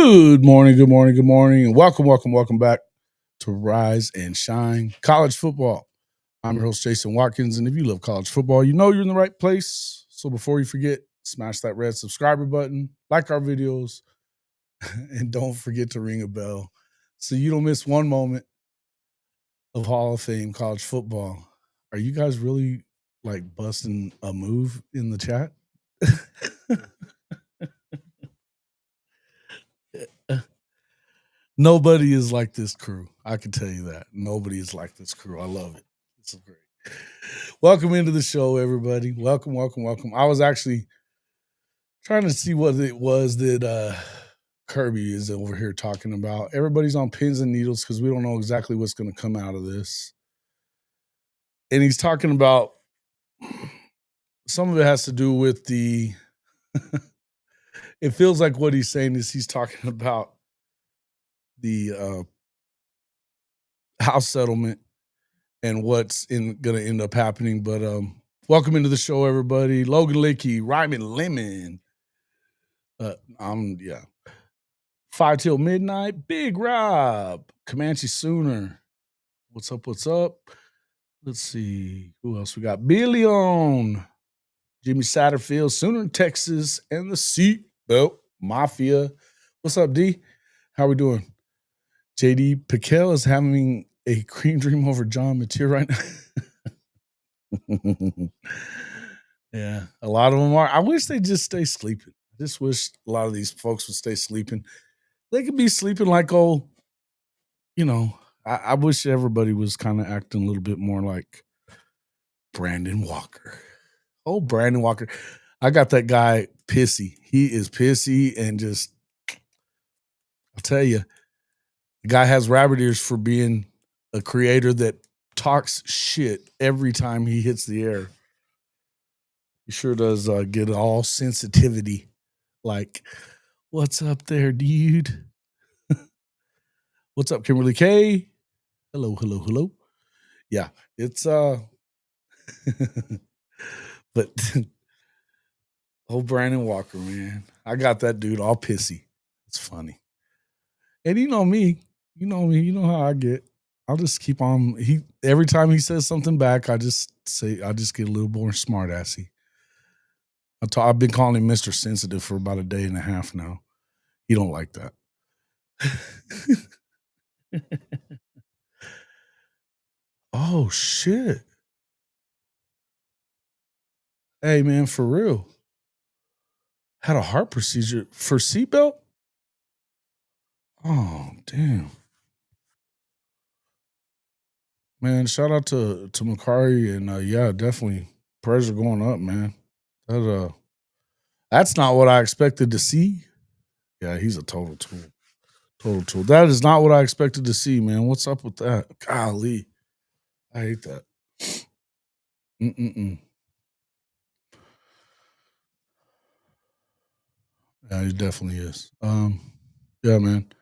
Good morning, good morning, good morning, and welcome back to Rise and Shine College Football. I'm your host, Jason Watkins, and if you love college football, you know you're in the right place. So before you forget, smash that red subscriber button, like our videos, and don't forget to ring a bell so you don't miss one moment of Hall of Fame college football. Are you guys really like busting a move in the chat? Nobody is like this crew. I can tell you that. Nobody is like this crew. I love it. It's great. Welcome into the show, everybody. Welcome. I was actually trying to see what it was that Kirby is over here talking about. Everybody's on pins and needles because we don't know exactly what's going to come out of this. And he's talking about some of it has to do with the it feels like what he's saying is he's talking about the house settlement and what's going to end up happening. But welcome into the show, everybody. Logan Lickey, Ryman Lemon. Yeah. 5 till midnight. Big Rob, Comanche Sooner. What's up? Let's see. Who else we got? Billy on. Jimmy Satterfield, Sooner in Texas, and the Seatbelt Mafia. What's up, D? How we doing? JD Piquel is having a cream dream over John Mateer right now. Yeah, a lot of them are. I wish they just stay sleeping. I just wish a lot of these folks would stay sleeping. They could be sleeping like I wish everybody was kind of acting a little bit more like Brandon Walker. Oh, Brandon Walker. I got that guy pissy. He is pissy and just, I'll tell you, the guy has rabbit ears for being a creator that talks shit every time he hits the air. He sure does get all sensitivity. Like, what's up there, dude? What's up, Kimberly K? Hello. Yeah, it's but Brandon Walker, man. I got that dude all pissy. It's funny. And you know me, you know how I get. I'll just keep on. Every time he says something back, I just get a little more smart assy. I've been calling him Mr. Sensitive for about a day and a half now. He don't like that. Oh shit. Hey man, for real. Had a heart procedure for seatbelt? Oh, damn. Man, shout out to Makari and yeah, definitely pressure going up, man. That's not what I expected to see. Yeah, he's a total tool. Total tool. That is not what I expected to see, man. What's up with that? Golly. I hate that. Yeah, he definitely is. Yeah, man.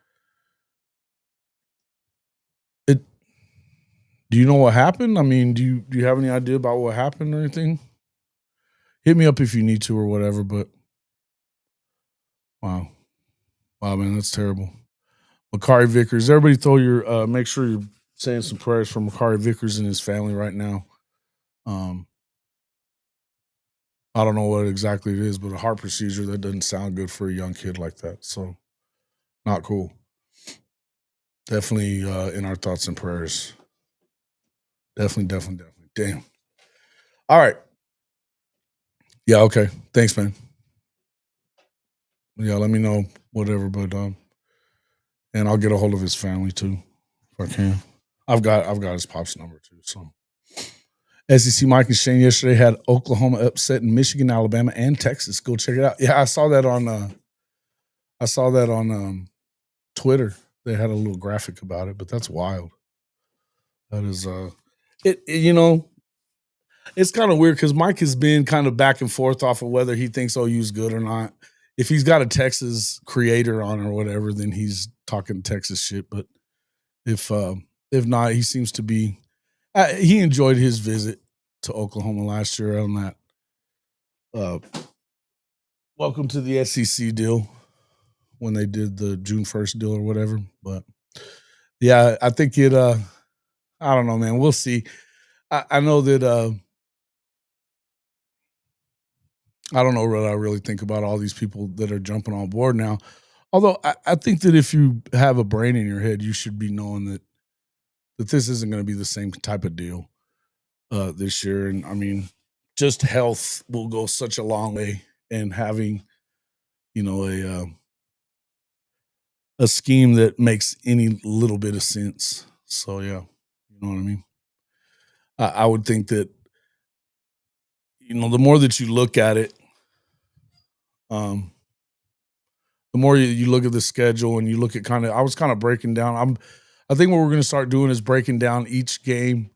Do you know what happened? I mean, do you have any idea about what happened or anything? Hit me up if you need to or whatever, but wow. Wow, man, that's terrible. Makari Vickers. Everybody throw your make sure you're saying some prayers for Makari Vickers and his family right now. I don't know what exactly it is, but a heart procedure, that doesn't sound good for a young kid like that. So not cool. Definitely in our thoughts and prayers. Definitely. Damn. All right. Yeah, okay. Thanks, man. Yeah, let me know whatever, but and I'll get a hold of his family too if I can. I've got his pop's number too. So SEC Mike and Shane yesterday had Oklahoma upset in Michigan, Alabama, and Texas. Go check it out. Yeah, I saw that on Twitter. They had a little graphic about it, but that's wild. That is it's kind of weird because Mike has been kind of back and forth off of whether he thinks OU's good or not. If he's got a Texas creator on or whatever, then he's talking Texas shit. But if not, he seems to be. He enjoyed his visit to Oklahoma last year on that. Welcome to the SEC deal. when they did the June 1st deal or whatever. But yeah, I think it. I don't know, man. We'll see. I know that. I don't know what I really think about all these people that are jumping on board now. Although I think that if you have a brain in your head, you should be knowing that this isn't going to be the same type of deal this year. And I mean, just health will go such a long way, and having a scheme that makes any little bit of sense. So yeah, you know what I mean. I would think that the more that you look at it, um, the more you look at the schedule and you look at I was kind of breaking down. I think what we're going to start doing is breaking down each game.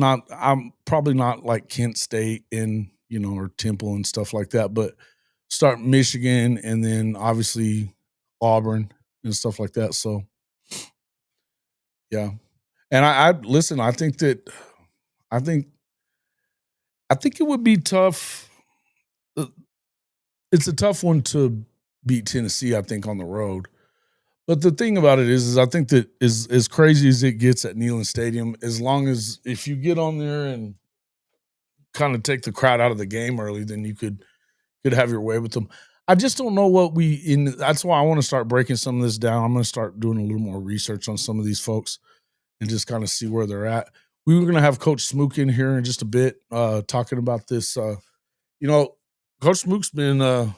I'm probably not like Kent State and or Temple and stuff like that, but start Michigan and then obviously Auburn and stuff like that. So yeah, and I listen. I think I think it would be tough. uh, It's a tough one to beat Tennessee, I think, on the road. But the thing about it is I think that as crazy as it gets at Neyland Stadium, as long as if you get on there and kind of take the crowd out of the game early, then you could have your way with them. I just don't know what that's why I want to start breaking some of this down. I'm going to start doing a little more research on some of these folks and just kind of see where they're at. We were going to have Coach Smook in here in just a bit, talking about this. Coach Smook's been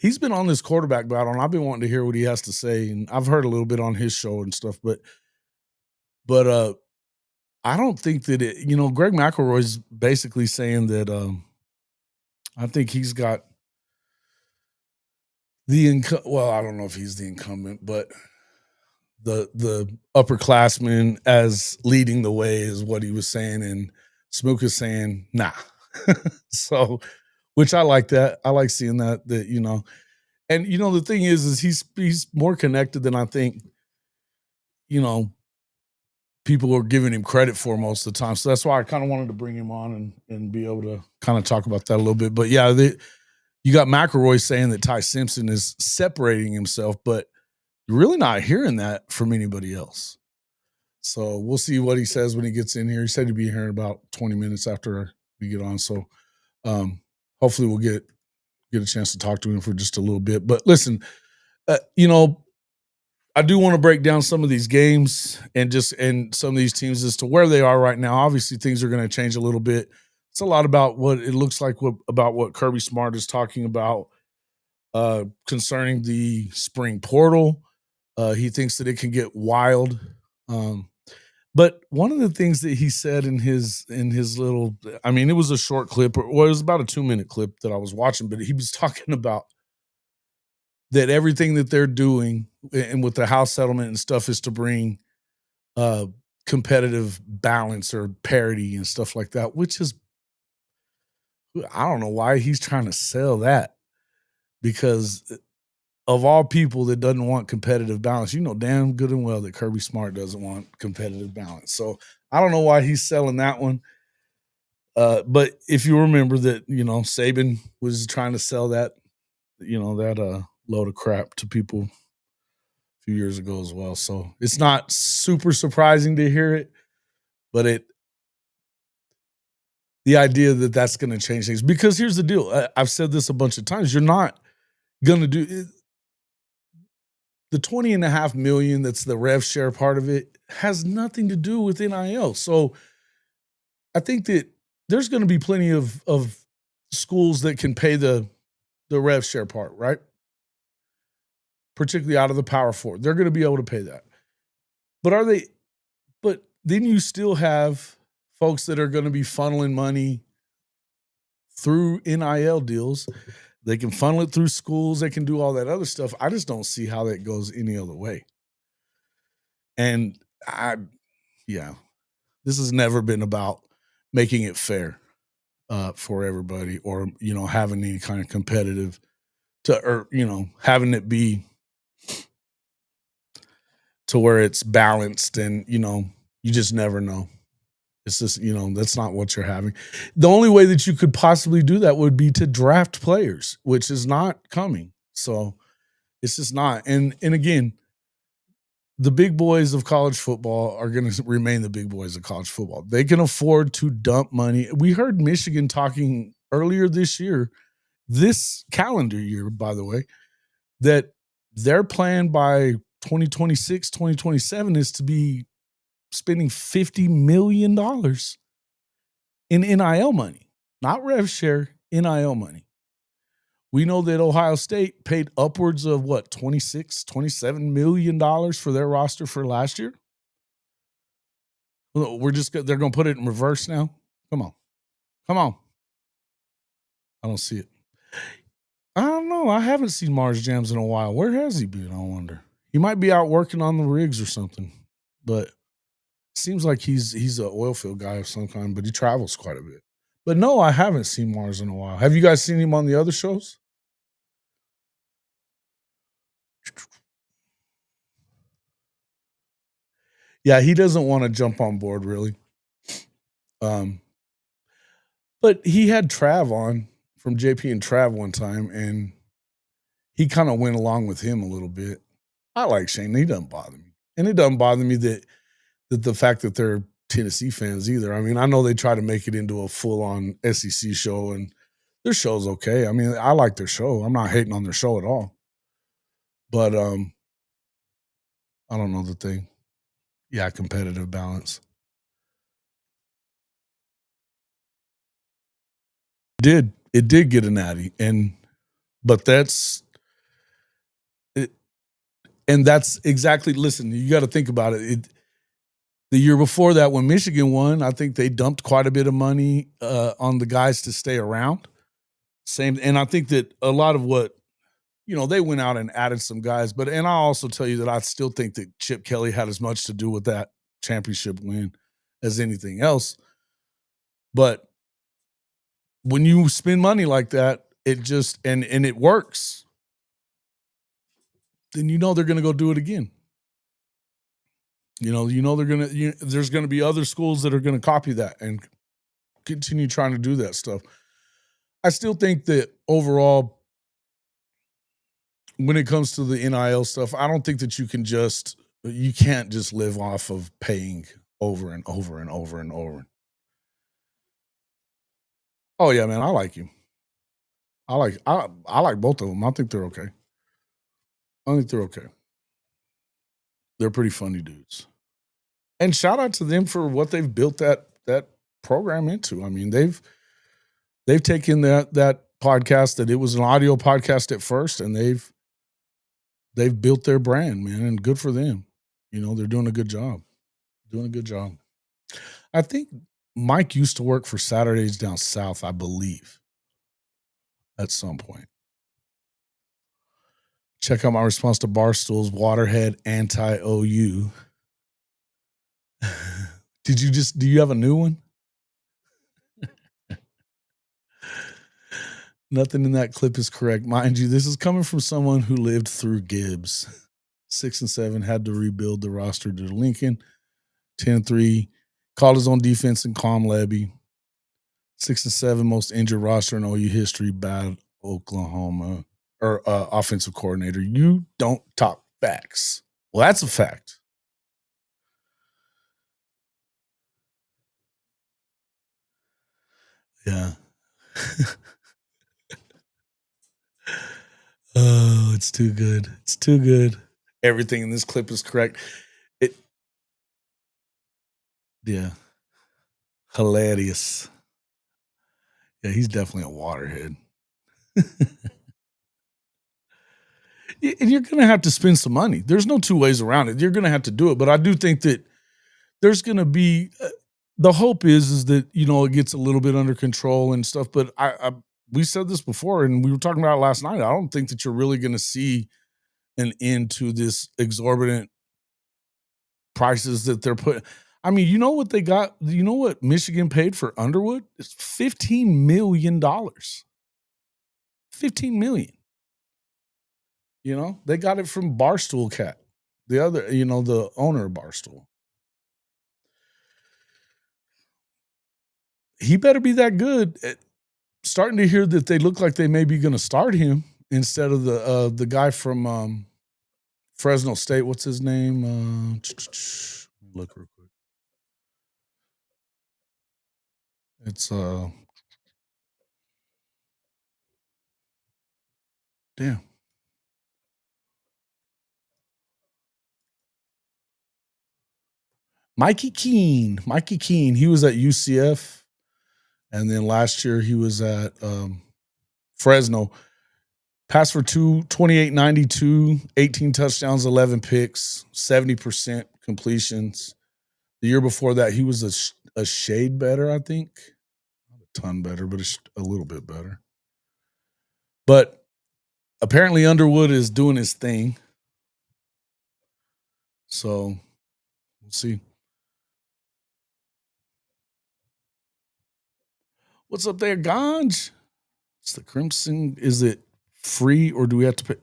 he's been on this quarterback battle, and I've been wanting to hear what he has to say. And I've heard a little bit on his show and stuff, but I don't think that Greg McElroy's basically saying that I think he's got well, I don't know if he's the incumbent, but the upperclassman as leading the way is what he was saying, and Smook is saying nah. So, which I like that. I like seeing that and the thing is he's more connected than I think you know people are giving him credit for most of the time. So that's why I kind of wanted to bring him on and be able to kind of talk about that a little bit. But yeah, you got McElroy saying that Ty Simpson is separating himself, but you're really not hearing that from anybody else. So we'll see what he says when he gets in here. He said he'd be here in about 20 minutes after we get on. So hopefully we'll get a chance to talk to him for just a little bit. But listen, I do want to break down some of these games and some of these teams as to where they are right now. Obviously, things are going to change a little bit. It's a lot about what it looks like about what Kirby Smart is talking about concerning the spring portal. He thinks that it can get wild. But one of the things that he said in his little, I mean, it was a short clip, or it was about a 2-minute clip that I was watching, but he was talking about that everything that they're doing and with the house settlement and stuff is to bring competitive balance or parity and stuff like that, which is, I don't know why he's trying to sell that, because of all people that doesn't want competitive balance, damn good and well that Kirby Smart doesn't want competitive balance. So I don't know why he's selling that one. But if you remember that, Saban was trying to sell that, that load of crap to people a few years ago as well. So it's not super surprising to hear it, but the idea that that's going to change things, because here's the deal. I've said this a bunch of times. You're not going to do the $20.5 million. That's the rev share part of it, has nothing to do with NIL. So I think that there's going to be plenty of schools that can pay the rev share part, right? Particularly out of the Power Four. They're going to be able to pay that. But then you still have folks that are going to be funneling money through NIL deals. They can funnel it through schools. They can do all that other stuff. I just don't see how that goes any other way. And this has never been about making it fair for everybody, or having any kind of competitive having it be to where it's balanced, and you just never know. It's just that's not what you're having. The only way that you could possibly do that would be to draft players, which is not coming. So It's just not. And again, the big boys of college football are going to remain the big boys of college football. They can afford to dump money. We heard Michigan talking earlier this calendar year, by the way, that their plan by 2026, 2027 is to be spending $50 million in NIL money, not rev share, NIL money. We know that Ohio State paid upwards of what, $26, $27 million for their roster for last year. They're going to put it in reverse now. Come on. I don't see it. I don't know. I haven't seen Mars Jams in a while. Where has he been? I wonder. He might be out working on the rigs or something, but it seems like he's an oil field guy of some kind, but he travels quite a bit. But no, I haven't seen Mars in a while. Have you guys seen him on the other shows? Yeah, he doesn't want to jump on board really. But he had Trav on from JP and Trav one time, and he kind of went along with him a little bit. I like Shane. He doesn't bother me. And it doesn't bother me that the fact that they're Tennessee fans either. I mean, I know they try to make it into a full-on SEC show, and their show's okay. I mean, I like their show. I'm not hating on their show at all. But I don't know the thing. Yeah, competitive balance. It did get a natty, but that's it, and that's exactly. Listen, you got to think about it. The year before that, when Michigan won, I think they dumped quite a bit of money on the guys to stay around. And I think that a lot of what they went out and added some guys, and I'll also tell you that I still think that Chip Kelly had as much to do with that championship win as anything else. But when you spend money like that, it just and it works, then they're going to go do it again. They're going to. There's going to be other schools that are going to copy that and continue trying to do that stuff. I still think that overall, when it comes to the NIL stuff, I don't think that you can't just live off of paying over and over and over and over. Oh yeah, man, I like him. I like both of them. I think they're okay. They're pretty funny dudes. And shout out to them for what they've built that program into. I mean, they've taken that podcast that it was an audio podcast at first, and they've built their brand, man, and good for them. They're doing a good job. I think Mike used to work for Saturdays Down South, I believe, at some point. Check out my response to Barstool's Waterhead anti-OU. Do you have a new one? Nothing in that clip is correct. Mind you, this is coming from someone who lived through Gibbs. 6 and 7 had to rebuild the roster to Lincoln. 10-3, called his own defense in Calm Levy. 6 and 7 most injured roster in OU history. Bad Oklahoma or offensive coordinator. You don't talk facts. Well, that's a fact. Yeah. Oh, it's too good. It's too good. Everything in this clip is correct. Yeah. Hilarious. Yeah, he's definitely a waterhead. And you're going to have to spend some money. There's no two ways around it. You're going to have to do it. But I do think that there's going to be the hope is that, it gets a little bit under control and stuff. But we said this before, and we were talking about it last night. I don't think that you're really going to see an end to this exorbitant prices that they're putting. I mean, you know what they got? You know what Michigan paid for Underwood? It's $15 million. $15 million. They got it from Barstool Cat, the other, the owner of Barstool. He better be that good. Starting to hear that they look like they may be going to start him. instead of the guy from Fresno State. What's his name? Look real quick. It's damn. Mikey Keene. Mikey Keene. He was at UCF. And then last year he was at Fresno. Passed for 2892, 18 touchdowns, 11 picks, 70% completions. The year before that, he was a shade better, I think. Not a ton better, but a little bit better. But apparently Underwood is doing his thing. So we'll see. What's up there, Ganj? It's the Crimson. Is it free or do we have to pay?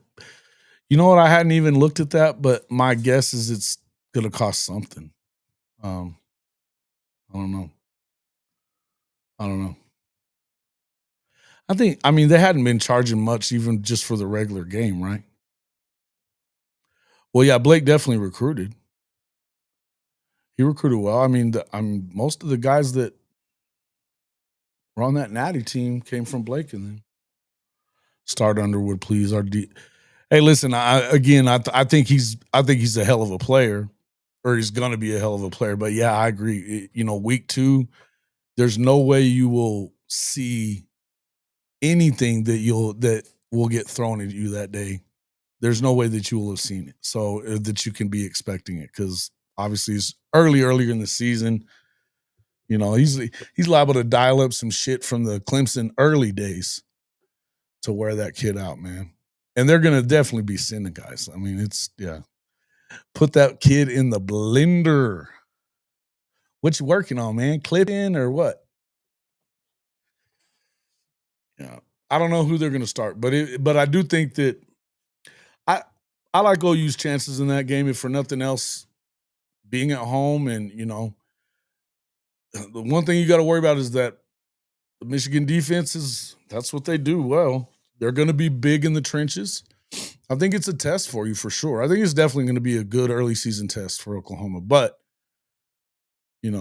You know what? I hadn't even looked at that, but my guess is it's going to cost something. I don't know. I mean, they hadn't been charging much even just for the regular game, right? Well, yeah, Blake definitely recruited. He recruited well. I mean, most of the guys that were on that Natty team came from Blake and then Start Underwood, please. Hey, listen, I think he's a hell of a player, or he's going to be a hell of a player. But yeah, I agree. Week 2, there's no way you will see anything that will get thrown at you that day. There's no way that you will have seen it, so that you can be expecting it, because obviously it's earlier in the season. He's liable to dial up some shit from the Clemson early days to wear that kid out, man. And they're gonna definitely be sending guys. I mean, put that kid in the blender. What you working on, man? Clip in or what? Yeah, I don't know who they're gonna start, but I do think that I like OU's chances in that game, if for nothing else, being at home. And the one thing you got to worry about is that the Michigan defense that's what they do well. They're going to be big in the trenches. I think it's a test for you for sure. I think it's definitely going to be a good early season test for Oklahoma, but it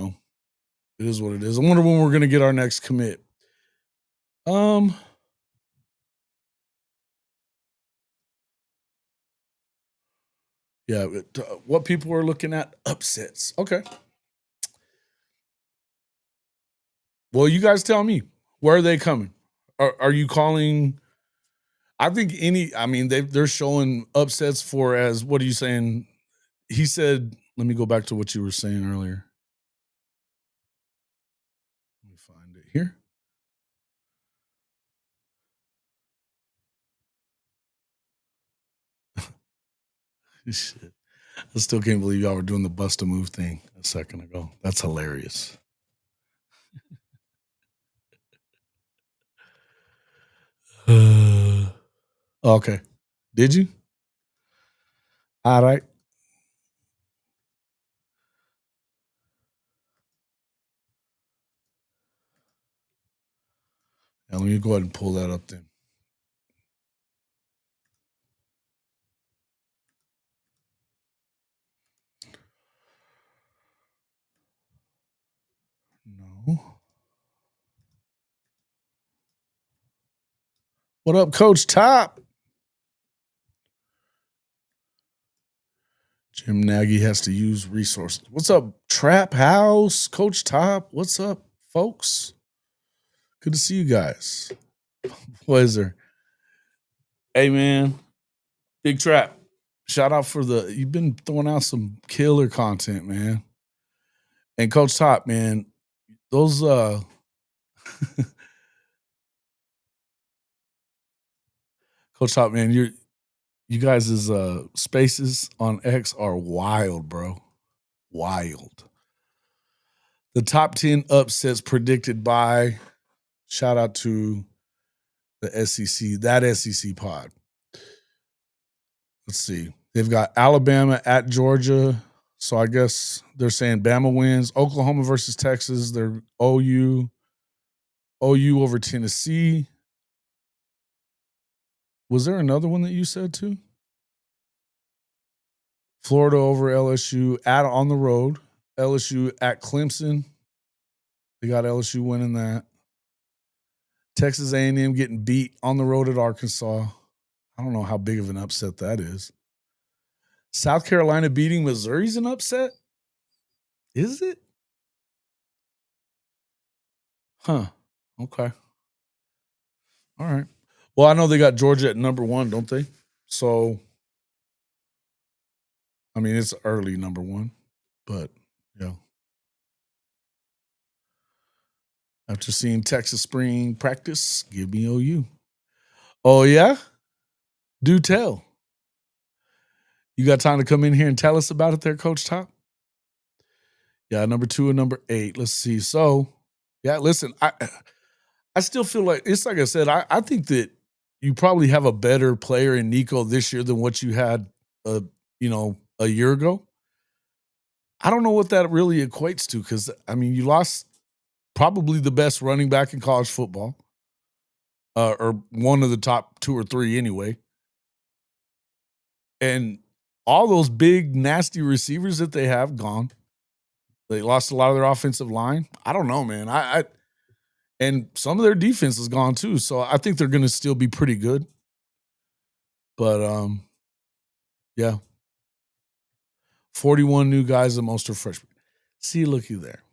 is what it is. I wonder when we're going to get our next commit. Yeah, what people are looking at upsets. Okay. Well, you guys tell me, where are they coming? Are you calling? I think they're showing upsets for, as what are you saying? He said, let me go back to what you were saying earlier. Let me find it here. Shit. I still can't believe y'all were doing the bust a move thing a second ago. That's hilarious. Okay. Did you? All right. Now let me go ahead and pull that up then. No. What up, Coach Top? Jim Nagy has to use resources. What's up, Trap House? Coach Top? What's up, folks? Good to see you guys. What is there? Hey, man. Big Trap. Shout out you've been throwing out some killer content, man. And Coach Top, man, those Coach Top, man, you guys' spaces on X are wild, bro. Wild. The top 10 upsets predicted by, shout out to the SEC, that SEC pod. Let's see. They've got Alabama at Georgia. So I guess they're saying Bama wins. Oklahoma versus Texas. They're OU over Tennessee. Was there another one that you said too? Florida over LSU on the road. LSU at Clemson. They got LSU winning that. Texas A&M getting beat on the road at Arkansas. I don't know how big of an upset that is. South Carolina beating Missouri's an upset? Is it? Huh. Okay. All right. Well, I know they got Georgia at number 1, don't they? So, I mean, it's early number 1, but yeah. After seeing Texas spring practice, give me OU. Oh, yeah? Do tell. You got time to come in here and tell us about it there, Coach Top? Yeah, number 2 and number 8. Let's see. So, yeah, listen, I still feel like it's like I said, I think that you probably have a better player in Nico this year than what you had a year ago. I don't know what that really equates to because I mean you lost probably the best running back in college football, or one of the top 2 or 3 anyway. And all those big nasty receivers that they have gone. They lost a lot of their offensive line. I don't know, man. I and some of their defense is gone too. So I think they're going to still be pretty good. But yeah. 41 new guys, and most are freshmen. See, looky there.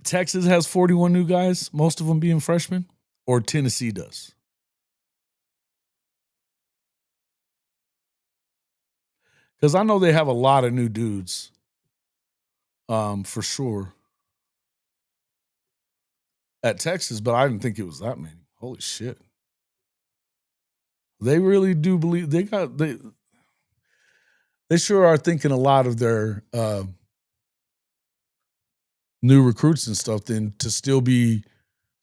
Texas has 41 new guys, most of them being freshmen, or Tennessee does? Because I know they have a lot of new dudes, for sure, at Texas, but I didn't think it was that many. Holy shit. They really do believe they sure are thinking a lot of their new recruits and stuff, then to still be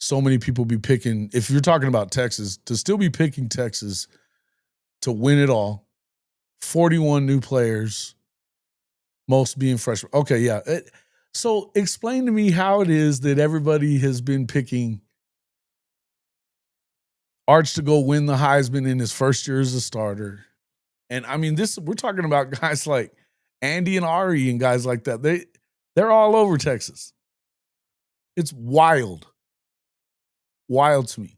so many people be picking, if you're talking about Texas, to still be picking Texas to win it all, 41 new players, most being freshmen. Okay, yeah. So explain to me how it is that everybody has been picking Arch to go win the Heisman in his first year as a starter. And I mean, we're talking about guys like Andy and Ari and guys like that. They're all over Texas. It's wild. Wild to me.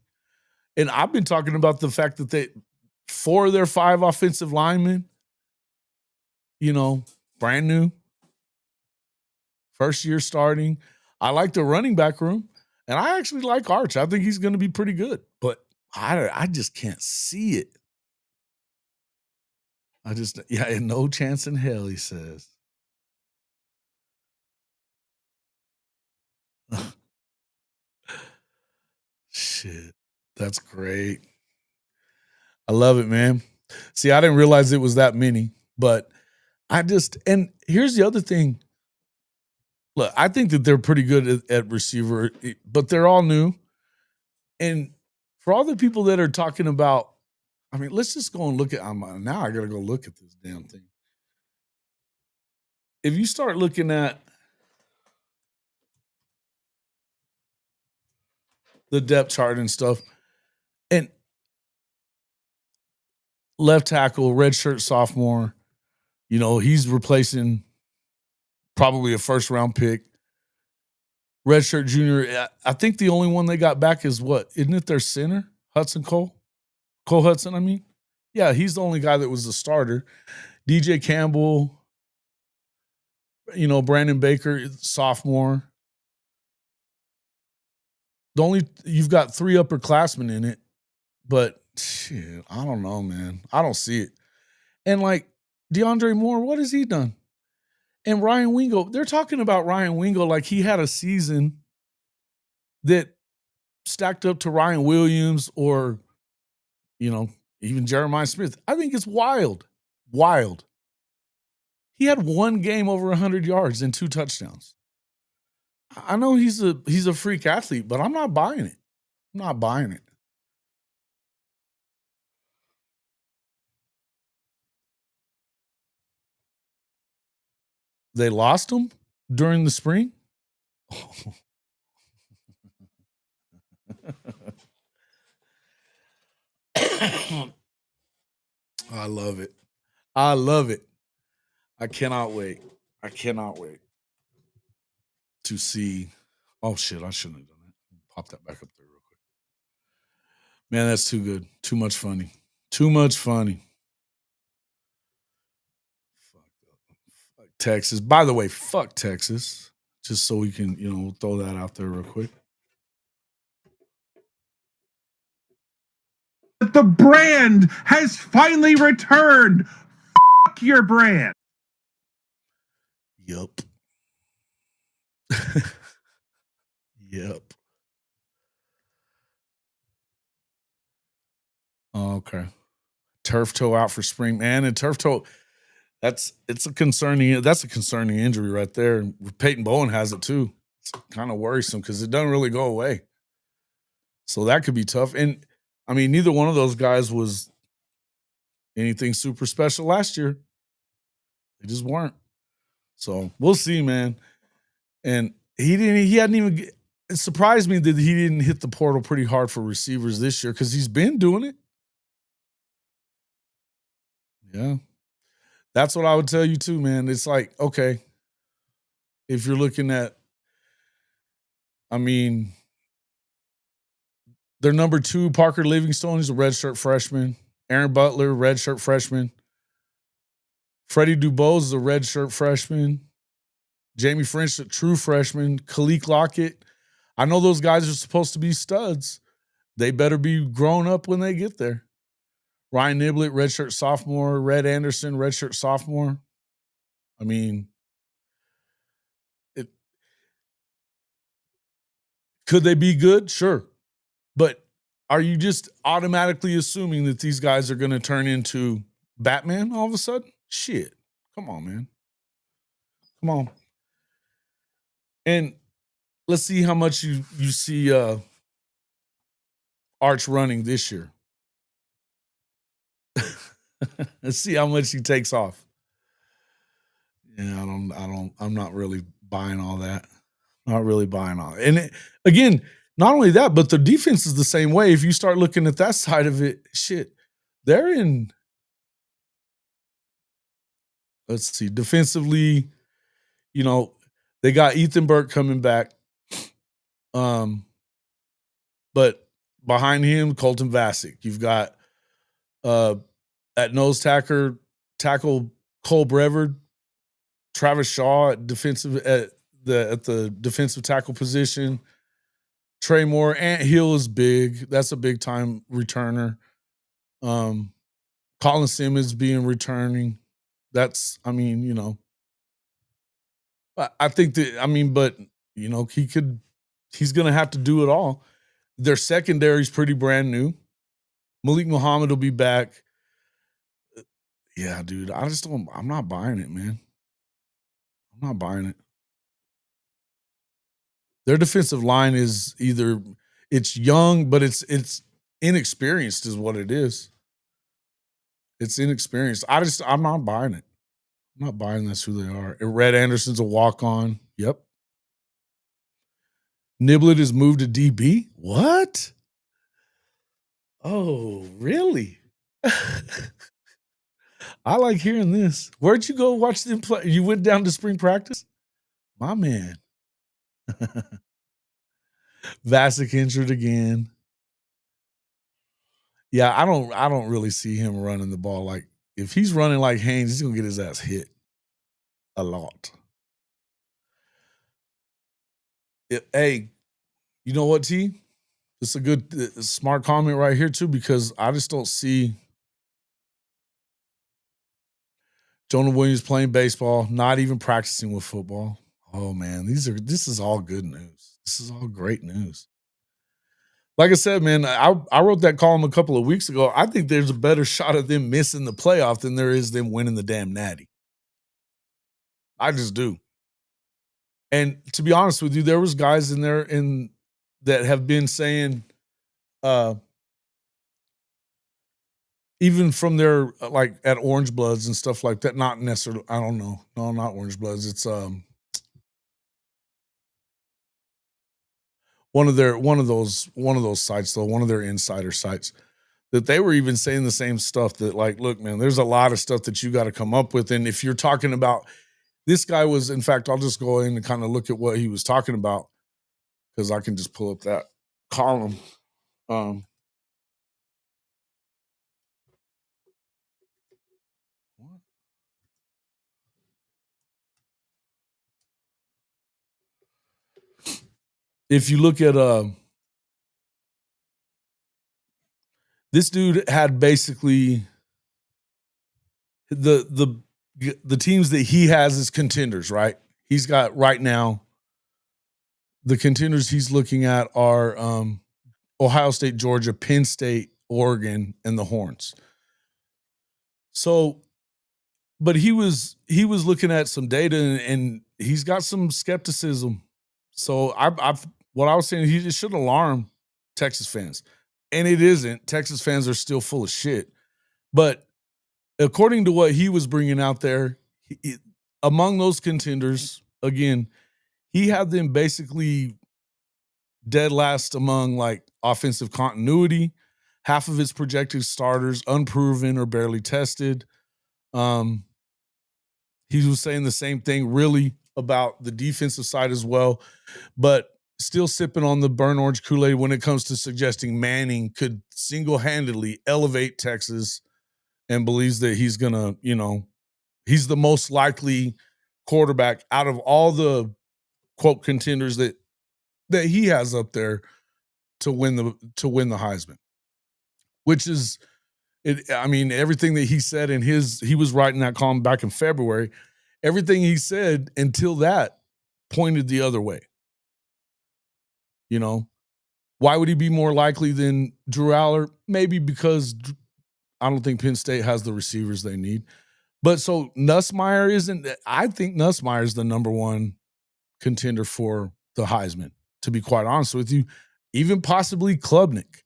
And I've been talking about the fact that 4 of their 5 offensive linemen, brand new, first year starting. I like the running back room, and I actually like Arch. I think he's going to be pretty good, but I just can't see it. No chance in hell, he says. Shit, that's great. I love it, man. See, I didn't realize it was that many, but and here's the other thing. Look, I think that they're pretty good at receiver, but they're all new. And for all the people that are talking about, I mean, let's just go and look at. Now I got to go look at this damn thing. If you start looking at the depth chart and stuff, and left tackle, redshirt sophomore, he's replacing probably a first round pick. Redshirt junior, I think the only one they got back is what? Isn't it their center, Hudson Cole? Cole Hudson, I mean. Yeah, he's the only guy that was the starter. DJ Campbell, Brandon Baker, sophomore. You've got 3 upperclassmen in it, but shit, I don't know, man. I don't see it. And like DeAndre Moore, what has he done? And Ryan Wingo, they're talking about Ryan Wingo like he had a season that stacked up to Ryan Williams or, even Jeremiah Smith. I think it's wild. Wild. He had 1 game over 100 yards and 2 touchdowns. I know he's a freak athlete, but I'm not buying it. I'm not buying it. They lost him during the spring? I love it. I love it. I cannot wait. I cannot wait to see. Oh shit! I shouldn't have done that. Pop that back up there real quick. Man, that's too good. Too much funny. Too much funny. Fuck Texas. By the way, fuck Texas. Just so we can, throw that out there real quick. The brand has finally returned. Fuck your brand. Yup. Yep. Okay. Turf toe out for spring, man. And turf toe, that's a concerning injury right there. Peyton Bowen has it too. It's kind of worrisome because it doesn't really go away. So that could be tough. And I mean, neither one of those guys was anything super special last year. They just weren't. So we'll see, man. And he hadn't even, it surprised me that he didn't hit the portal pretty hard for receivers this year because he's been doing it. Yeah. That's what I would tell you too, man. It's like, okay, if you're looking at, I mean, their number 2, Parker Livingstone, is a redshirt freshman. Aaron Butler, redshirt freshman. Freddie Dubose is a redshirt freshman. Jamie French, a true freshman. Khalil Lockett. I know those guys are supposed to be studs. They better be grown up when they get there. Ryan Niblett, redshirt sophomore. Red Anderson, redshirt sophomore. I mean, could they be good? Sure. But are you just automatically assuming that these guys are going to turn into Batman all of a sudden? Shit. Come on, man. Come on. And let's see how much you see Arch running this year. Let's see how much he takes off. Yeah, I'm not really buying all that. Not really buying all it. And again, not only that, but the defense is the same way. If you start looking at that side of it, shit, they're in. Let's see, defensively, they got Ethan Burke coming back. But behind him, Colton Vasek. You've got at nose tackle Cole Brevard, Travis Shaw at the defensive tackle position. Trey Moore, Ant Hill is big. That's a big time returner. Colin Simmons being returning. That's, I mean, I think that, but he's going to have to do it all. Their secondary is pretty brand new. Malik Muhammad will be back. Yeah, dude, I'm not buying it, man. I'm not buying it. Their defensive line is it's young, but it's inexperienced is what it is. It's inexperienced. I'm not buying it. I'm not buying that's who they are. And Red Anderson's a walk-on. Yep. Niblett is moved to DB? What? Oh, really? I like hearing this. Where'd you go watch them play? You went down to spring practice? My man. Vasek injured again. Yeah, I don't really see him running the ball like if he's running like Haynes, he's gonna get his ass hit a lot. Hey, you know what, T? It's a good, smart comment right here too because I just don't see Jonah Williams playing baseball, not even practicing with football. Oh man, this is all good news. This is all great news. Like I said, man, I wrote that column a couple of weeks ago. I think there's a better shot of them missing the playoff than there is them winning the damn natty. I just do. And to be honest with you, there was guys in there that have been saying, even from their like at Orange Bloods and stuff like that. Not necessarily. I don't know. No, not Orange Bloods. It's one of those sites though. One of their insider sites. that they were even saying the same stuff that, like, look, man, there's a lot of stuff that you got to come up with. And if you're talking about this guy was, in fact, I'll just go in and kind of look at what he was talking about because I can just pull up that column. If you look at this dude had basically the teams that he has as contenders, right? He's got right now the contenders he's looking at are Ohio State, Georgia, Penn State, Oregon, and the Horns. So, but he was looking at some data and he's got some skepticism. So what I was saying, he should alarm Texas fans, and it isn't. Texas fans are still full of shit. But according to what he was bringing out there, among those contenders, again, he had them basically dead last among like offensive continuity. Half of his projected starters unproven or barely tested. He was saying the same thing really about the defensive side as well, but still sipping on the burnt orange Kool-Aid when it comes to suggesting Manning could single-handedly elevate Texas and believes that he's going to, he's the most likely quarterback out of all the quote contenders that he has up there to win the Heisman, which is it. I mean, everything that he said he was writing that column back in February. Everything he said until that pointed the other way. Why would he be more likely than Drew Aller? Maybe because I don't think Penn State has the receivers they need. But so Nussmeier isn't. I think Nussmeier is the number one contender for the Heisman, to be quite honest with you. Even possibly Klubnik.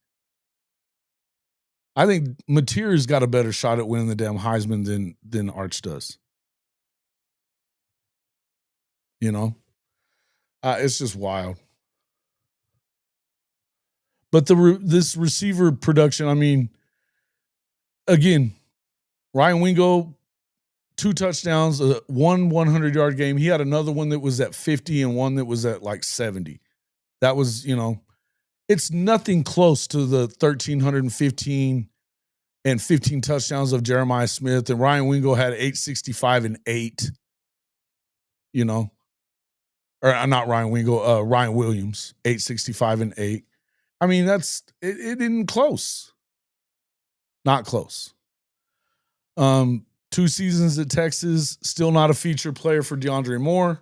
I think Mateer's got a better shot at winning the damn Heisman than Arch does. It's just wild. But this receiver production, I mean, again, Ryan Wingo, 2 touchdowns, one 100-yard game. He had another one that was at 50 and one that was at like 70. That was, it's nothing close to the 1,315 and 15 touchdowns of Jeremiah Smith. And Ryan Wingo had 865 and 8, or not Ryan Wingo, Ryan Williams, 865 and 8. I mean, it isn't close. Not close. 2 seasons at Texas, still not a feature player for DeAndre Moore.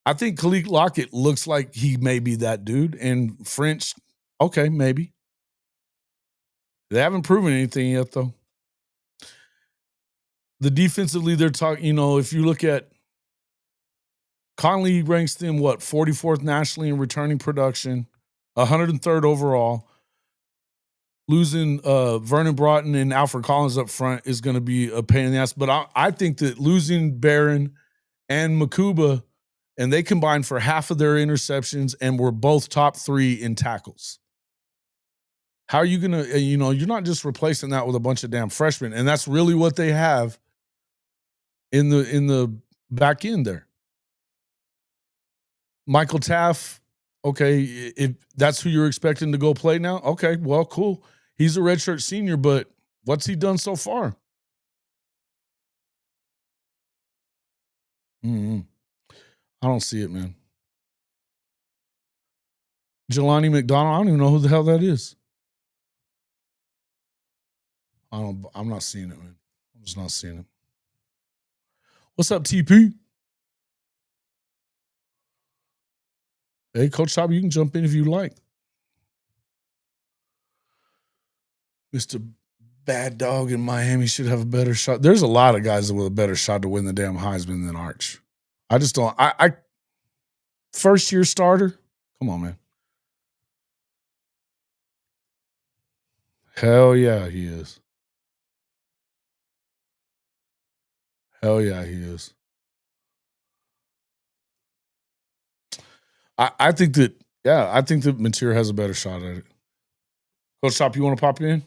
I think Khalil Lockett looks like he may be that dude. And French, okay, maybe. They haven't proven anything yet, though. The defensively, they're talking, if you look at Conley ranks them, 44th nationally in returning production, 103rd overall. Losing Vernon Broughton and Alfred Collins up front is going to be a pain in the ass. But I think that losing Barron and Makuba, and they combined for half of their interceptions and were both top 3 in tackles. How are you going to, you're not just replacing that with a bunch of damn freshmen. And that's really what they have in the back end there. Michael Taff, okay, if that's who you're expecting to go play now, okay, well, cool. He's a redshirt senior, but what's he done so far? I don't see it, man. Jelani McDonald, I don't even know who the hell that is. I'm not seeing it, man. I'm just not seeing it. What's up, TP? Hey, Coach Top, you can jump in if you like. Mr. Bad Dog in Miami should have a better shot. There's a lot of guys with a better shot to win the damn Heisman than Arch. I just don't. I first year starter. Come on, man. Hell yeah, he is. Hell yeah, he is. I think that Mateer has a better shot at it. Coach Top, you want to pop in?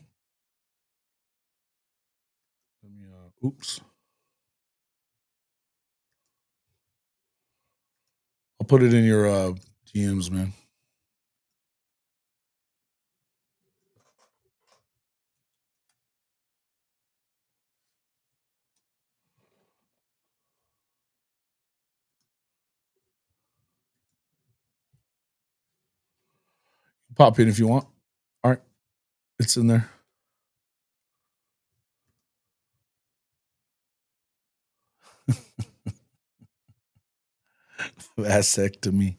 Oops. I'll put it in your DMs, man. Pop in if you want. All right. It's in there. Vasectomy.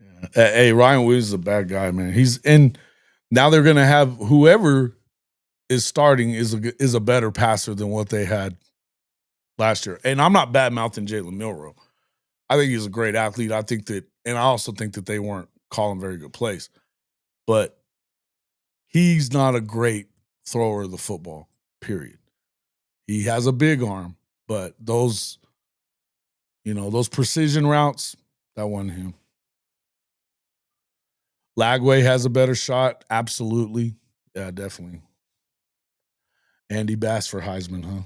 Yeah. Hey, Ryan Williams is a bad guy, man. Now they're gonna have whoever is starting is a better passer than what they had last year. And I'm not bad mouthing Jalen Milroe. I think he's a great athlete. I also think that they weren't calling very good plays. But he's not a great thrower of the football, period. He has a big arm, but those precision routes, that wasn't him. Lagway has a better shot, absolutely. Yeah, definitely. Andy Bass for Heisman, huh?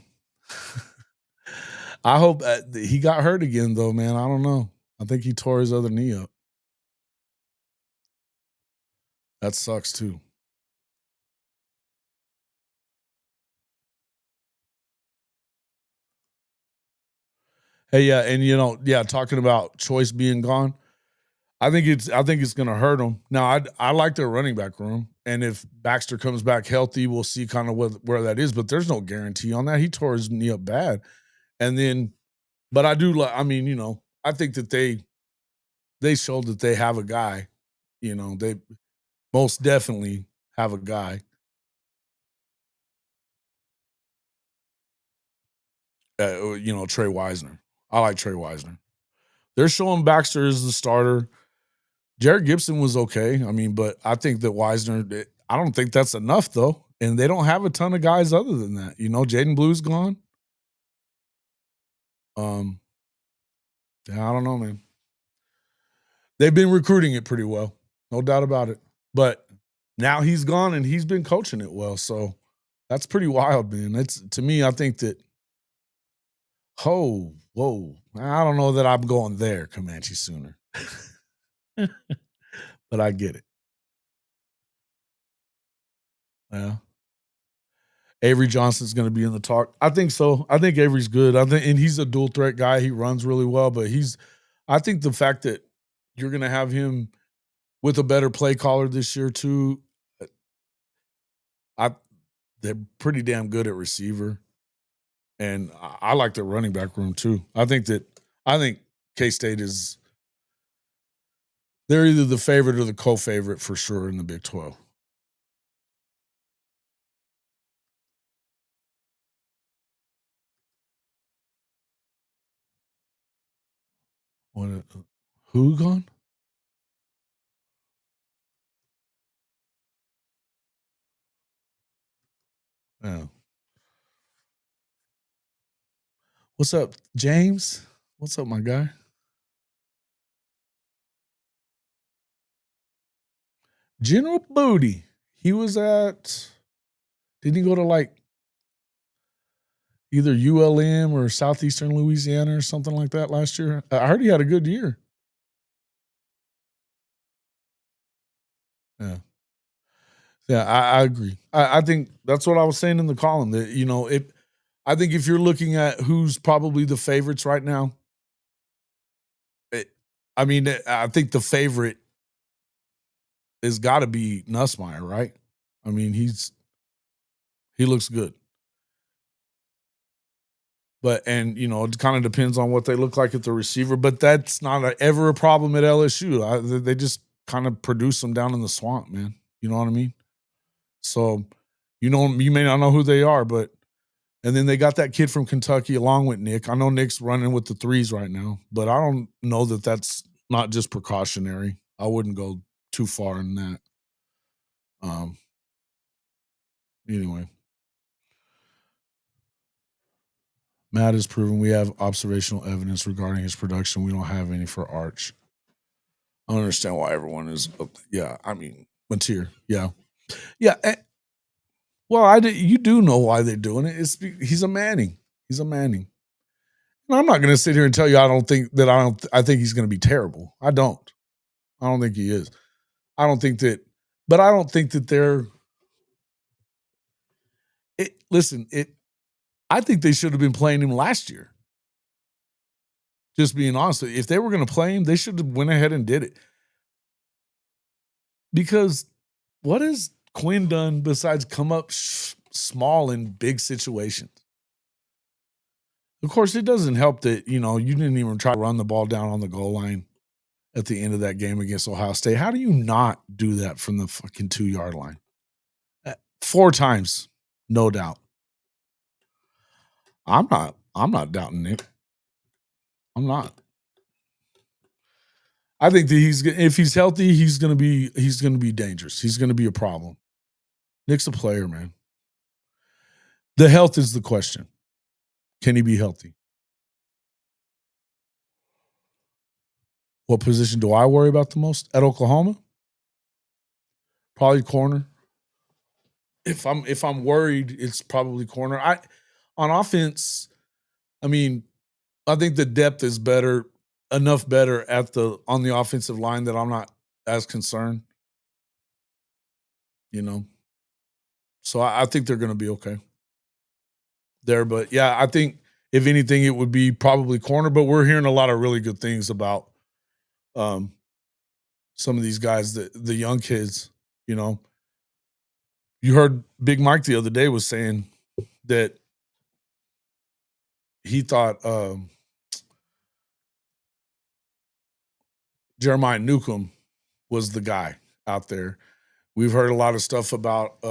I hope he got hurt again, though, man. I don't know. I think he tore his other knee up. That sucks, too. Hey, yeah, and talking about Choice being gone, I think it's going to hurt him. Now, I like their running back room, and if Baxter comes back healthy, we'll see kind of where that is. But there's no guarantee on that. He tore his knee up bad, and then, but I do like. I mean, I think that they showed that they have a guy. They most definitely have a guy. Trey Wisner. I like Trey Wisner. They're showing Baxter as the starter. Jared Gibson was okay. I mean, but I think that Wisner, I don't think that's enough, though. And they don't have a ton of guys other than that. Jaden Blue's gone. Yeah, I don't know, man. They've been recruiting it pretty well. No doubt about it. But now he's gone and he's been coaching it well. So that's pretty wild, man. To me, I think that, whoa. I don't know that I'm going there, Comanche Sooner. But I get it. Yeah. Avery Johnson's going to be in the talk. I think so. I think Avery's good. And he's a dual threat guy. He runs really well, but I think the fact that you're going to have him with a better play caller this year too, they're pretty damn good at receiver. And I like their running back room too. I think K-State they're either the favorite or the co-favorite for sure in the Big 12. Who gone? Yeah. What's up, James? What's up, my guy? General Booty. He was didn't he go to either ULM or Southeastern Louisiana or something like that last year? I heard he had a good year. Yeah. Yeah, I agree. I think that's what I was saying in the column that, I think if you're looking at who's probably the favorites right now, I think the favorite has got to be Nussmeier, right? I mean, he looks good. But it kind of depends on what they look like at the receiver. But that's not ever a problem at LSU. They just kind of produce them down in the swamp, man. You know what I mean? So, you may not know who they are, and then they got that kid from Kentucky along with Nick. I know Nick's running with the threes right now, but I don't know that that's not just precautionary. I wouldn't go too far in that. Anyway. Matt has proven we have observational evidence regarding his production. We don't have any for Arch. I don't understand why everyone is. Yeah, I mean, Mateer. Yeah. Yeah. Well, you do know why they're doing it. He's a Manning. He's a Manning. And I'm not going to sit here and tell you I think he's going to be terrible. I don't think he is. I don't think that, but I don't think that I think they should have been playing him last year. Just being honest, if they were going to play him, they should have went ahead and did it. Because what has Quinn done besides come up small in big situations? Of course, it doesn't help that, you didn't even try to run the ball down on the goal line at the end of that game against Ohio State. How do you not do that from the fucking 2-yard line? 4 times, no doubt. I'm not doubting it. I'm not. I think that if he's healthy, he's gonna be dangerous. He's gonna be a problem. Nick's a player, man. The health is the question. Can he be healthy? What position do I worry about the most at Oklahoma? Probably corner. If I'm worried, it's probably corner. On offense, I mean, I think the depth is enough better on the offensive line that I'm not as concerned. So I think they're going to be okay there. But yeah, I think if anything, it would be probably corner. But we're hearing a lot of really good things about some of these guys, the young kids. You heard Big Mike the other day was saying that he thought Jeremiah Newcomb was the guy out there. We've heard a lot of stuff about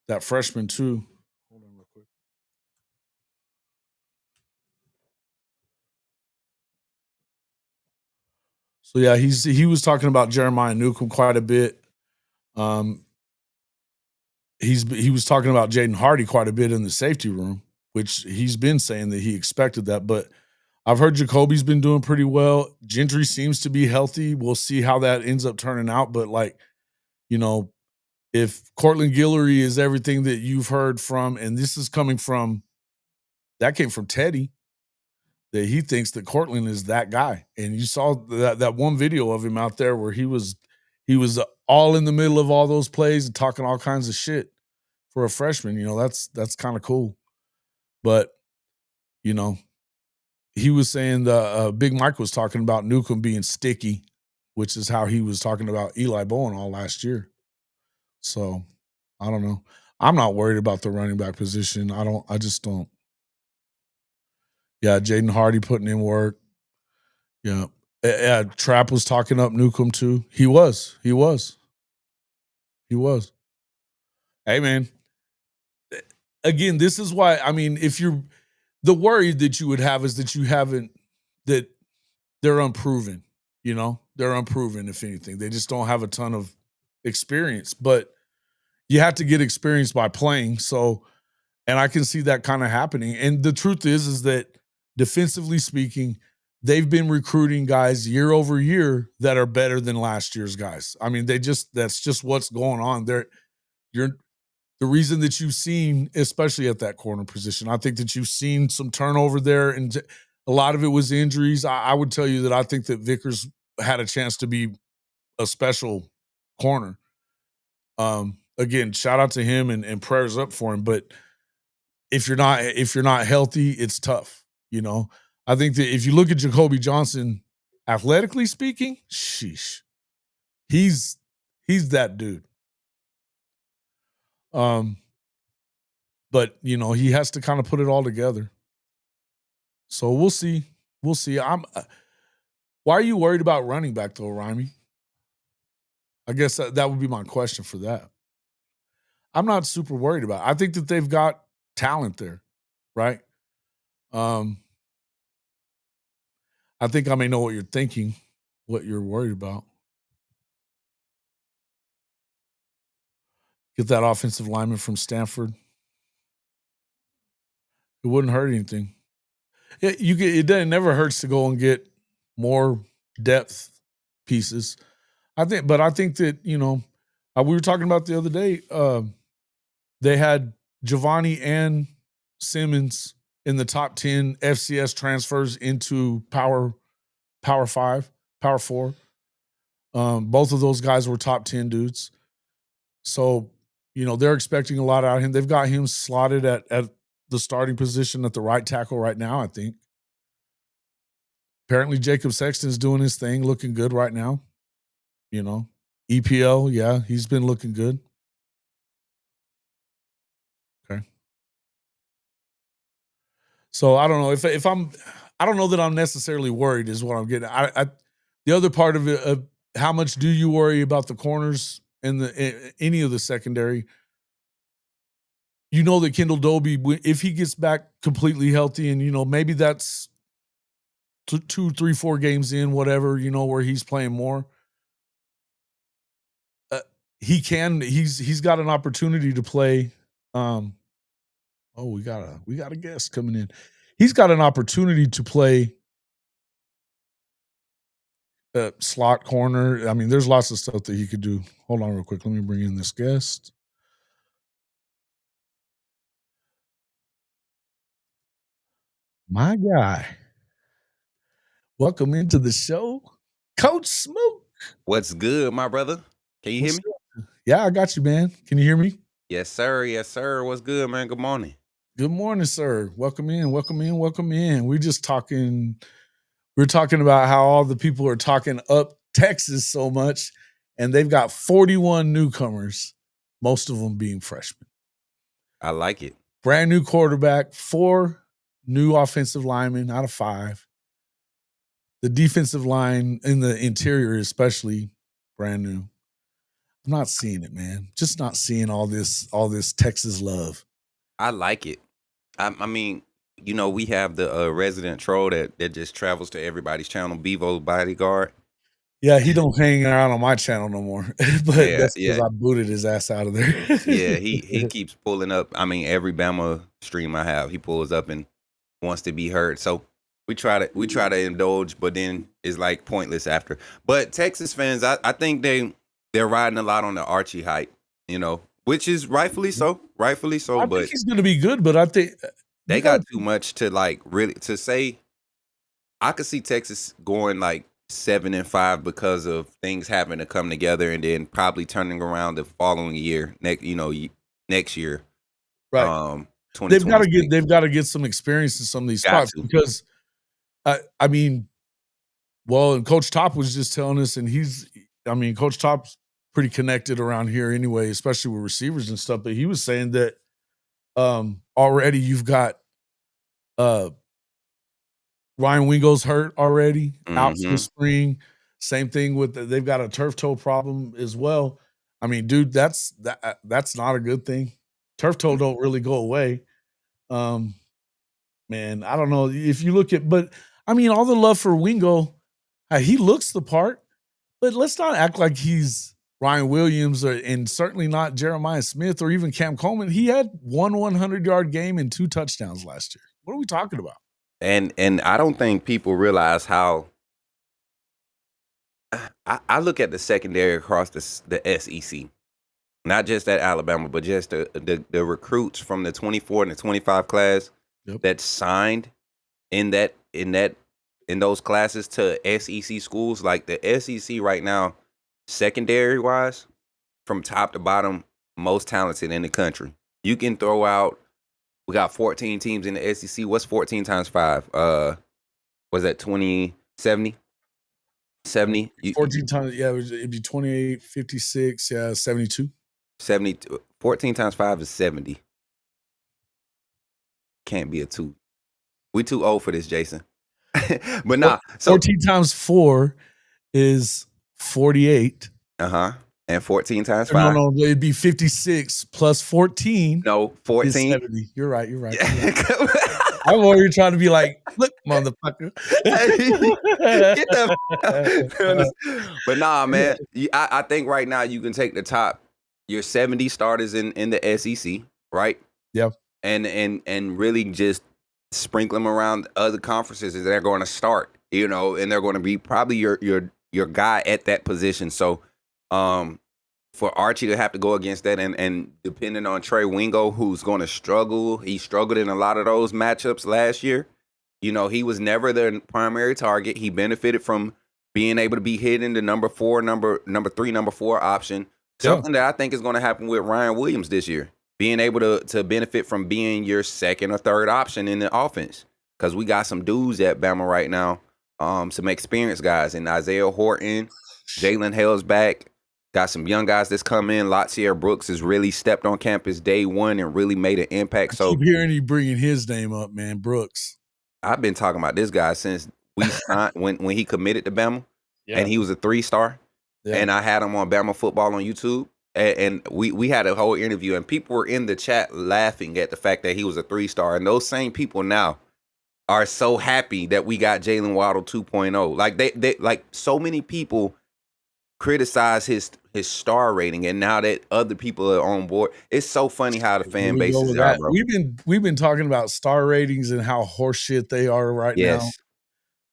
that freshman too. Hold on real quick. So yeah, he was talking about Jeremiah Newcomb quite a bit. He was talking about Jaden Hardy quite a bit in the safety room, which he's been saying that he expected that. But I've heard Jacoby's been doing pretty well. Gentry seems to be healthy. We'll see how that ends up turning out. But if Cortland Guillory is everything that you've heard from, and this is coming from, that came from Teddy, that he thinks that Cortland is that guy. And you saw that one video of him out there where he was all in the middle of all those plays and talking all kinds of shit for a freshman. That's kind of cool. But, he was saying Big Mike was talking about Newcomb being sticky, which is how he was talking about Eli Bowen all last year. So I don't know. I'm not worried about the running back position. I just don't. Yeah, Jaden Hardy putting in work. Yeah. Trapp was talking up Newcomb too. He was. Hey, man. Again, this is why, if the worry that you would have is that they're unproven, they're unproven, if anything. They just don't have a ton of experience, but you have to get experience by playing. So, and I can see that kind of happening. And the truth is that defensively speaking, they've been recruiting guys year over year that are better than last year's guys. That's just what's going on there. The reason that you've seen, especially at that corner position, I think that you've seen some turnover there, and a lot of it was injuries. I would tell you that I think that Vickers had a chance to be a special corner. Again, shout out to him and prayers up for him. But if you're not healthy, it's tough. I think that if you look at Jacoby Johnson, athletically speaking, sheesh, he's that dude. But he has to kind of put it all together. So we'll see. Why are you worried about running back though, Rimy? I guess that would be my question for that. I'm not super worried about it. I think that they've got talent there, right? I think I may know what you're thinking, what you're worried about. Get that offensive lineman from Stanford. It wouldn't hurt anything. It never hurts to go and get more depth pieces. I think that we were talking about the other day. they had Giovanni and Simmons in the top 10 FCS transfers into Power 5, Power 4. Both of those guys were top 10 dudes. So, they're expecting a lot out of him. They've got him slotted at the starting position at the right tackle right now, I think. Apparently, Jacob Sexton's doing his thing, looking good right now. EPL, yeah, he's been looking good. Okay. So I don't know if I don't know that I'm necessarily worried is what I'm getting. The other part of it, how much do you worry about the corners and any of the secondary? That Kendall Dobie, if he gets back completely healthy, and maybe that's 2, 3, 4 games in, whatever, where he's playing more. He's got an opportunity to play. We got a guest coming in. He's got an opportunity to play slot corner. I mean, there's lots of stuff that he could do. Hold on real quick. Let me bring in this guest. My guy. Welcome into the show, Coach Smoke. What's good, my brother? Can you hear me? Yeah, I got you, man. Can you hear me? Yes, sir. Yes, sir. What's good, man? Good morning. Good morning, sir. Welcome in. Welcome in. Welcome in. We're talking about how all the people are talking up Texas so much, and they've got 41 newcomers, most of them being freshmen. I like it. Brand new quarterback, 4 new offensive linemen out of 5. The defensive line in the interior, especially, brand new. I'm not seeing it, man. Just not seeing all this Texas love. I like it. I mean, we have the resident troll that just travels to everybody's channel, Bevo's Bodyguard. Yeah, he don't hang around on my channel no more. But that's because I booted his ass out of there. Yeah, he keeps pulling up. I mean, every Bama stream I have, he pulls up and wants to be heard. So we try to indulge, but then it's like pointless after. But Texas fans, I think they're riding a lot on the Archie hype, which is rightfully so. Rightfully so. I think he's going to be good, but I think they got too much to really to say. I could see Texas going like 7-5 because of things having to come together, and then probably turning around the following year, next year. Right. They've got to get some experience in some of these spots because, I mean, and Coach Top was just telling us, and Coach Top's pretty connected around here anyway, especially with receivers and stuff. But he was saying that already you've got Ryan Wingo's hurt already, out for the spring. Same thing with they've got a turf toe problem as well. I mean, dude, that's not a good thing. Turf toe don't really go away. Man, I don't know if you look at, but I mean, all the love for Wingo, he looks the part, but let's not act like he's Ryan Williams and certainly not Jeremiah Smith or even Cam Coleman. He had 100-yard game and 2 touchdowns last year. What are we talking about? And I don't think people realize how I look at the secondary across the SEC, not just at Alabama, but just the recruits from the 24 and the 25 class that signed in those classes to SEC schools. Like the SEC right now, secondary wise, from top to bottom, most talented in the country. You can throw out. We got 14 teams in the SEC. What's 14 times 5? Was that 70? 70? 14 times, yeah, it'd be 28, 56, 72. 70. 14 times 5 is 70. Can't be a 2. We too old for this, Jason. But nah. So 14 times 4 is 48. And 14 times 5? No, it'd be 56 plus 14. No, 14. Is 70. You're right. I'm already trying to be like, look, motherfucker. Get the But nah, man. I think right now you can take the top, your 70 starters in the SEC, right? Yeah. And really just sprinkle them around other conferences, and they're going to start, and they're going to be probably your guy at that position. So, for Archie to have to go against that, and depending on Trey Wingo, who's going to struggle, he struggled in a lot of those matchups last year. You know, he was never the primary target. He benefited from being able to be hit in the number 3, number 4 option. Something that I think is going to happen with Ryan Williams this year, being able to benefit from being your second or third option in the offense. Because we got some dudes at Bama right now, some experienced guys, and Isaiah Horton, Jalen Hale's back. Got some young guys that's come in. Latsier Brooks has really stepped on campus day one and really made an impact. I keep hearing you bringing his name up, man, Brooks. I've been talking about this guy since we signed, when he committed to Bama, and he was a 3-star. And I had him on Bama Football on YouTube, and we had a whole interview, and people were in the chat laughing at the fact that he was a 3-star. And those same people now are so happy that we got Jalen Waddle 2.0. Like they like so many people criticize his star rating, and now that other people are on board, it's so funny how the fan bases are, bro. We've been talking about star ratings and how horseshit they are right now.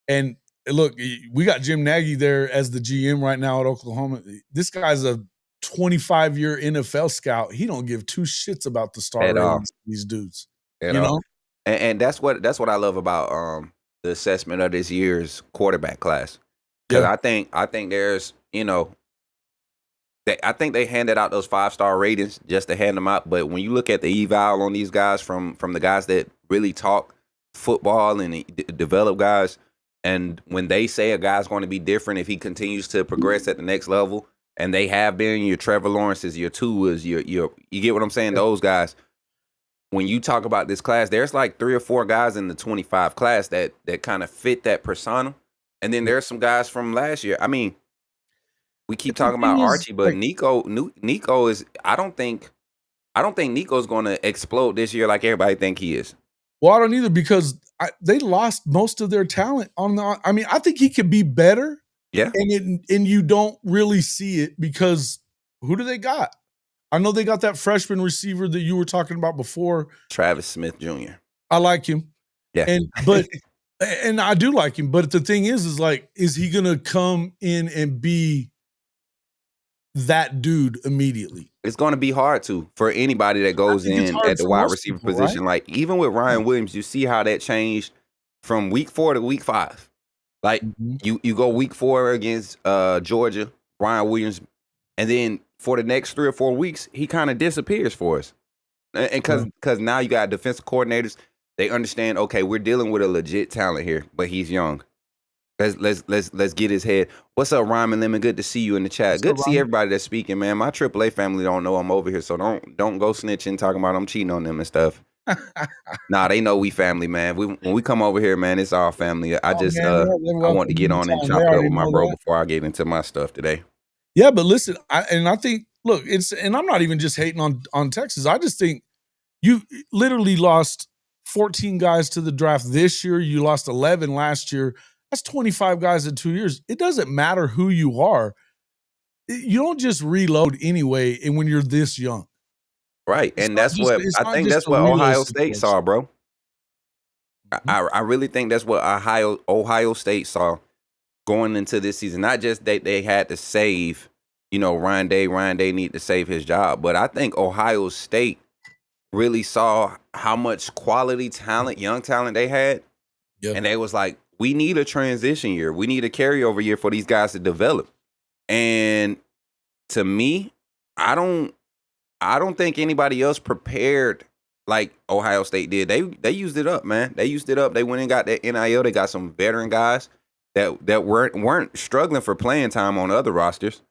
And look, we got Jim Nagy there as the GM right now at Oklahoma. This guy's a 25-year NFL scout. He don't give 2 shits about the star ratings of these dudes. You know? And that's what I love about the assessment of this year's quarterback class. Because I think there's, you know, I think they handed out those 5-star ratings just to hand them out. But when you look at the eval on these guys from the guys that really talk football and develop guys, and when they say a guy's going to be different if he continues to progress at the next level, and they have been your Trevor Lawrence's, your Tua's, you get what I'm saying? Those guys. When you talk about this class, there's like 3 or 4 guys in the 25 class that kind of fit that persona. And then there's some guys from last year. I mean, we keep talking about Archie, but Nico is. I don't think Nico's going to explode this year like everybody think he is. Well, I don't either, because they lost most of their talent on the. I mean, I think he could be better. Yeah, and you don't really see it because who do they got? I know they got that freshman receiver that you were talking about before, Travis Smith Jr. I like him. Yeah, and I do like him, but the thing is like, is he going to come in and be that dude immediately? It's going to be hard for anybody that goes in at the wide receiver position. Right? Like, even with Ryan Williams, you see how that changed from week 4 to week 5. Like, you go week 4 against Georgia, Ryan Williams, and then for the next 3 or 4 weeks, he kind of disappears for us. And because now you got defensive coordinators, they understand, okay, we're dealing with a legit talent here, but he's young. Let's get his head. What's up, Ryman Lemon? Good to see you in the chat. Good to see everybody that's speaking, man. My AAA family don't know I'm over here, so don't go snitching, talking about I'm cheating on them and stuff. Nah, they know we family, man. When we come over here, man, it's our family. I want to get on and chop it up with my bro before I get into my stuff today. Yeah, but listen, I think, look, and I'm not even just hating on Texas. I just think you literally lost 14 guys to the draft this year. You lost 11 last year. That's 25 guys in 2 years. It doesn't matter who you are. You don't just reload anyway, and when you're this young. Right, and that's what I think that's what Ohio State saw, bro. I really think that's what Ohio State saw going into this season. Not just that they had to save, you know, Ryan Day needed to save his job, but I think Ohio State really saw how much quality talent, young talent they had. Yep. And they was like, we need a transition year. We need a carryover year for these guys to develop. And to me, I don't think anybody else prepared like Ohio State did. They used it up, man. They used it up. They went and got that NIL. They got some veteran guys that weren't struggling for playing time on other rosters.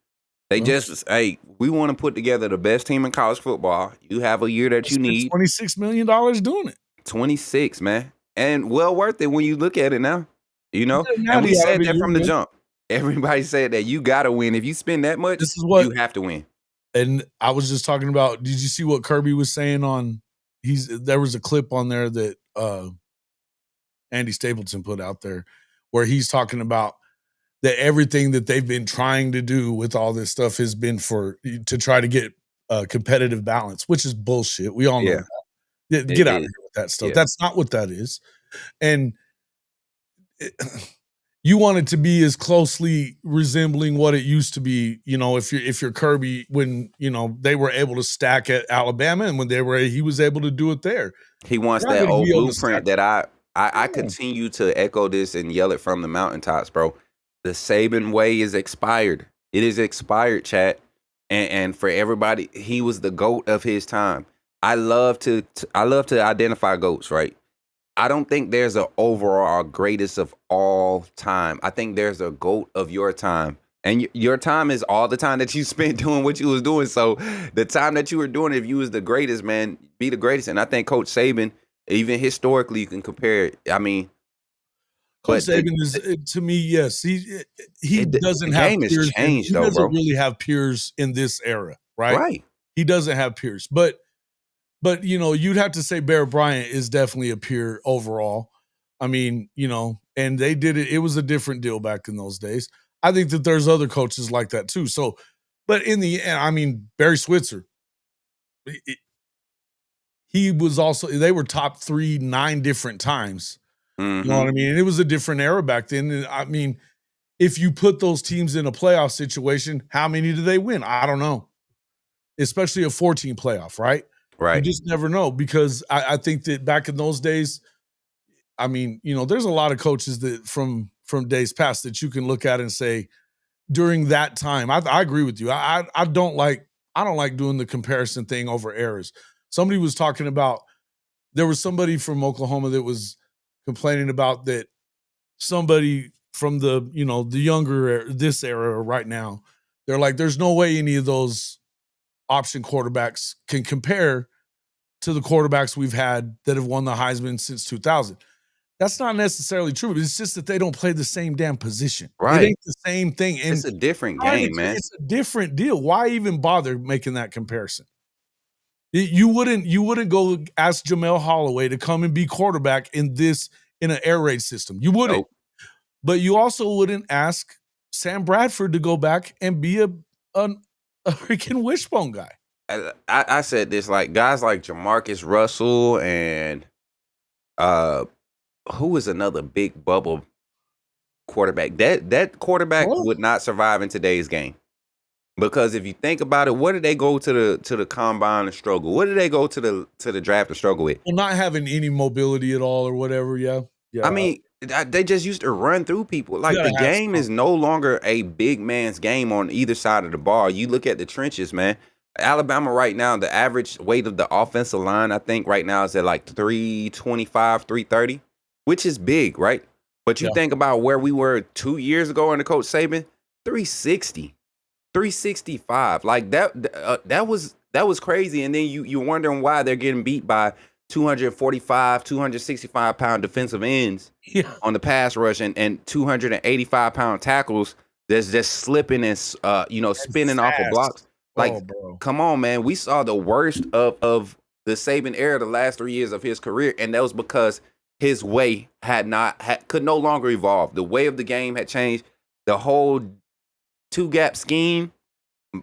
They just, hey, we want to put together the best team in college football. You have a year that you need. $26 million doing it. 26, man. And well worth it when you look at it now. You know? And we said that from the jump. Everybody said that you got to win. If you spend that much, you have to win. And I was just talking about, did you see what Kirby was saying on, there was a clip on there that Andy Stapleton put out there where he's talking about that everything that they've been trying to do with all this stuff has been to try to get competitive balance, which is bullshit. We all know that. Get out of here with that stuff. Yeah. That's not what that is. And you want it to be as closely resembling what it used to be, if you're Kirby, when, they were able to stack at Alabama, and when he was able to do it there. He wants You're not that gonna old be able to stack. blueprint that I Yeah. continue to echo this and yell it from the mountaintops, bro. The Saban way is expired. It is expired, chat. And for everybody, he was the GOAT of his time. I love to identify GOATs, right? I don't think there's an overall greatest of all time. I think there's a GOAT of your time. And your time is all the time that you spent doing what you was doing. So the time that you were doing, if you was the greatest, man, be the greatest. And I think Coach Saban, even historically, you can compare it. I mean, Coach Saban is, to me, yes, he doesn't the have game has peers. changed, He though, doesn't bro. really have peers in this era, right? Right. He doesn't have peers. But you'd have to say Bear Bryant is definitely a peer overall. I mean, and they did it. It was a different deal back in those days. I think that there's other coaches like that too. So, but in the end, I mean, Barry Switzer, he was also, they were top 3 9 different times. Mm-hmm. You know what I mean? And it was a different era back then. And I mean, if you put those teams in a playoff situation, how many do they win? I don't know. Especially a 14 playoff, right? Right. You just never know, because I think that back in those days, I mean, there's a lot of coaches that from days past that you can look at and say, during that time, I agree with you. I don't like doing the comparison thing over eras. Somebody was talking about, there was somebody from Oklahoma that was complaining about that somebody from the younger this era right now, they're like, there's no way any of those option quarterbacks can compare to the quarterbacks we've had that have won the Heisman since 2000. That's not necessarily true. It's just that they don't play the same damn position. Right. It ain't the same thing. And it's a different game, man. It's a different deal. Why even bother making that comparison? You wouldn't go ask Jamel Holloway to come and be quarterback in an air raid system. You wouldn't. Nope. But you also wouldn't ask Sam Bradford to go back and be a freaking wishbone guy. I said this, like, guys like Jamarcus Russell and who is another big bubble quarterback? That quarterback would not survive in today's game. Because if you think about it, what did they go to the combine and struggle? What did they go to the draft to struggle with? Well, not having any mobility at all or whatever, yeah. I mean, they just used to run through people. Like, the game is no longer a big man's game on either side of the ball. You look at the trenches, man. Alabama right now, the average weight of the offensive line, I think right now is at like 325, 330, which is big, right? But you think about where we were 2 years ago under Coach Saban, 360, 365. Like that was crazy. And then you're wondering why they're getting beat by 245, 265 pound defensive ends on the pass rush and 285-pound tackles that's just slipping and spinning off of blocks. Like, come on, man. We saw the worst of the Saban era the last 3 years of his career, and that was because his way could no longer evolve. The way of the game had changed. The whole two-gap scheme,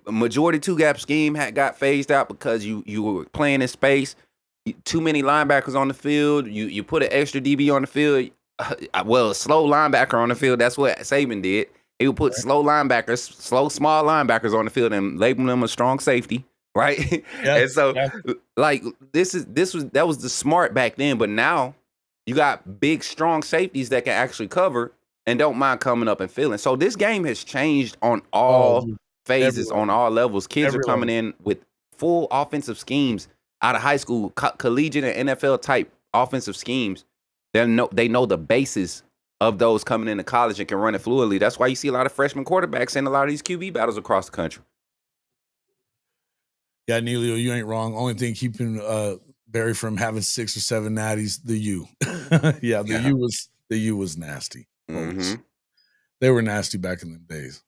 majority two-gap scheme had got phased out because you were playing in space. Too many linebackers on the field. You put an extra DB on the field. Well, a slow linebacker on the field. That's what Saban did. He would put small linebackers on the field and label them a strong safety, right? And so, like, that was the smart back then. But now you got big, strong safeties that can actually cover and don't mind coming up and filling. So this game has changed on all phases, on all levels. Kids are coming in with full offensive schemes out of high school, collegiate and NFL type offensive schemes. They know the basis of those coming into college and can run it fluidly. That's why you see a lot of freshman quarterbacks in a lot of these QB battles across the country. Yeah, Neilio, you ain't wrong. Only thing keeping Barry from having 6 or 7 natties, the U. The U was nasty. Mm-hmm. They were nasty back in the days.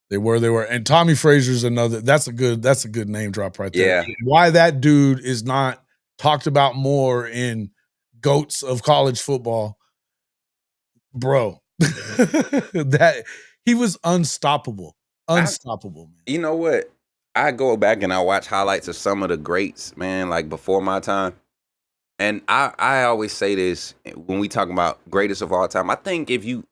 They were. And Tommy Frazier's another. That's a good name drop right there. Yeah. Why that dude is not talked about more in GOATs of college football, bro. That he was unstoppable. Unstoppable, man. You know what? I go back and I watch highlights of some of the greats, man, like before my time. And I always say this when we talk about greatest of all time. I think if you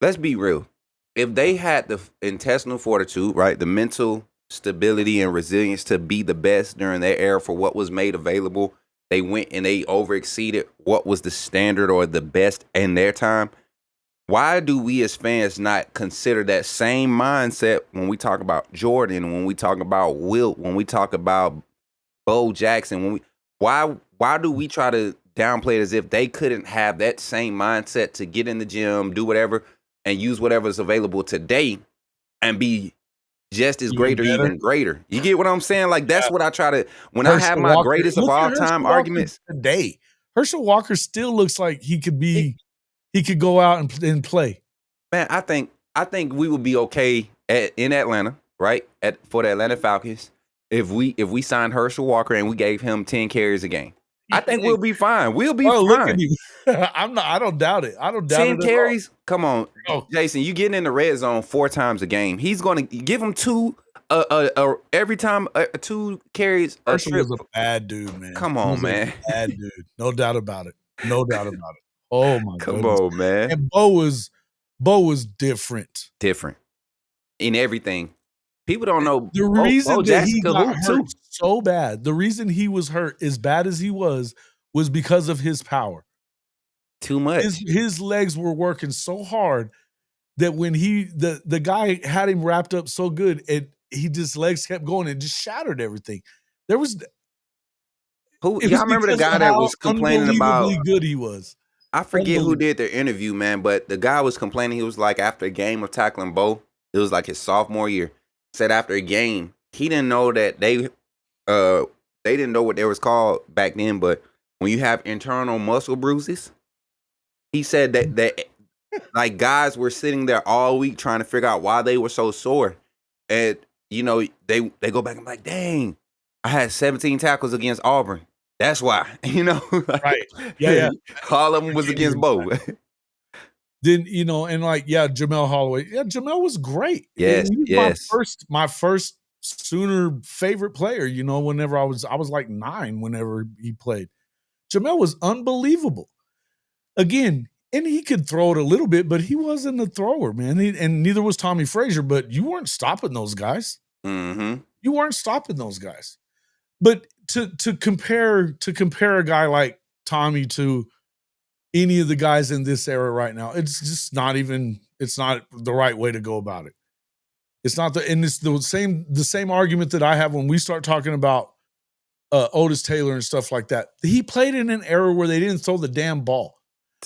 let's be real. If they had the intestinal fortitude, right, the mental stability and resilience to be the best during their era for what was made available, they went and they overexceeded what was the standard or the best in their time. Why do we as fans not consider that same mindset when we talk about Jordan, when we talk about Wilt, when we talk about Bo Jackson? Why do we try to downplay it as if they couldn't have that same mindset to get in the gym, do whatever, and use whatever's available today and be just as great or even greater? You get what I'm saying? Like, that's what I try to, when I have my greatest of all time arguments. Today, Herschel Walker still looks like he could go out and play. Man, I think we would be okay in Atlanta, right? For the Atlanta Falcons, if we signed Herschel Walker and we gave him 10 carries a game. I think we'll be fine. We'll be fine. Look at you. I don't doubt it. I don't doubt 10 carries. Come on, Jason. You getting in the red zone 4 times a game. He's going to give him 2 every time 2 carries. Herschel was a bad dude, man. Come on, man. Bad dude. No doubt about it. No doubt about it. Oh my god. Come on, man. And Bo was different. Different in everything. People don't know the reason that he got hurt so bad. The reason he was hurt as bad as he was because of his power. Too much. His legs were working so hard that when the guy had him wrapped up so good, his legs kept going and just shattered everything. There was y'all remember the guy that was complaining about how good he was. I forget who did their interview, man, but the guy was complaining. He was like, after a game of tackling Bo, it was like his sophomore year. Said after a game, he didn't know that they didn't know what they was called back then. But when you have internal muscle bruises, he said that like guys were sitting there all week trying to figure out why they were so sore, and they go back and be like, dang, I had 17 tackles against Auburn. That's why, like, right? Yeah. All of them was against Bo. Then and like Jamel Holloway. Yeah, Jamel was great. Yes. My first Sooner favorite player. Whenever I was like 9 whenever he played. Jamel was unbelievable. Again, and he could throw it a little bit, but he wasn't a thrower, man. And neither was Tommy Frazier. But you weren't stopping those guys. Mm-hmm. You weren't stopping those guys. But to compare a guy like Tommy to any of the guys in this era right now, it's just it's not the right way to go about it. It's not and it's the same argument that I have when we start talking about Otis Taylor and stuff like that. He played in an era where they didn't throw the damn ball,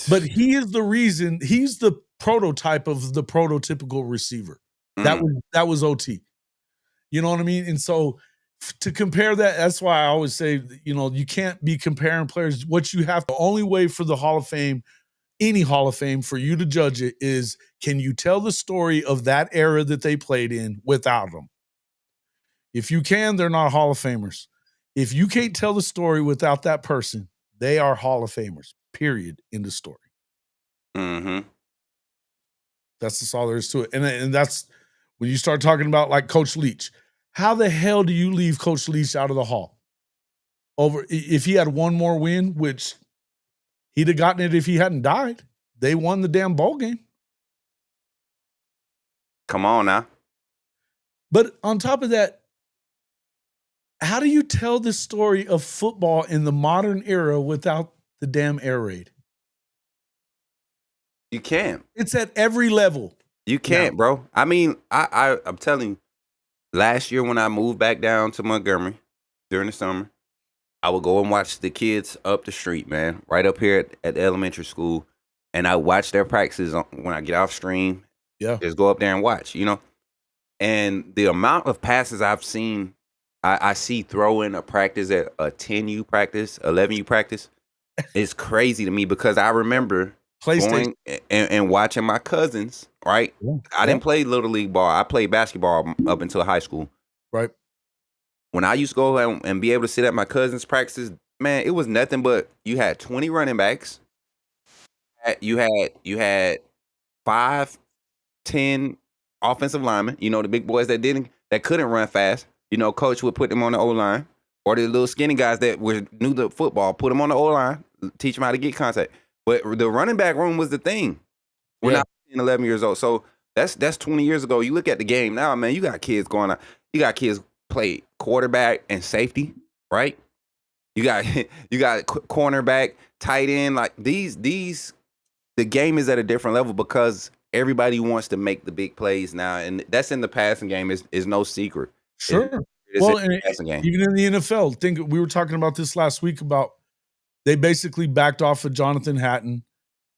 but he is the reason. He's the prototype of the prototypical receiver. That was OT. You know what I mean? And so to compare that's why I always say, you can't be comparing players. What you have, the only way for the Hall of Fame, any Hall of Fame, for you to judge it is, can you tell the story of that era that they played in without them? If you can, they're not Hall of Famers. If you can't tell the story without that person, they are Hall of Famers, period, in the story. Mm-hmm. That's just all there is to it. And that's when you start talking about like Coach Leach. How the hell do you leave Coach Leach out of the Hall? If he had one more win, which he'd have gotten it if he hadn't died, they won the damn bowl game. Come on now. But on top of that, how do you tell the story of football in the modern era without the damn air raid? You can't. It's at every level. You can't, bro. I mean, I'm telling you, last year when I moved back down to Montgomery during the summer, I would go and watch the kids up the street, man, right up here at the elementary school. And I watch their practices when I get off stream. Yeah. Just go up there and watch, And the amount of passes I've seen, I see throw in a practice at a 10U practice, 11U practice. It's crazy to me because I remember going and watching my cousins, right? Yeah. I didn't play Little League ball. I played basketball up until high school. Right. When I used to go and be able to sit at my cousins' practices, man, it was nothing but you had 20 running backs. You had 5, 10 offensive linemen, the big boys that couldn't run fast. Coach would put them on the O-line, or the little skinny guys that knew the football, put them on the O-line, teach them how to get contact. But the running back room was the thing. When I 10, 11 years old. So that's 20 years ago. You look at the game now, man. You got kids going on. You got kids play quarterback and safety, right? You got cornerback, tight end. Like these, the game is at a different level because everybody wants to make the big plays now, and that's in the passing game. Is no secret. Sure. Well, and even in the NFL, we were talking about this last week about they basically backed off of Jonathan Hatton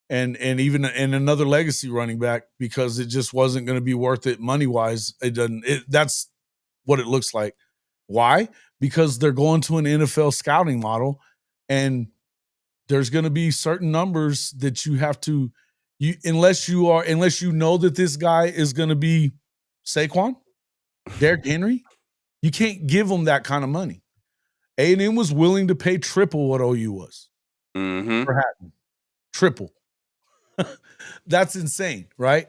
and even another legacy running back because it just wasn't going to be worth it money wise. That's what it looks like. Why? Because they're going to an NFL scouting model, and there's going to be certain numbers that you have to unless you know that this guy is going to be Saquon, Derrick Henry. You can't give them that kind of money. A&M was willing to pay triple what OU was for Hatton. Triple. That's insane, right?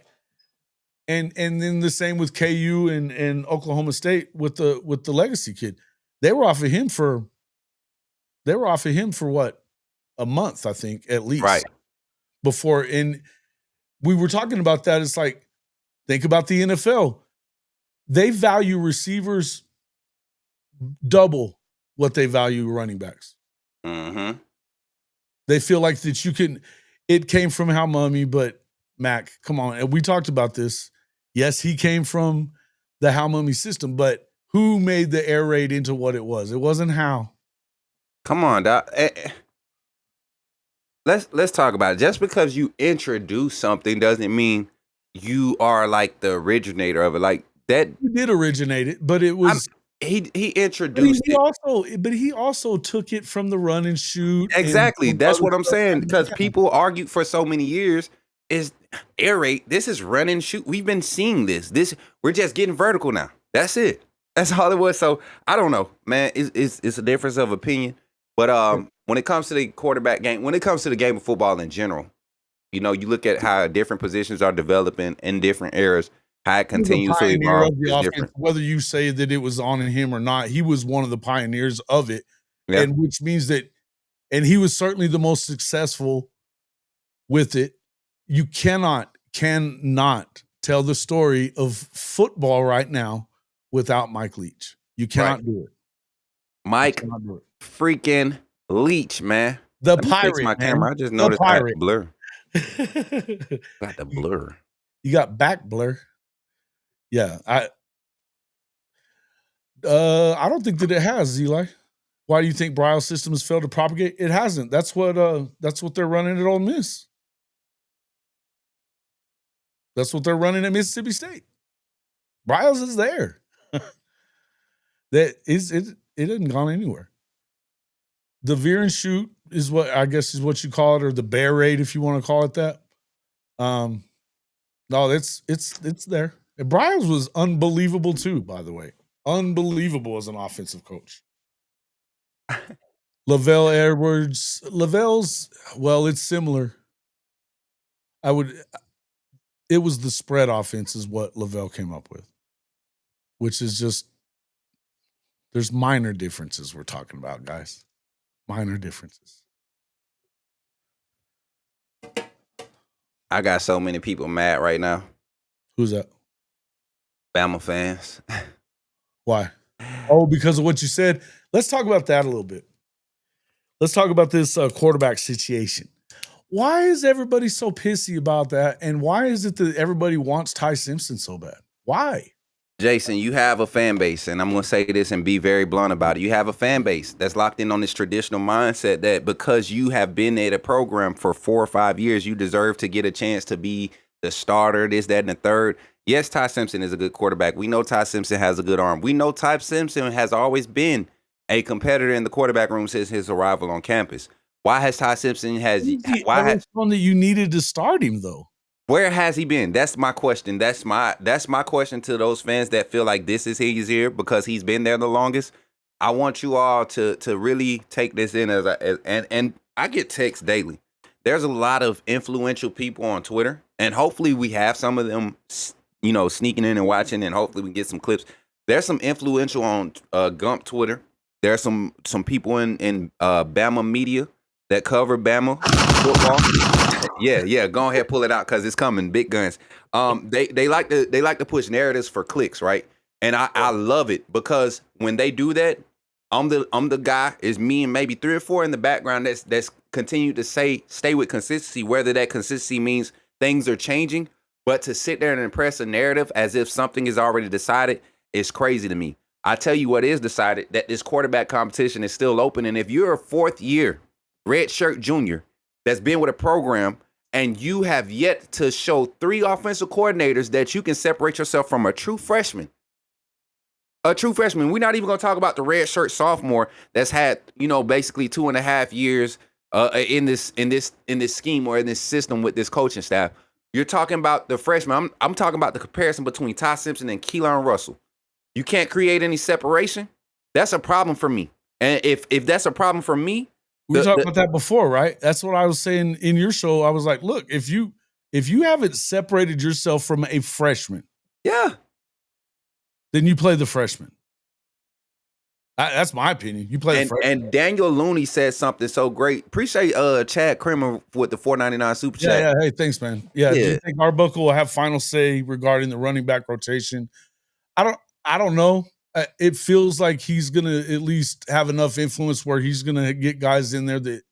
And then the same with KU and Oklahoma State with the legacy kid. They were off of him for what? A month, I think, at least. Right. Before, and we were talking about that. It's like, think about the NFL. They value receivers double what they value running backs. Mm-hmm. They feel like that you can. It came from Hal Mummy, but Mac, come on. And we talked about this. Yes, he came from the Hal Mummy system, but who made the air raid into what it was? It wasn't Hal. Come on, Doc. Let's talk about it. Just because you introduce something doesn't mean you are like the originator of it. Like that, you did originate it, but it was he introduced it. But he also took it from the run and shoot. Exactly. That's what I'm saying. Because people argued for so many years is air raid. This is run and shoot. We've been seeing this. We're just getting vertical now. That's it. That's all it was. So I don't know, man. It's a difference of opinion. But when it comes to the quarterback game, when it comes to the game of football in general, you know, you look at how different positions are developing in different eras, how it continues to evolve. Whether you say that it was on him or not, he was one of the pioneers of it, and which means that, and he was certainly the most successful with it. You cannot tell the story of football right now without Mike Leach. You cannot do it. Mike freaking Leach, man. The pirate, my man. camera. I just noticed that blur. Got the blur. You got back blur. Yeah, I don't think that it has, Eli. Why do you think Braille's system has failed to propagate? It hasn't. That's what they're running at Ole Miss. That's what they're running at Mississippi State. Braille's is there. That is it. It hasn't gone anywhere. The veer and shoot is what I guess is what you call it, or the bear raid, if you want to call it that. No, it's there. And Bryles was unbelievable too, by the way. Unbelievable as an offensive coach. Lavelle Edwards. Lavelle's, well, it's similar. It was the spread offense is what Lavelle came up with, which is just, there's minor differences we're talking about, guys. Minor differences. I got so many people mad right now. Who's that? Bama fans. Why? Oh, because of what you said. Let's talk about that a little bit. Let's talk about this quarterback situation. Why is everybody so pissy about that? And why is it that everybody wants Ty Simpson so bad? Why? Jason, you have a fan base, and I'm going to say this and be very blunt about it. You have a fan base that's locked in on this traditional mindset that because you have been at a program for 4 or 5 years, you deserve to get a chance to be the starter, this, that, and the third. Yes, Ty Simpson is a good quarterback. We know Ty Simpson has a good arm. We know Ty Simpson has always been a competitor in the quarterback room since his arrival on campus. Why has Ty Simpson one that you needed to start him though? Where has he been? That's my question. That's my question to those fans that feel like this is his year because he's been there the longest. I want you all to really take this in and I get texts daily. There's a lot of influential people on Twitter, and hopefully we have some of them, you know, sneaking in and watching, and hopefully we get some clips. There's some influential on Gump Twitter. There's some people in Bama media that cover Bama football. Yeah. Go ahead, pull it out because it's coming. Big guns. They like to push narratives for clicks, right? And I love it because when they do that, I'm the guy. Is me and maybe 3 or 4 in the background that's continued to stay with consistency, whether that consistency means things are changing, but to sit there and impress a narrative as if something is already decided is crazy to me. I tell you what is decided, that this quarterback competition is still open, and if you're a 4th year redshirt junior that's been with a program and you have yet to show 3 offensive coordinators that you can separate yourself from a true freshman. A true freshman. We're not even going to talk about the redshirt sophomore that's had, basically 2.5 years in this scheme or in this system with this coaching staff. You're talking about the freshman. I'm talking about the comparison between Ty Simpson and Keelan Russell. You can't create any separation. That's a problem for me. And if that's a problem for me, we talked about that before, right? That's what I was saying in your show. I was like, look, if you haven't separated yourself from a freshman, yeah, then you play the freshman. That's my opinion. You play the freshman. And Daniel Looney said something so great. Appreciate Chad Kramer with the $4.99 super chat. Yeah. Hey, thanks, man. Yeah. Do you think Arbuckle will have final say regarding the running back rotation? I don't know. It feels like he's going to at least have enough influence where he's going to get guys in there that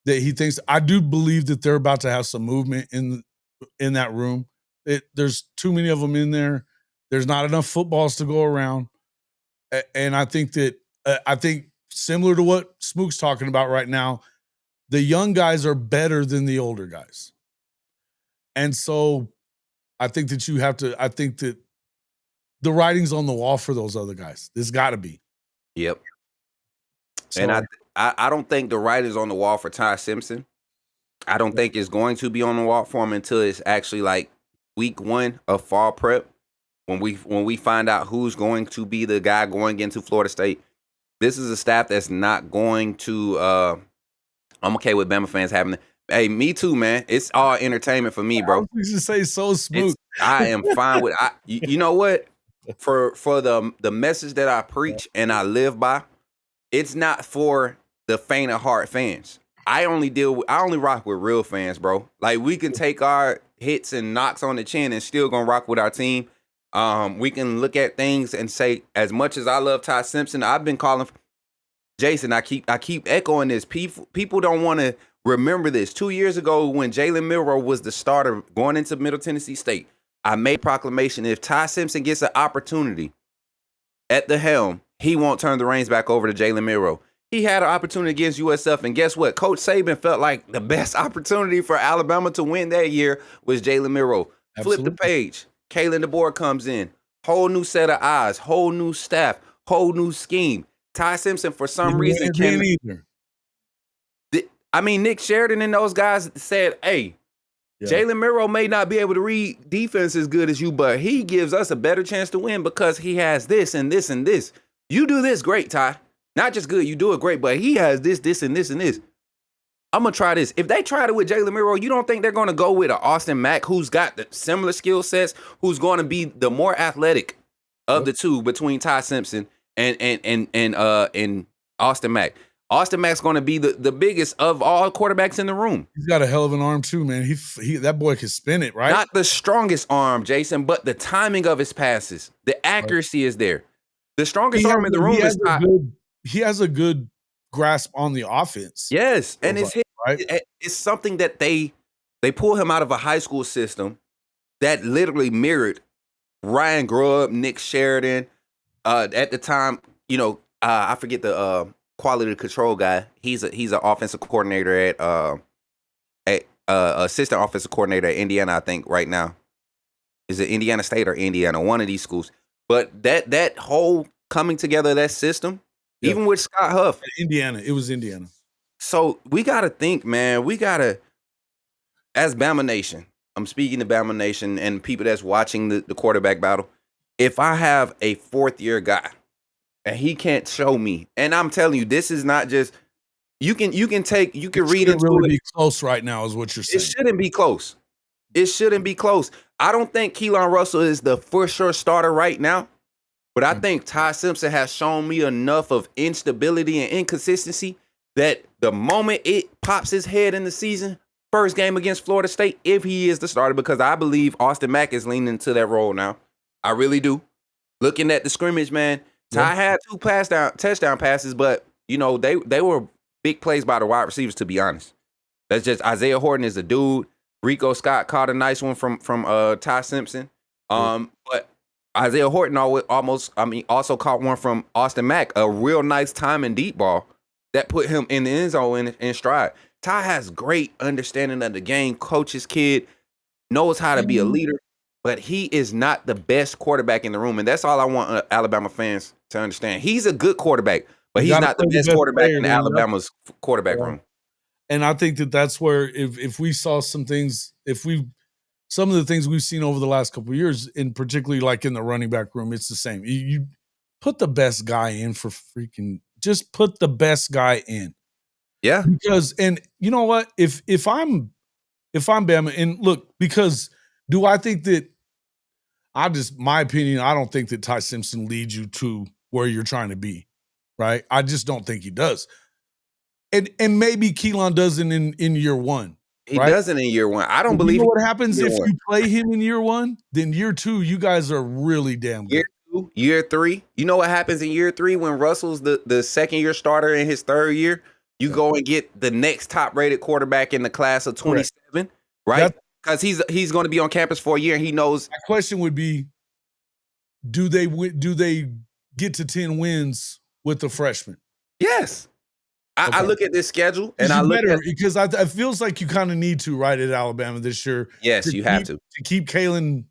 he thinks. I do believe that they're about to have some movement in that room. There's too many of them in there. There's not enough footballs to go around. And I think that similar to what Smook's talking about right now, the young guys are better than the older guys. And so I think that the writing's on the wall for those other guys. There's got to be. Yep. So, and I don't think the writing's on the wall for Ty Simpson. I don't think it's going to be on the wall for him until it's actually like week 1 of fall prep. When we find out who's going to be the guy going into Florida State. This is a staff that's not going to I'm okay with Bama fans having it. Hey, me too, man. It's all entertainment for me, bro. I was just say so smooth. I am fine with you know what? For the message that I preach and I live by, it's not for the faint of heart fans. I only rock with real fans, bro. Like, we can take our hits and knocks on the chin and still gonna rock with our team. We can look at things and say, as much as I love Ty Simpson, I've been calling Jason. I keep echoing this. People don't want to remember this. 2 years ago, when Jalen Milroe was the starter going into Middle Tennessee State, I made proclamation: if Ty Simpson gets an opportunity at the helm, he won't turn the reins back over to Jalen Milroe. He had an opportunity against USF, and guess what? Coach Saban felt like the best opportunity for Alabama to win that year was Jalen Milroe. Flip the page. Kalen DeBoer comes in. Whole new set of eyes, whole new staff, whole new scheme. Ty Simpson, for some reason, can't either. Nick Sheridan and those guys said, hey, Jalen Milroe may not be able to read defense as good as you, but he gives us a better chance to win because he has this and this and this. You do this great, Ty. Not just good, you do it great, but he has this, this, and this, and this. I'm going to try this. If they tried it with Jalen Milroe, you don't think they're going to go with an Austin Mack who's got the similar skill sets, who's going to be the more athletic of the two between Ty Simpson and Austin Mack. Austin Mack's going to be the biggest of all quarterbacks in the room. He's got a hell of an arm too, man. He that boy can spin it, right? Not the strongest arm, Jason, but the timing of his passes, the accuracy is there. The strongest arm in the room is Ty. He has a good grasp on the offense. Yes, and it's something that they pull him out of a high school system that literally mirrored Ryan Grubb, Nick Sheridan. At the time, I forget the quality control guy. He's an offensive coordinator at assistant offensive coordinator at Indiana, I think, right now. Is it Indiana State or Indiana? One of these schools. But that whole coming together of that system, even with Scott Huff. Indiana. It was Indiana. So we got to think, man. We got to, as Bama Nation, I'm speaking to Bama Nation and people that's watching the quarterback battle. If I have a 4th-year guy and he can't show me, and I'm telling you, this is not just, you can read into really it. Be close right now is what you're saying. It shouldn't be close. It shouldn't be close. I don't think Keelan Russell is the for sure starter right now. But I think Ty Simpson has shown me enough of instability and inconsistency that the moment it pops his head in the season, first game against Florida State if he is the starter, because I believe Austin Mack is leaning into that role now. I really do. Looking at the scrimmage, man, Ty had 2 touchdown passes, but they were big plays by the wide receivers, to be honest. That's just Isaiah Horton is a dude. Rico Scott caught a nice one from Ty Simpson. But Isaiah Horton also caught one from Austin Mack, a real nice time and deep ball that put him in the end zone in stride. Ty has great understanding of the game, coaches kid, knows how to be a leader, but he is not the best quarterback in the room. And that's all I want Alabama fans to understand. He's a good quarterback, but he's not the best quarterback in Alabama's quarterback room. And I think that's where if we saw some of the things we've seen over the last couple of years, and particularly like in the running back room, it's the same. You put the best guy in just put the best guy in. Yeah. Because, and you know what? If I'm Bama, and look, because do I think that my opinion, I don't think that Ty Simpson leads you to where you're trying to be, right? I just don't think he does. And maybe Keelan doesn't in year one. He doesn't in year one. I don't believe. You know what happens if you play him in year one? Then year 2, you guys are really damn good. Year 2, year 3. You know what happens in year 3 when Russell's the second year starter in his third year? You go and get the next top rated quarterback in the class of 27, right? Because he's going to be on campus for a year, and he knows. My question would be, do they get to 10 wins with the freshman? Yes. I look at this schedule, and I look at because it feels like you kind of need to, right, at Alabama this year. Yes, you have to keep Kalen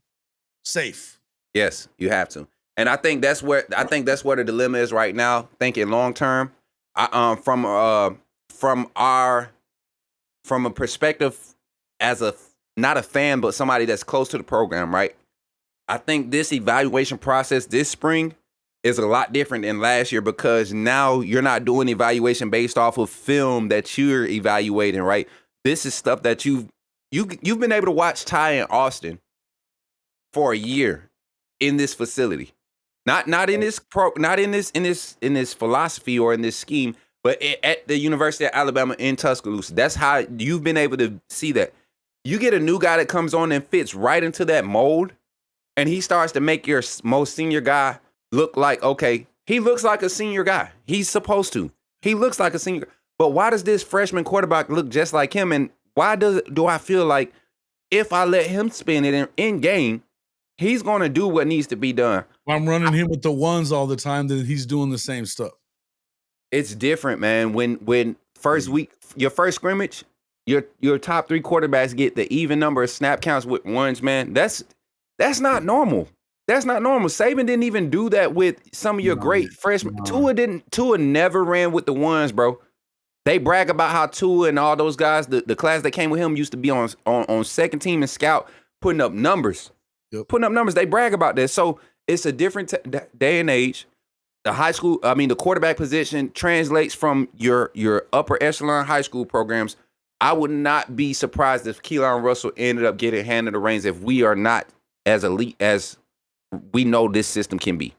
safe. Yes, you have to, and I think that's where the dilemma is right now. Thinking long term, from a perspective as not a fan, but somebody that's close to the program, right? I think this evaluation process this spring is a lot different than last year, because now you're not doing evaluation based off of film that you're evaluating, right? This is stuff that you've been able to watch Ty and Austin for a year in this facility. Not in this philosophy or in this scheme, but at the University of Alabama in Tuscaloosa. That's how you've been able to see that. You get a new guy that comes on and fits right into that mold, and he starts to make your most senior guy look like, okay, he looks like a senior guy. He's supposed to. He looks like a senior. But why does this freshman quarterback look just like him? And why do I feel like if I let him spin it in game, he's going to do what needs to be done? I'm running him with the ones all the time, that he's doing the same stuff. It's different, man. When first week, your first scrimmage, your top 3 quarterbacks get the even number of snap counts with ones, man. That's not normal. That's not normal. Saban didn't even do that with some of your great freshmen. Tua never ran with the ones, bro. They brag about how Tua and all those guys, the class that came with him, used to be on second team and scout, putting up numbers. Putting up numbers. They brag about this. So it's a different day and age. The quarterback position translates from your upper echelon high school programs. I would not be surprised if Keelan Russell ended up getting handed the reins if we are not as elite as we know this system can be.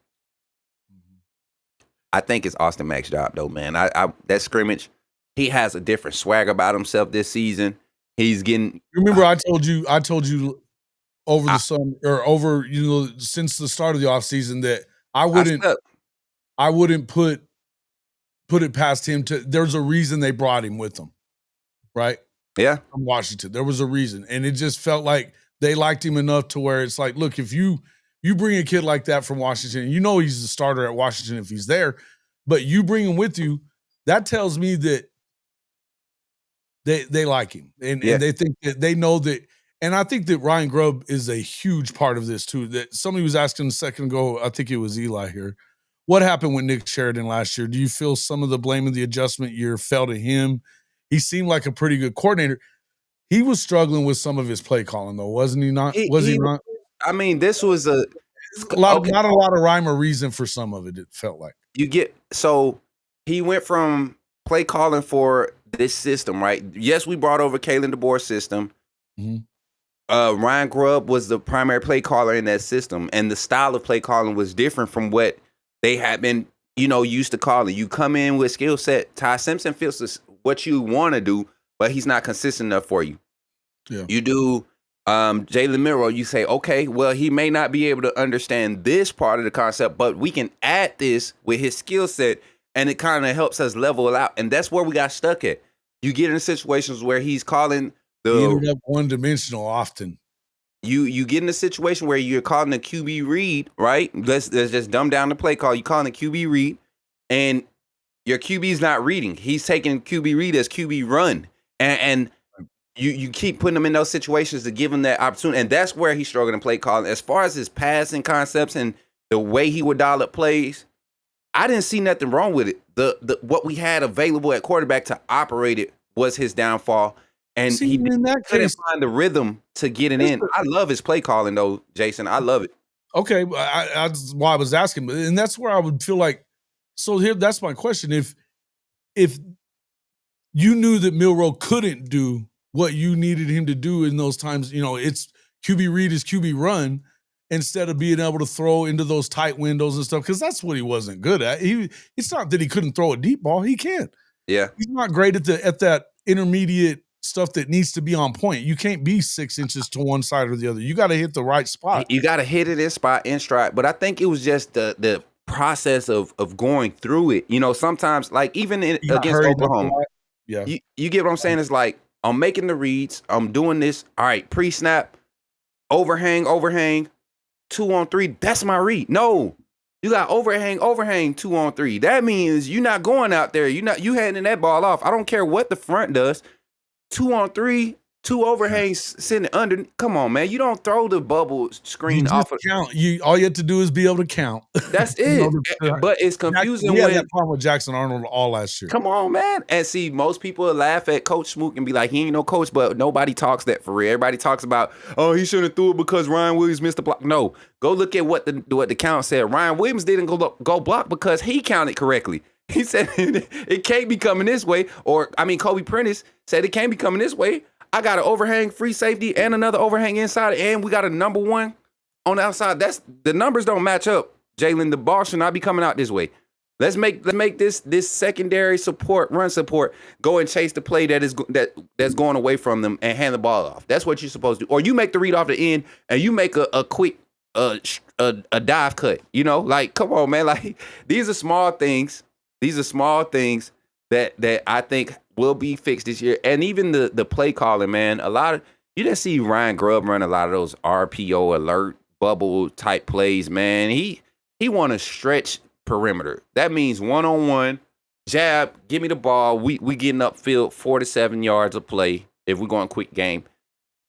I think it's Austin Mack's job, though, man. That scrimmage, he has a different swag about himself this season. He's getting. Remember, I told you over the summer, or over since the start of the offseason, that I wouldn't put it past him to. There's a reason they brought him with them, right? Yeah, from Washington. There was a reason, and it just felt like they liked him enough to where it's like, look, if you bring a kid like that from Washington, he's the starter at Washington if he's there, but you bring him with you, that tells me that they like him. And they think that they know that. And I think that Ryan Grubb is a huge part of this too. That somebody was asking a second ago, I think it was Eli here, what happened with Nick Sheridan last year? Do you feel some of the blame of the adjustment year fell to him? He seemed like a pretty good coordinator. He was struggling with some of his play calling, though, wasn't he? Not was he not? I mean, this was not a lot of rhyme or reason for some of it. It felt like so he went from play calling for this system, right? Yes, we brought over Kalen DeBoer's system. Mm-hmm. Ryan Grubb was the primary play caller in that system, and the style of play calling was different from what they had been, used to calling. You come in with skill set. Ty Simpson feels what you want to do, but he's not consistent enough for you. Yeah. You do Jalen Milroe, you say, okay, well, he may not be able to understand this part of the concept, but we can add this with his skill set, and it kind of helps us level out. And that's where we got stuck at. You get in situations where he's calling He ended up one-dimensional often. You get in a situation where you're calling a QB read, right? Let's just dumb down the play call. You calling a QB read, and your QB's not reading. He's taking QB read as QB run, and you keep putting him in those situations to give him that opportunity, and that's where he's struggling in play calling. As far as his passing concepts and the way he would dial up plays, I didn't see nothing wrong with it. The what we had available at quarterback to operate it was his downfall, and he couldn't find the rhythm to get it in. I love his play calling though, Jason. I love it. Okay, that's why I was asking, and that's where I would feel like. So here, that's my question: if you knew that Milroe couldn't do what you needed him to do in those times, it's QB read is QB run instead of being able to throw into those tight windows and stuff, because that's what he wasn't good at. It's not that he couldn't throw a deep ball; he can. Yeah, he's not great at that intermediate stuff that needs to be on point. You can't be 6 inches to one side or the other. You got to hit the right spot. You got to hit it in spot, in stride. But I think it was just the process of going through it. Sometimes like even against Oklahoma, yeah, you get what I'm saying? It's like I'm making the reads, I'm doing this. All right, pre-snap, overhang, 2-on-3. That's my read. No, you got overhang, 2-on-3. That means you're not going out there. You handing that ball off. I don't care what the front does. 2-on-3. 2 overhangs sitting under. Come on, man. You don't throw the bubble screen off of count. All you have to do is be able to count. That's it. But it's confusing when that problem with Jackson Arnold all last year. Come on, man. And see, most people laugh at Coach Smook and be like, he ain't no coach, but nobody talks that for real. Everybody talks about, oh, he shouldn't have threw it because Ryan Williams missed the block. No, go look at what the count said. Ryan Williams didn't go block because he counted correctly. He said it can't be coming this way. Kobe Prentice said it can't be coming this way. I got an overhang free safety and another overhang inside, and we got a number 1 on the outside. That's the numbers don't match up. Jalen, the ball should not be coming out this way. Let's make this secondary support, run support, go and chase the play that's going away from them and hand the ball off. That's what you're supposed to do. Or you make the read off the end and you make a quick a dive cut. Like come on, man. Like these are small things. These are small things that I think will be fixed this year. And even the play calling, man, you didn't see Ryan Grubb run a lot of those RPO alert bubble type plays, man. He want to stretch perimeter. That means 1-on-1, jab, give me the ball. We getting upfield 4 to 7 yards of play if we're going quick game.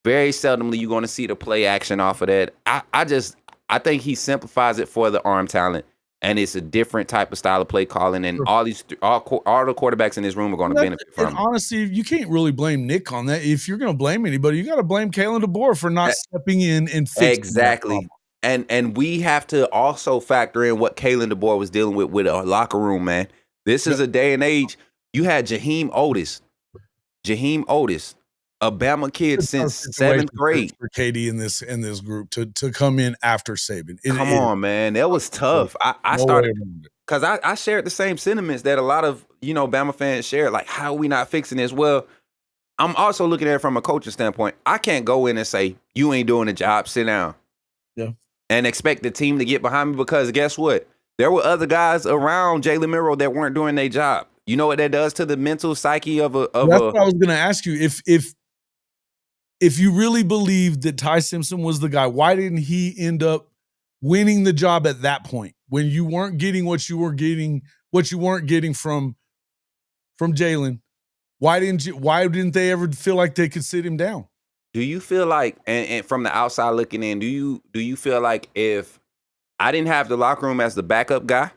Very seldomly you're going to see the play action off of that. I think he simplifies it for the arm talent. And it's a different type of style of play calling, and all the quarterbacks in this room are going to benefit from it. Honestly, you can't really blame Nick on that. If you're going to blame anybody, you got to blame Kalen DeBoer for not stepping in and fixing exactly. And we have to also factor in what Kalen DeBoer was dealing with a locker room, man. This is a day and age. You had Jaheim Otis, a Bama kid since 7th grade. For KD in this group to come in after Saban. Come on, man. That was tough. I started because I shared the same sentiments that a lot of, Bama fans share. Like, how are we not fixing this? Well, I'm also looking at it from a coaching standpoint. I can't go in and say, you ain't doing the job, sit down. Yeah. And expect the team to get behind me, because guess what? There were other guys around Jalen Milroe that weren't doing their job. You know what that does to the mental psyche of a That's what I was going to ask you. If you really believed that Ty Simpson was the guy, why didn't he end up winning the job at that point when you weren't getting what you weren't getting from Jalen? Why didn't they ever feel like they could sit him down? Do you feel like, and from the outside looking in, do you feel like if I didn't have the locker room as the backup guy,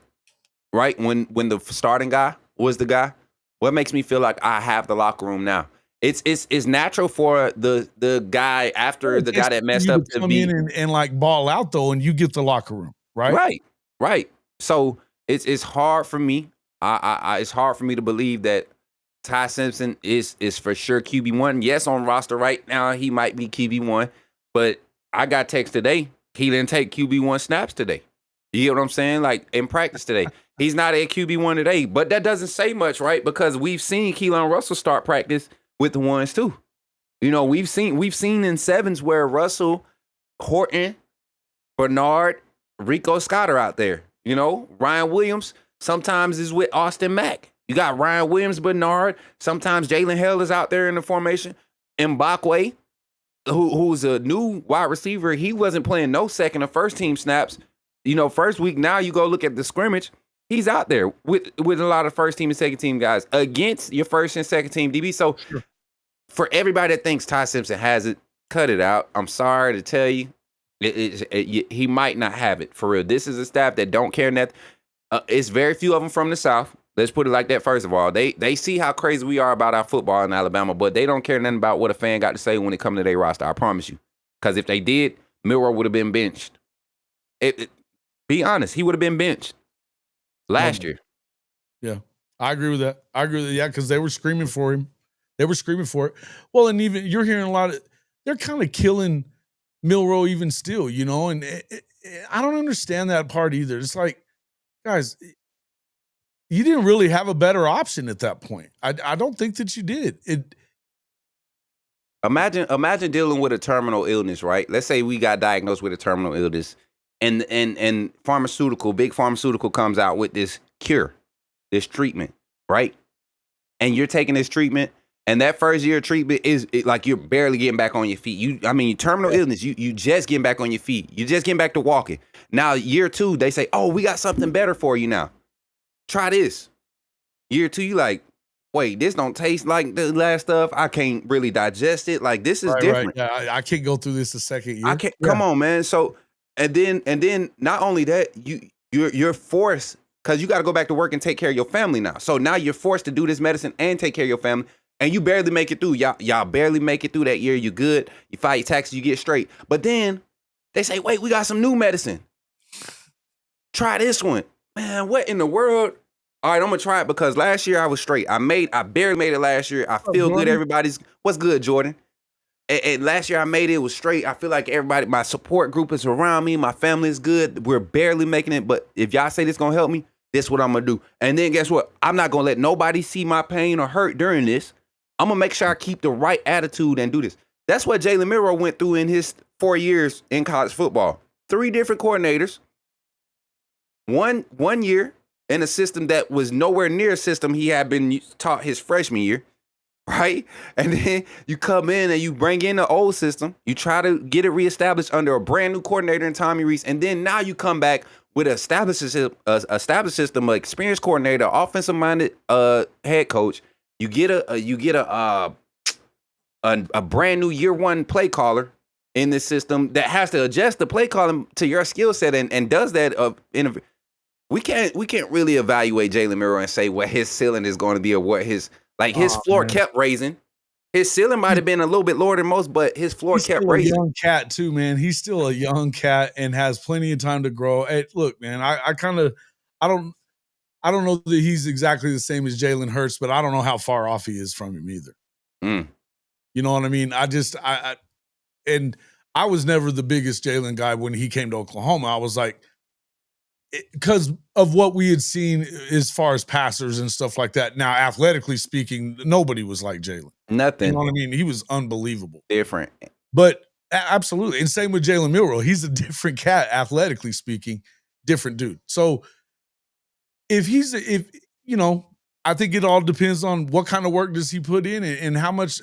right? When the starting guy was the guy, what makes me feel like I have the locker room now? It's natural for the guy after the guy that messed up to come in and like ball out though, and you get the locker room, right? Right. So it's hard for me. It's hard for me to believe that Ty Simpson is for sure QB1. Yes, on roster right now he might be QB1, but I got text today. He didn't take QB1 snaps today. You get what I'm saying? Like in practice today, he's not a QB1 today. But that doesn't say much, right? Because we've seen Keelan Russell start practice with the ones too. You know, we've seen in sevens where Russell, Horton, Bernard, Rico Scott are out there. You know, Ryan Williams sometimes is with Austin Mack. You got Ryan Williams, Bernard. Sometimes Jalen Hale is out there in the formation. Mbakwe, who's a new wide receiver, he wasn't playing no second or first team snaps. You know, first week, now you go look at the scrimmage, he's out there with a lot of first team and second team guys against your first and second team DB. So for everybody that thinks Ty Simpson has it, cut it out. I'm sorry to tell you, he might not have it for real. This is a staff that don't care nothing. It's very few of them from the South. Let's put it like that. First of all, they see how crazy we are about our football in Alabama, but they don't care nothing about what a fan got to say when it comes to their roster. I promise you. Because if they did, Milroe would have been benched. Be honest, he would have been benched last year. Yeah, I agree with that. Yeah, because they were screaming for him. They were screaming for it. Well, and even you're hearing a lot of, they're kind of killing Milroe even still, you know, and I don't understand that part either. It's like, guys, you didn't really have a better option at that point. I don't think that you did. Imagine dealing with a terminal illness, right? Let's say we got diagnosed with a terminal illness, and big pharmaceutical comes out with this cure, this treatment, right? And you're taking this treatment, and that first year of treatment is like you're barely getting back on your feet. Terminal illness, you just getting back on your feet. You're just getting back to walking. Now, year 2, they say, oh, we got something better for you now. Try this. Year 2, you like, wait, this don't taste like the last stuff. I can't really digest it. Like, this is different. Right. Yeah, I can't go through this the second year. I can't. Yeah. Come on, man. So, and then not only that, you're forced, because you got to go back to work and take care of your family now. So now you're forced to do this medicine and take care of your family, and you barely make it through. Y'all barely make it through that year. You good. You file your taxes. You get straight. But then they say, wait, we got some new medicine. Try this one. Man, what in the world? All right, I'm gonna try it because last year I was straight. I barely made it last year. I feel good. Everybody's what's good, Jordan. And last year I made it. It was straight. I feel like everybody, my support group is around me. My family is good. We're barely making it. But if y'all say this gonna help me, this is what I'm gonna do. And then guess what? I'm not gonna let nobody see my pain or hurt during this. I'm gonna make sure I keep the right attitude and do this. That's what Jalen Milroe went through in his 4 years in college football. 3 different coordinators. One year in a system that was nowhere near a system he had been taught his freshman year, right? And then you come in and you bring in the old system. You try to get it reestablished under a brand new coordinator in Tommy Rees. And then now you come back with an established system, an experienced coordinator, offensive-minded head coach. You get a brand new year 1 play caller in this system that has to adjust the play calling to your skill set and does that We can't really evaluate Jalen Milroe and say what his ceiling is going to be or what his floor kept raising. His ceiling might have been a little bit lower than most, but his floor kept raising. He's still a young cat too, man. He's still a young cat and has plenty of time to grow. Hey, look, man, I don't know that he's exactly the same as Jalen Hurts, but I don't know how far off he is from him either. You know what I mean? And I was never the biggest Jalen guy when he came to Oklahoma. I was like, because of what we had seen as far as passers and stuff like that. Now, athletically speaking, nobody was like Jalen. Nothing. You know what I mean? He was unbelievable. Different. But absolutely. And same with Jalen Milroe. He's a different cat, athletically speaking, different dude. So I think it all depends on what kind of work does he put in and how much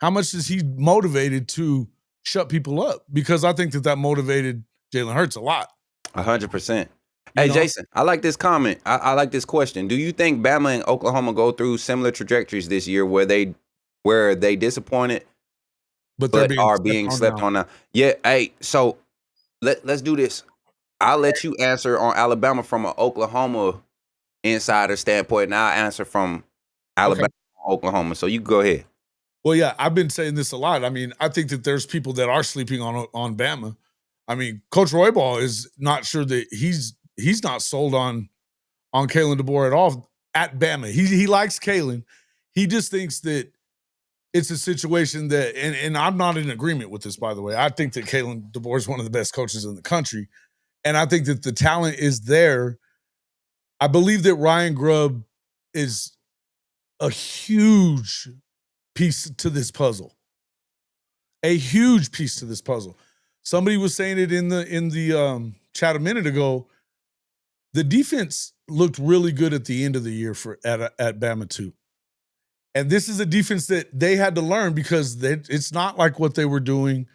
is he motivated to shut people up? Because I think that motivated Jalen Hurts a lot. 100%. Hey, Jason, I like this comment. I like this question. Do you think Bama and Oklahoma go through similar trajectories this year where they disappointed but are being slept on now? Yeah, hey, so let's do this. I'll let you answer on Alabama from an Oklahoma insider standpoint, and I'll answer from Alabama, Oklahoma. So you go ahead. Well, yeah, I've been saying this a lot. I mean, I think that there's people that are sleeping on Bama. I mean, Coach Roybal is not sure that he's not sold on Kalen DeBoer at all at Bama. He likes Kalen. He just thinks that it's a situation that, and I'm not in agreement with this, by the way. I think that Kalen DeBoer is one of the best coaches in the country, and I think that the talent is there. I believe that Ryan Grubb is a huge piece to this puzzle. a huge piece to this puzzle. Somebody was saying it in the chat a minute ago. The defense looked really good at the end of the year at Bama too. And this is a defense that they had to learn because it's not like what they were doing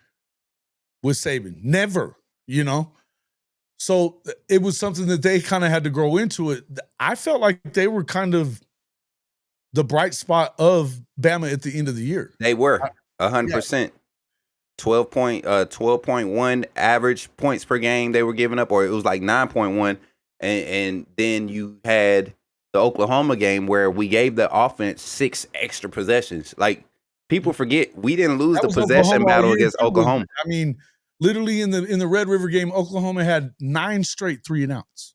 with Saban. Never, you know? So it was something that they kind of had to grow into it. I felt like they were kind of the bright spot of Bama at the end of the year. They were 100%. 12.1 average points per game they were giving up, or it was like 9.1. And then you had the Oklahoma game where we gave the offense 6 extra possessions. Like, people forget we didn't lose the possession battle against Oklahoma. I mean, literally in the Red River game, Oklahoma had 9 straight 3-and-outs.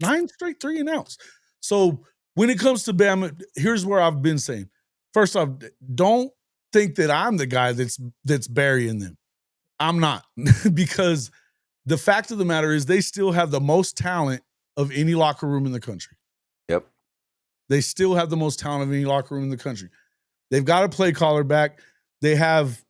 9 straight 3-and-outs. So when it comes to Bama, here's where I've been saying. First off, don't think that I'm the guy that's burying them. I'm not. Because the fact of the matter is they still have the most talent of any locker room in the country. Yep. They still have the most talent of any locker room in the country. They've got a play caller back. They have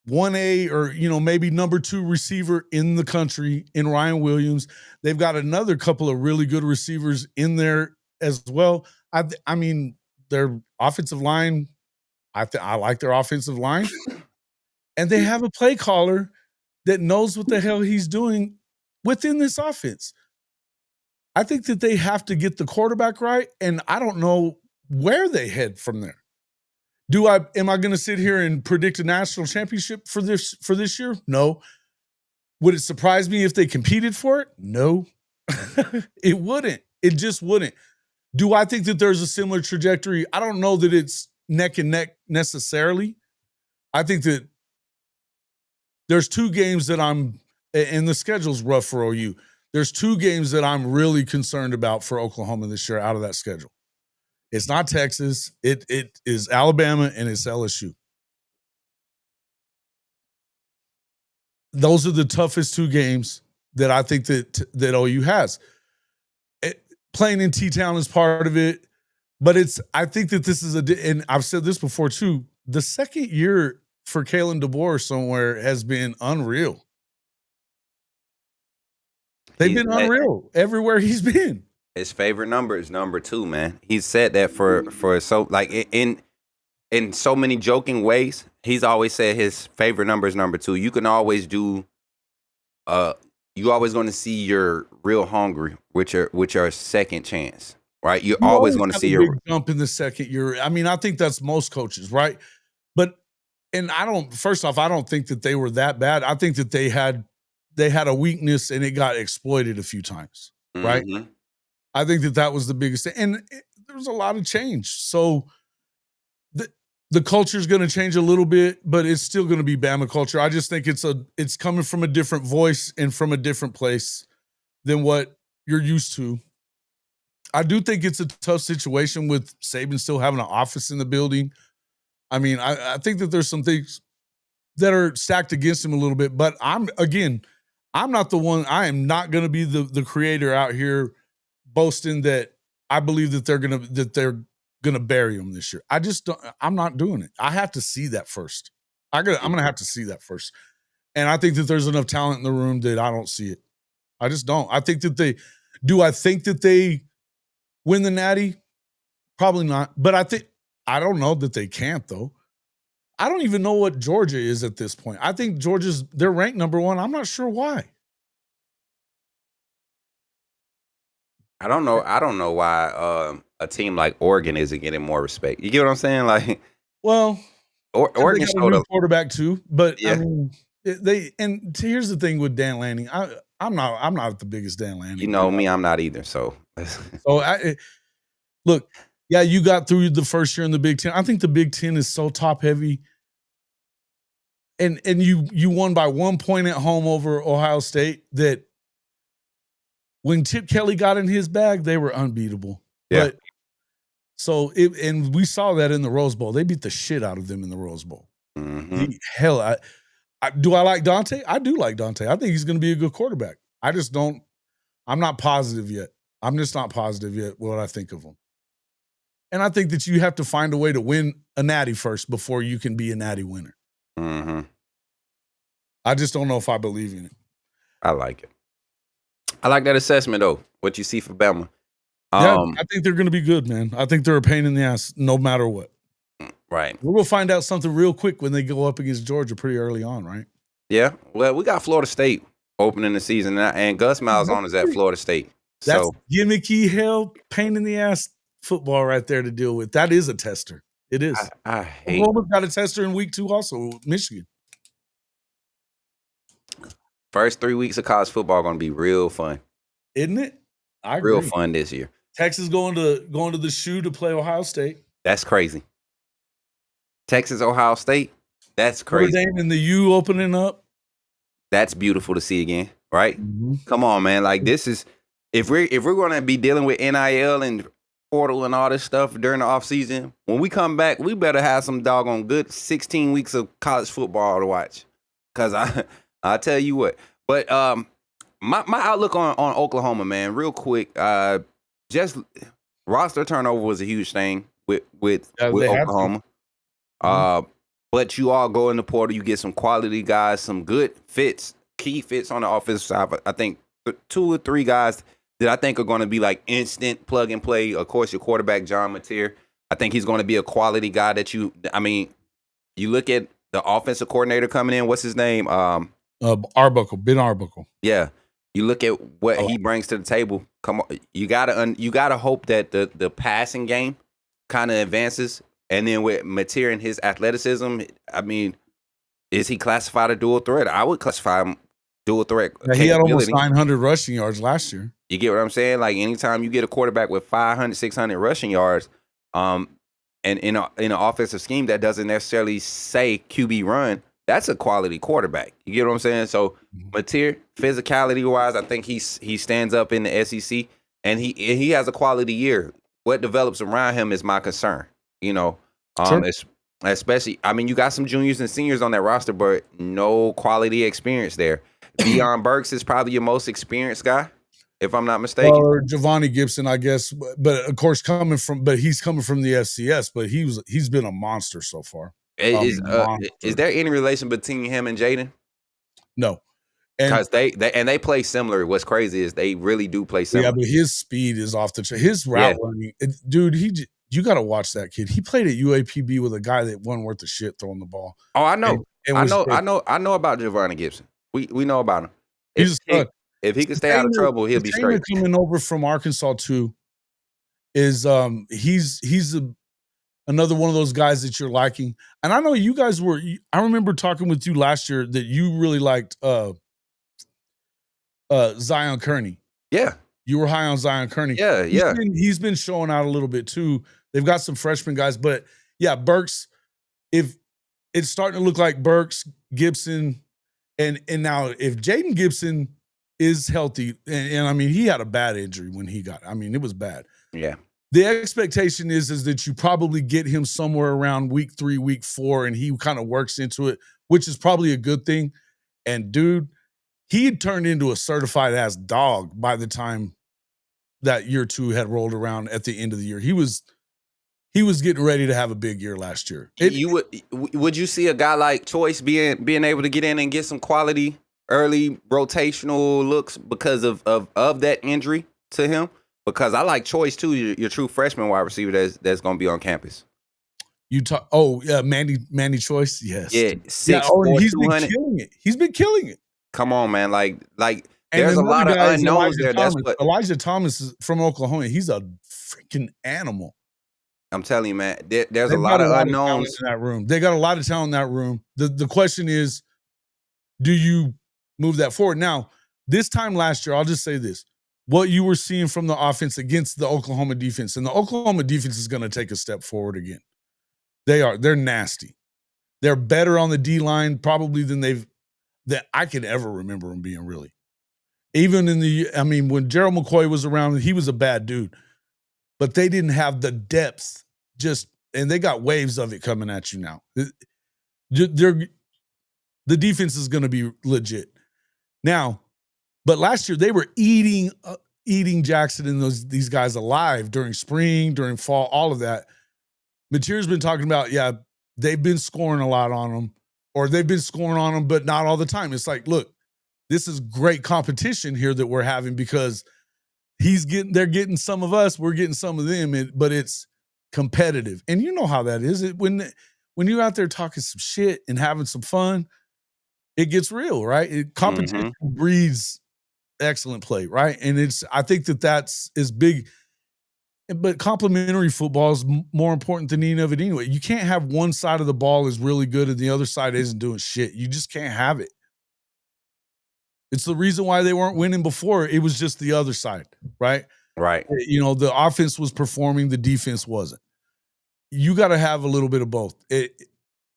1A or, maybe number 2 receiver in the country in Ryan Williams. They've got another couple of really good receivers in there as well. I mean, their offensive line, I like their offensive line. And they have a play caller that knows what the hell he's doing within this offense. I think that they have to get the quarterback right, and I don't know where they head from there. Am I going to sit here and predict a national championship for this year? No. Would it surprise me if they competed for it? No. It wouldn't. It just wouldn't. Do I think that there's a similar trajectory? I don't know that it's neck and neck necessarily. I think that there's 2 games that and the schedule's rough for OU. There's 2 games that I'm really concerned about for Oklahoma this year out of that schedule. It's not Texas. It is Alabama and it's LSU. Those are the toughest 2 games that I think that OU has. Playing in T-Town is part of it, but I think that this is and I've said this before too, the second year for Kalen DeBoer somewhere has been unreal. They've been unreal everywhere he's been. His favorite number is number 2, man. He's said that for so, like, in so many joking ways. He's always said his favorite number is number 2. You can always do, you always going to see your real hungry with your second chance, right? You're always going to see your jump in the second year. I mean, I think that's most coaches, right? And first off, I don't think that they were that bad. I think that they had a weakness and it got exploited a few times, right? Mm-hmm. I think that was the biggest thing. And there was a lot of change. So the culture is going to change a little bit, but it's still going to be Bama culture. I just think it's coming from a different voice and from a different place than what you're used to. I do think it's a tough situation with Saban still having an office in the building. I mean, I think that there's some things that are stacked against him a little bit, but I'm not the one. I am not going to be the creator out here boasting that I believe that they're gonna bury him this year. I'm not doing it. I have to see that first. I'm gonna have to see that first. And I think that there's enough talent in the room that I don't see it. I just don't. I think that I think that they win the Natty? Probably not. But I don't know that they can't, though. I don't even know what Georgia is at this point. I think they're ranked number 1. I'm not sure why. I don't know why a team like Oregon isn't getting more respect. You get what I'm saying? Like, well, Oregon showed a quarterback too, but yeah. I mean, here's the thing with Dan Lanning. I'm not the biggest Dan Lanning. You know me, I'm not either. So look, yeah, you got through the first year in the Big Ten. I think the Big Ten is so top heavy. And you won by 1 point at home over Ohio State that when Chip Kelly got in his bag, they were unbeatable. Yeah. And we saw that in the Rose Bowl. They beat the shit out of them in the Rose Bowl. Mm-hmm. Hell, do I like Dante? I do like Dante. I think he's going to be a good quarterback. I'm not positive yet. I'm just not positive yet what I think of him. And I think that you have to find a way to win a natty first before you can be a natty winner. Mm-hmm. I just don't know if I believe in it. I like it. I like that assessment though. What you see for Bama. Yeah, I think they're going to be good, man. I think they're a pain in the ass no matter what. Right. We're going to find out something real quick when they go up against Georgia pretty early on, right? Yeah. Well, we got Florida State opening the season, and Gus Malzahn is at Florida State. That's So gimmicky hell, pain in the ass football right there to deal with. That is a tester. It is. I hate. Oklahoma's got a tester in week 2 also, Michigan. First 3 weeks of college football going to be real fun. Isn't it? I agree. Real fun this year. Texas going to the shoe to play Ohio State. That's crazy. Texas, Ohio State. That's crazy. Notre Dame and the U opening up. That's beautiful to see again, right? Mm-hmm. Come on, man. Like this is if we're going to be dealing with NIL and portal and all this stuff during the offseason, when we come back, we better have some doggone good 16 weeks of college football to watch. Cause I'll tell you what. But my outlook on Oklahoma, man, real quick, just roster turnover was a huge thing with Oklahoma. But you all go in the portal, you get some quality guys, some good fits, key fits on the offensive side. I think 2 or 3 guys that I think are going to be like instant plug and play. Of course, your quarterback, John Mateer. I think he's going to be a quality guy that you look at the offensive coordinator coming in. What's his name? Arbuckle, Ben Arbuckle. Yeah. You look at what he brings to the table. Come on, you gotta hope that the passing game kind of advances. And then with Mateer and his athleticism, I mean, is he classified a dual threat? I would classify him dual threat. Yeah, he had almost 900 rushing yards last year. You get what I'm saying? Like anytime you get a quarterback with 500, 600 rushing yards, and in an offensive scheme that doesn't necessarily say QB run, that's a quality quarterback. You get what I'm saying? So Mateer, physicality wise, I think he stands up in the SEC, and he has a quality year. What develops around him is my concern. You know, Sure. especially, I mean, you got some juniors and seniors on that roster, but no quality experience there. Deion Burks is probably your most experienced guy, if I'm not mistaken. Or Giovanni Gibson, I guess, but of course he's coming from the FCS, but he's been a monster so far. Is there any relation between him and Jaden? No, because they play similar. What's crazy is they really do play similar. Yeah, but his speed is off the chain. His route running, dude. You got to watch that kid. He played at UAPB with a guy that wasn't worth the shit throwing the ball. Oh, I know. I know about Giovanni Gibson. We know about him. He's a stud. If he can stay out of trouble, he'll be straight. Coming over from Arkansas too is he's another one of those guys that you're liking. And I know you guys were. I remember talking with you last year that you really liked Zion Kearney. Yeah, you were high on Zion Kearney. Yeah, he's been showing out a little bit too. They've got some freshman guys, but yeah, Burks. If it's starting to look like Burks, Gibson, and now if Jaden Gibson is healthy, and I mean he had a bad injury when he got. I mean it was bad. Yeah. The expectation is that you probably get him somewhere around week 3, week 4, and he kind of works into it, which is probably a good thing. And dude, he had turned into a certified ass dog by the time that year 2 had rolled around at the end of the year. He was getting ready to have a big year last year. Would you see a guy like Choice being able to get in and get some quality early rotational looks because of that injury to him? Because I like Choice too, your true freshman wide receiver that's going to be on campus. Manny Choice, yes, yeah, 6'4", he's been killing it. He's been killing it. Come on, man, like there's a lot of unknowns there. That's what Elijah Thomas is from Oklahoma. He's a freaking animal. I'm telling you, man. There's a lot of unknowns in that room. They got a lot of talent in that room. The question is, do you move that forward? Now, this time last year, I'll just say this. What you were seeing from the offense against the Oklahoma defense, and the Oklahoma defense is going to take a step forward again. They're nasty. They're better on the D-line probably than that I can ever remember them being, really. Even when Gerald McCoy was around, he was a bad dude. But they didn't have the depth and they got waves of it coming at you now. The defense is going to be legit. Now, but last year they were eating Jackson and these guys alive during spring, during fall, all of that. Mateer's been talking about, they've been scoring a lot on them. or they've been scoring on them, but not all the time. It's like, look, this is great competition here that we're having because they're getting some of us, we're getting some of them, but it's competitive. And you know how that is. When you're out there talking some shit and having some fun, it gets real, right? Competition breeds excellent play, right? And I think that's as big. But complementary football is more important than any of it anyway. You can't have one side of the ball is really good and the other side isn't doing shit. You just can't have it. It's the reason why they weren't winning before. It was just the other side, right? Right. You know, the offense was performing, the defense wasn't. You got to have a little bit of both.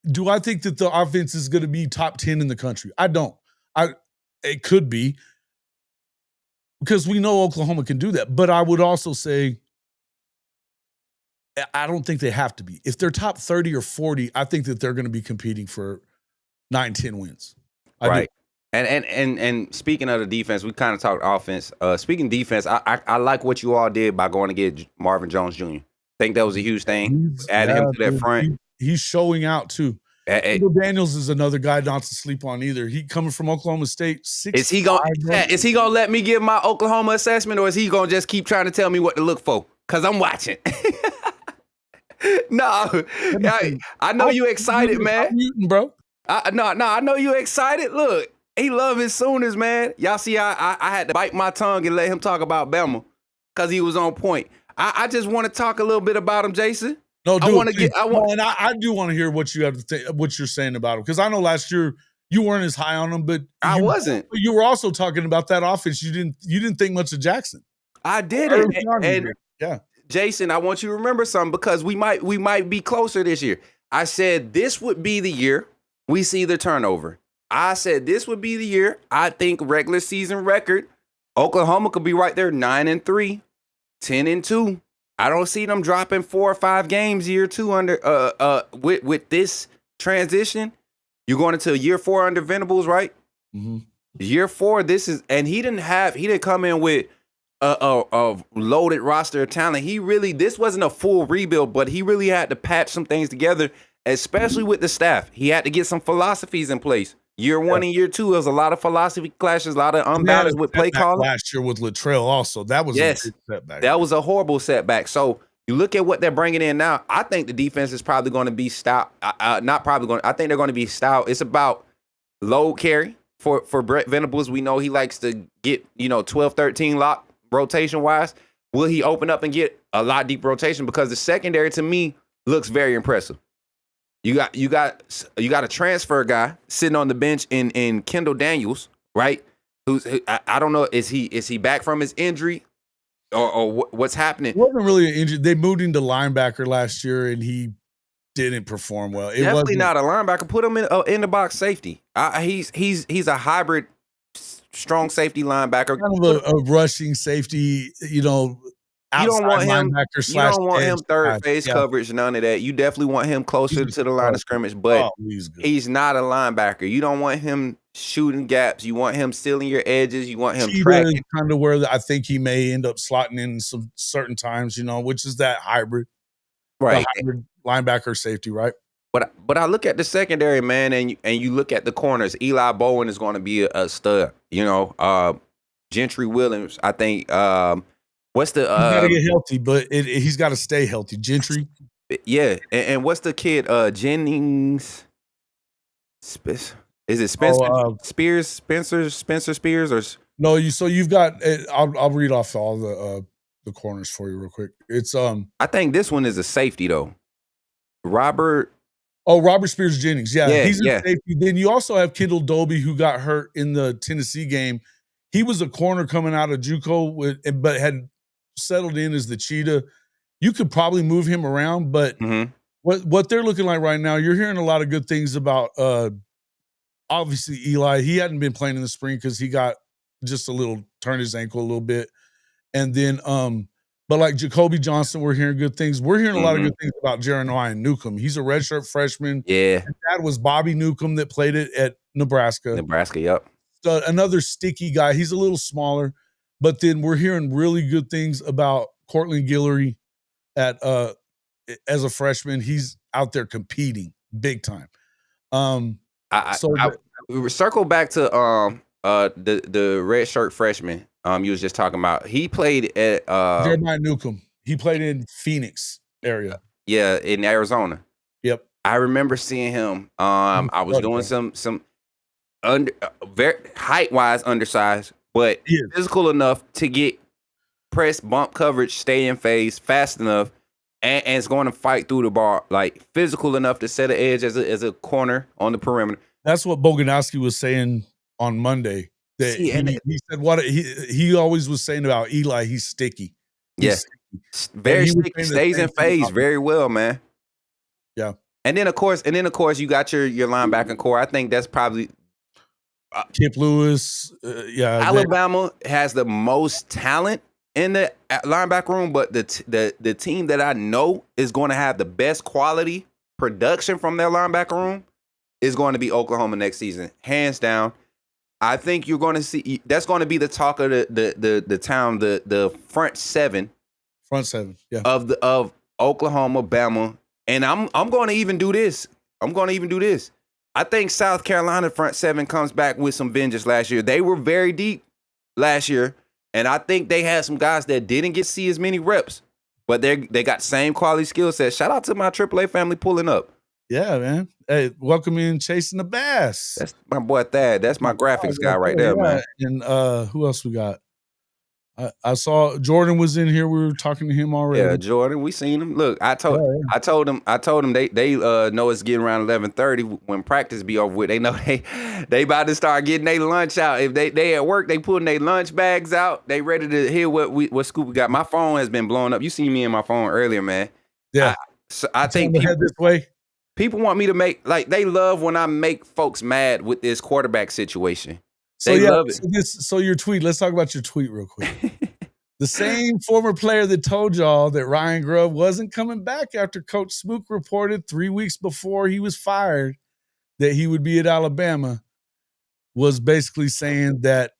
Do I think that the offense is going to be top 10 in the country? I don't. It could be because we know Oklahoma can do that. But I would also say I don't think they have to be. If they're top 30 or 40, I think that they're going to be competing for 9-10 wins. Right. And speaking of the defense, we kind of talked offense. Speaking defense, I like what you all did by going to get Marvin Jones Jr. Think that was a huge thing. Adding him to that front. He's showing out too. Daniels is another guy not to sleep on either. He coming from Oklahoma State. Is he gonna let me give my Oklahoma assessment, or is he gonna just keep trying to tell me what to look for? Cause I'm watching. No, I know you excited, man. Muting, bro. I know you excited. Look, he love his Sooners, man. Y'all see, I had to bite my tongue and let him talk about Bama because he was on point. I just want to talk a little bit about him, Jason. No, dude, I do want to hear what you have to think, what you're saying about him, because I know last year you weren't as high on him, but I wasn't. You were also talking about that offense. You didn't think much of Jackson. I didn't. And yeah, Jason, I want you to remember something because we might be closer this year. I said this would be the year we see the turnover. I said this would be the year. I think regular season record, Oklahoma could be right there, 9-3, 10-2. I don't see them dropping 4 or 5 games year 2 under with this transition. You're going into year 4 under Venables, right? Mm-hmm. Year 4, and he didn't come in with a loaded roster of talent. This wasn't a full rebuild, but he really had to patch some things together, especially with the staff. He had to get some philosophies in place. Year 1 and year 2, there was a lot of philosophy clashes, a lot of unbalance with play calling. Last year with Latrell also, that was a big setback. That was a horrible setback. So you look at what they're bringing in now. I think the defense is probably going to be stout. I think they're going to be stout. It's about load carry for Brett Venables. We know he likes to get 12, 13 lock rotation wise. Will he open up and get a lot deep rotation? Because the secondary to me looks very impressive. You got a transfer guy sitting on the bench in Kendall Daniels, right? I don't know, is he back from his injury or what's happening? It wasn't really an injury. They moved him to linebacker last year and he didn't perform well. Definitely not a linebacker. Put him in the box safety. He's a hybrid strong safety linebacker. Kind of a rushing safety, You don't want him. You don't want him third phase coverage. None of that. You definitely want him closer to the line of scrimmage. But he's not a linebacker. You don't want him shooting gaps. You want him stealing your edges. You want him tracking. Kind of where I think he may end up slotting in some certain times. Which is that hybrid, right? Hybrid linebacker safety, right? But I look at the secondary, man, and you look at the corners. Eli Bowen is going to be a stud. Gentry Williams, I think. What's the? He's got to get healthy, but he's got to stay healthy. Gentry, yeah, and what's the kid? Jennings. Is it Spencer Spears? Spencer Spears or no? So you've got. I'll read off all the corners for you real quick. It's I think this one is a safety though. Robert Spears Jennings. Yeah, he's a safety. Then you also have Kendall Doby, who got hurt in the Tennessee game. He was a corner coming out of JUCO, but had settled in as the cheetah. You could probably move him around, but what they're looking like right now, you're hearing a lot of good things about obviously Eli. He hadn't been playing in the spring because he got just turned his ankle a little bit. And then but like Jacoby Johnson, we're hearing good things. We're hearing a lot of good things about Jeremiah Newcomb. He's a redshirt freshman. Yeah. His dad was Bobby Newcomb that played it at Nebraska. Yep. So another sticky guy. He's a little smaller, but then we're hearing really good things about Cortland Guillory as a freshman. He's out there competing big time. We circle back to the red shirt freshman you was just talking about. He played at Jeremiah Newcomb. He played in Phoenix area. Yeah, in Arizona. Yep. I remember seeing him. I was doing some very height wise undersized, but physical enough to get press bump coverage, stay in phase fast enough, and it's going to fight through the ball. Like physical enough to set an edge as a corner on the perimeter. That's what Boganowski was saying on Monday. That he said what he always was saying about Eli. He's sticky. Yes, very sticky. Stays in phase very well, man. Yeah. And then of course, you got your linebacking core. I think that's probably Kip Lewis. Alabama has the most talent in the linebacker room, but the team that I know is going to have the best quality production from their linebacker room is going to be Oklahoma next season, hands down. I think you're going to see that's going to be the talk of the town, the front seven, yeah, of Oklahoma, Bama, and I'm going to even do this. I think South Carolina front seven comes back with some vengeance last year. They were very deep last year, and I think they had some guys that didn't get to see as many reps, but they got same quality skill set. Shout out to my AAA family pulling up. Yeah, man. Hey, welcome in Chasing the Bass. That's my boy Thad. That's my graphics guy right there, man. And who else we got? I saw Jordan was in here. We were talking to him already. Yeah, Jordan, we seen him. Look, I told them they know it's getting around 11:30 when practice be over with. They know they about to start getting their lunch out. If they at work, they putting their lunch bags out. They ready to hear what Scoop got. My phone has been blowing up. You seen me in my phone earlier, man. Yeah. I think people head this way. People want me to they love when I make folks mad with this quarterback situation. So they love it. So your tweet, let's talk about your tweet real quick. The same former player that told y'all that Ryan Grubb wasn't coming back after Coach Smook reported 3 weeks before he was fired that he would be at Alabama was basically saying that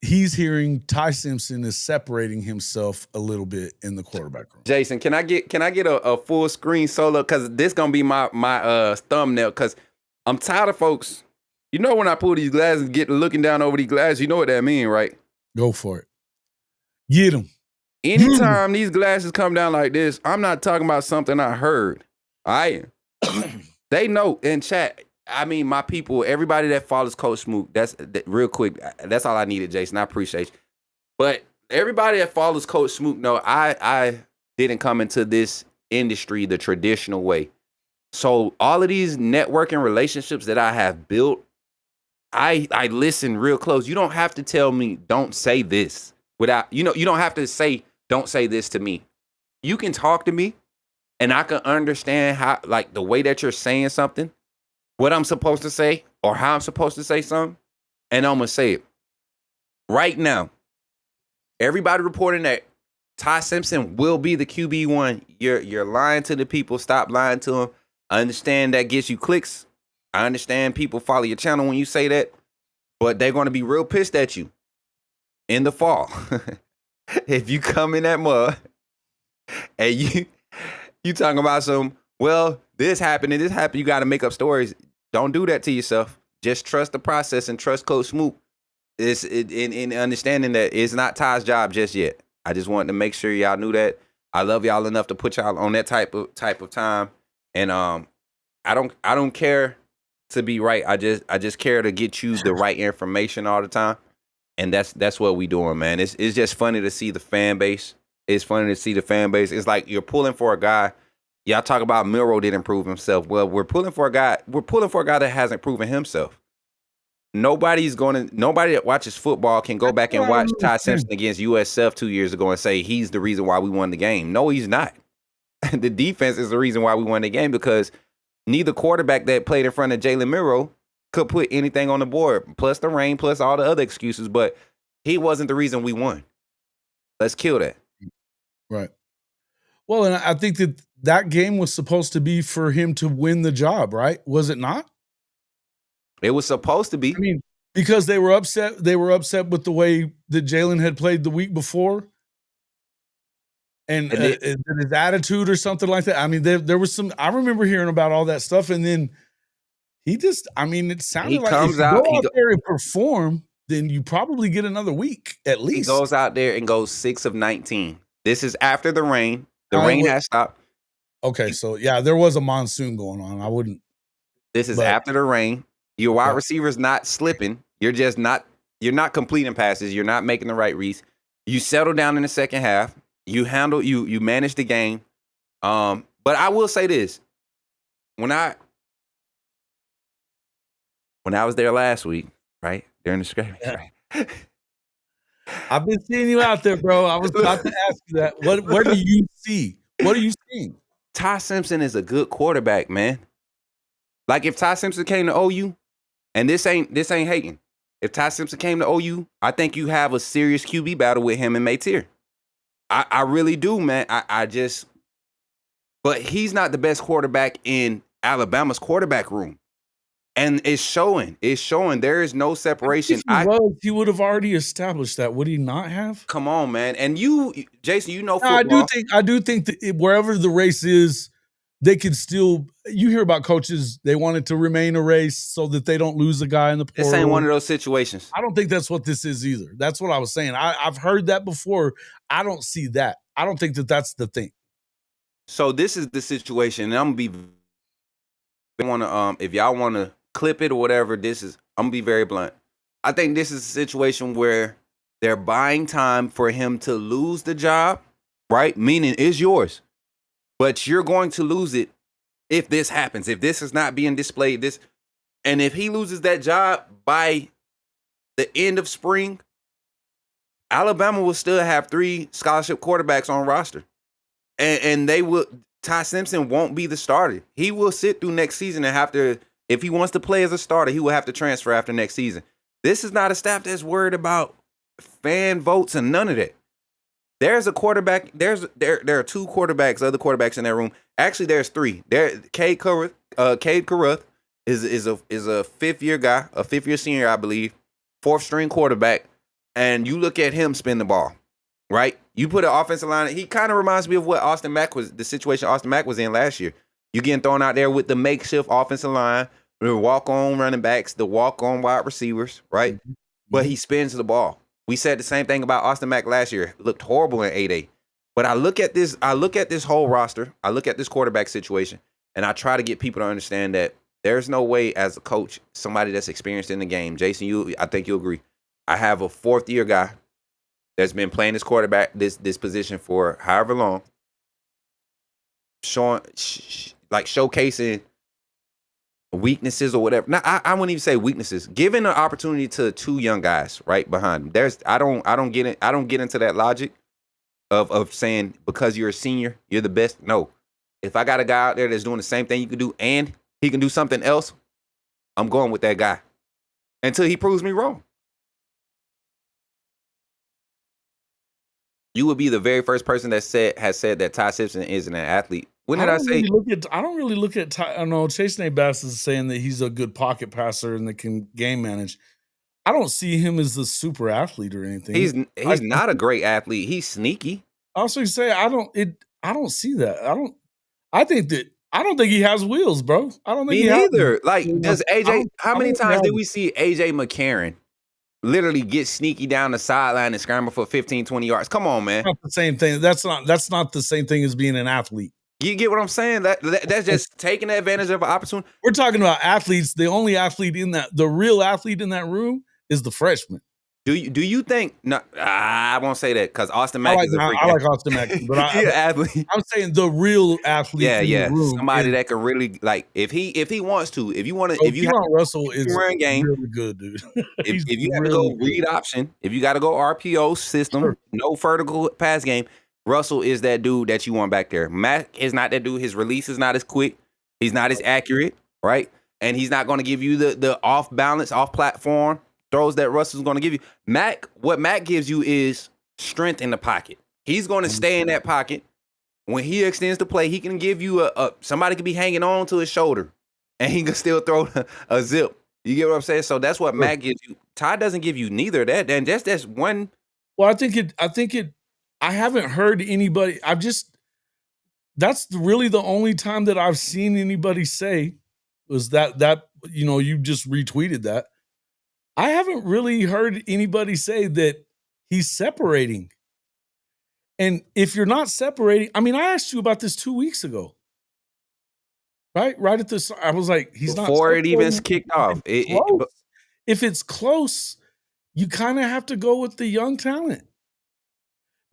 he's hearing Ty Simpson is separating himself a little bit in the quarterback room. Jason, can I get a full screen solo? Because this gonna be my thumbnail. Because I'm tired of folks. You know when I pull these glasses and get looking down over these glasses, you know what that mean, right? Go for it. Get them. Anytime these glasses come down like this, I'm not talking about something I heard. They know in chat. I mean, my people, everybody that follows Coach Smook, that's real quick. That's all I needed, Jason. I appreciate you. But everybody that follows Coach Smook know I didn't come into this industry the traditional way. So all of these networking relationships that I have built, I listen real close. You don't have to tell me, don't say this without, you don't have to say, don't say this to me. You can talk to me and I can understand how, like the way that you're saying something, what I'm supposed to say or how I'm supposed to say something. And I'm going to say it right now. Everybody reporting that Ty Simpson will be the QB1. You're lying to the people. Stop lying to them. I understand that gets you clicks. I understand people follow your channel when you say that, but they're going to be real pissed at you in the fall. If you come in that mud and you talking about this happened and this happened, you got to make up stories. Don't do that to yourself. Just trust the process and trust Coach Smook. In understanding that it's not Ty's job just yet. I just wanted to make sure y'all knew that. I love y'all enough to put y'all on that type of time. And I don't care to be right. I just care to get you the right information all the time. And that's what we doing, man. It's just funny to see the fan base. It's funny to see the fan base. It's like you're pulling for a guy. Y'all talk about Milroe didn't prove himself. Well, we're pulling for a guy that hasn't proven himself. Nobody that watches football can go back and watch Ty Simpson against USF 2 years ago and say he's the reason why we won the game. No, he's not. The defense is the reason why we won the game because neither quarterback that played in front of Jalen Milroe could put anything on the board, plus the rain, plus all the other excuses, but he wasn't the reason we won. Let's kill that. Right. Well, and I think that game was supposed to be for him to win the job, right? Was it not? It was supposed to be. I mean, because they were upset. They were upset with the way that Jalen had played the week before, and his attitude or something like that. I mean, there was some. I remember hearing about all that stuff, and then He just, I mean, it sounded like if comes you out, go out there and perform, then you probably get another week at least. He goes out there and goes 6 of 19. This is after the rain. The rain has stopped. Okay, so yeah, there was a monsoon going on. I wouldn't. This is after the rain. Your wide receiver's not slipping. You're just not. You're not completing passes. You're not making the right reads. You settle down in the second half. You handle. You manage the game. But I will say this: when I was there last week, right during the scrimmage, right. I've been seeing you out there, bro. I was about to ask you that. What do you see? What are you seeing? Ty Simpson is a good quarterback, man. Like if Ty Simpson came to OU, and this ain't hating. If Ty Simpson came to OU, I think you have a serious QB battle with him and Mateer. I really do, man. But he's not the best quarterback in Alabama's quarterback room. And it's showing. It's showing. There is no separation. He would have already established that. Would he not have? Come on, man. And you, Jason, you know football. I do think that wherever the race is, they could still. You hear about coaches; they want it to remain a race so that they don't lose a guy in the portal. This ain't one of those situations. I don't think that's what this is either. That's what I was saying. I've heard that before. I don't see that. I don't think that that's the thing. So this is the situation, and I'm gonna be. If y'all want to clip it or whatever, I'm gonna be very blunt. I think this is a situation where they're buying time for him to lose the job, right? Meaning it's yours, but you're going to lose it if this happens. If this is not being displayed, and if he loses that job by the end of spring, Alabama will still have 3 scholarship quarterbacks on roster, and they will. Ty Simpson won't be the starter. He will sit through next season and have to. If he wants to play as a starter, he will have to transfer after next season. This is not a staff that's worried about fan votes and none of that. There's a quarterback. There are 2 quarterbacks, other quarterbacks in that room. Actually, there's 3. Cade Carruth is a 5th-year guy, a 5th-year senior, I believe, 4th-string quarterback. And you look at him spin the ball, right? You put an offensive line. He kind of reminds me of what the situation Austin Mack was in last year. You getting thrown out there with the makeshift offensive line, the walk-on running backs, the walk-on wide receivers, right? Mm-hmm. But he spins the ball. We said the same thing about Austin Mack last year. Looked horrible in 8A. But I look at this whole roster, I look at this quarterback situation, and I try to get people to understand that there's no way as a coach, somebody that's experienced in the game, Jason, I think you'll agree. I have a 4th-year guy that's been playing this quarterback, this position for however long, showcasing weaknesses or whatever. Now, I wouldn't even say weaknesses. Giving an opportunity to 2 young guys right behind him. I don't get into that logic of saying because you're a senior, you're the best. No. If I got a guy out there that's doing the same thing you can do and he can do something else, I'm going with that guy until he proves me wrong. You would be the very first person that has said that Ty Simpson isn't an athlete. When did I say? I don't really look at Ty. I know Chase Bass is saying that he's a good pocket passer and that can game manage. I don't see him as a super athlete or anything. He's not a great athlete. He's sneaky. I also say I don't see that. I don't think he has wheels, bro. I don't think Me neither. Like, does AJ? How many times did we see AJ McCarron literally get sneaky down the sideline and scramble for 15, 20 yards? Come on, man. That's not the same thing. That's not the same thing as being an athlete. You get what I'm saying? That's just taking advantage of an opportunity. We're talking about athletes. The only athlete the real athlete in that room is the freshman. Do you think? No, I won't say that because Austin Mack is a freak. I like Austin Mack, but athlete. I'm saying the real athlete. Yeah. Somebody that can really like if he wants to. If you want to, if you have Russell is game, really good, dude. if you have to go read option, if you got to go RPO system, no vertical pass game, Russell is that dude that you want back there. Mack is not that dude. His release is not as quick. He's not as accurate, right? And he's not going to give you the off balance, off platform throws that Russell's going to give you. What Mack gives you is strength in the pocket. He's going to stay in that pocket. When he extends the play, he can give you somebody could be hanging on to his shoulder, and he can still throw a zip. You get what I'm saying? So that's what Mack gives you. Ty doesn't give you neither of that. And that's one. Well, I think it. I haven't heard anybody. That's really the only time that I've seen anybody say was that you just retweeted that. I haven't really heard anybody say that he's separating. And if you're not separating, I mean, I asked you about this 2 weeks ago. Right at this, I was like, he's not before it even separating. kicked off. If it's close, you kind of have to go with the young talent.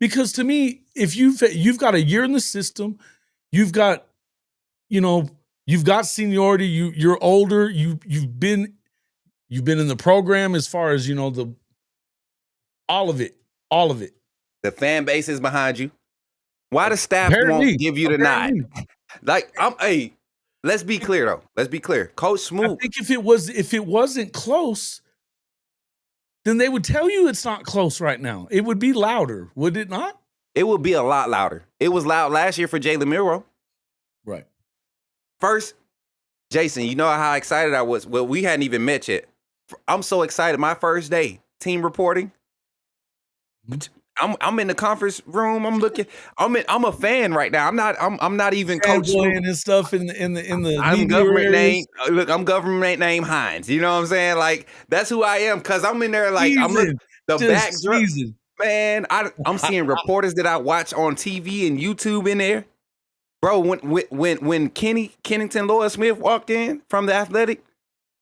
Because to me, if you've got a year in the system, you've got seniority, you're older, you've been in the program as far as all of it. The fan base is behind you. Why the staff Apparently. won't give you the nod? Like, let's be clear though. Let's be clear. Coach Smoot. I think if it wasn't close, then they would tell you it's not close right now. It would be louder, would it not? It would be a lot louder. It was loud last year for Jalen Miro. Right. First, Jason, you know how excited I was. Well, we hadn't even met yet. I'm so excited. My first day, team reporting. I'm in the conference room. I'm looking. I'm a fan right now. I'm not even Coach Smoot and stuff in the. I'm government name. Look, I'm government name Hines. You know what I'm saying? Like that's who I am because I'm in there. Like I'm looking the backdrop. Man, I'm seeing reporters that I watch on TV and YouTube in there. Bro, when Kennington Lloyd Smith walked in from the Athletic,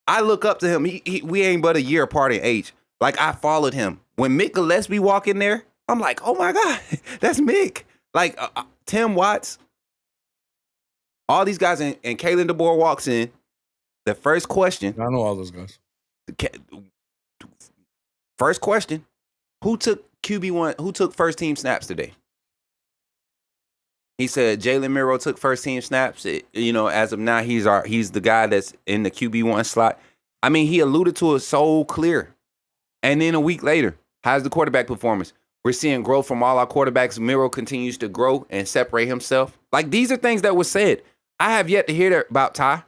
I look up to him. We ain't but a year apart in age. Like I followed him. When Mick Gillespie walk in there, I'm like, oh my God, that's Mick. Like Tim Watts, all these guys, and Kalen DeBoer walks in. The first question. I know all those guys. First question: who took QB1? Who took first team snaps today? He said Jalen Miro took first team snaps. As of now, he's the guy that's in the QB1 slot. I mean, he alluded to it so clear. And then a week later, how's the quarterback performance? We're seeing growth from all our quarterbacks. Miro continues to grow and separate himself. Like, these are things that were said. I have yet to hear that about Ty.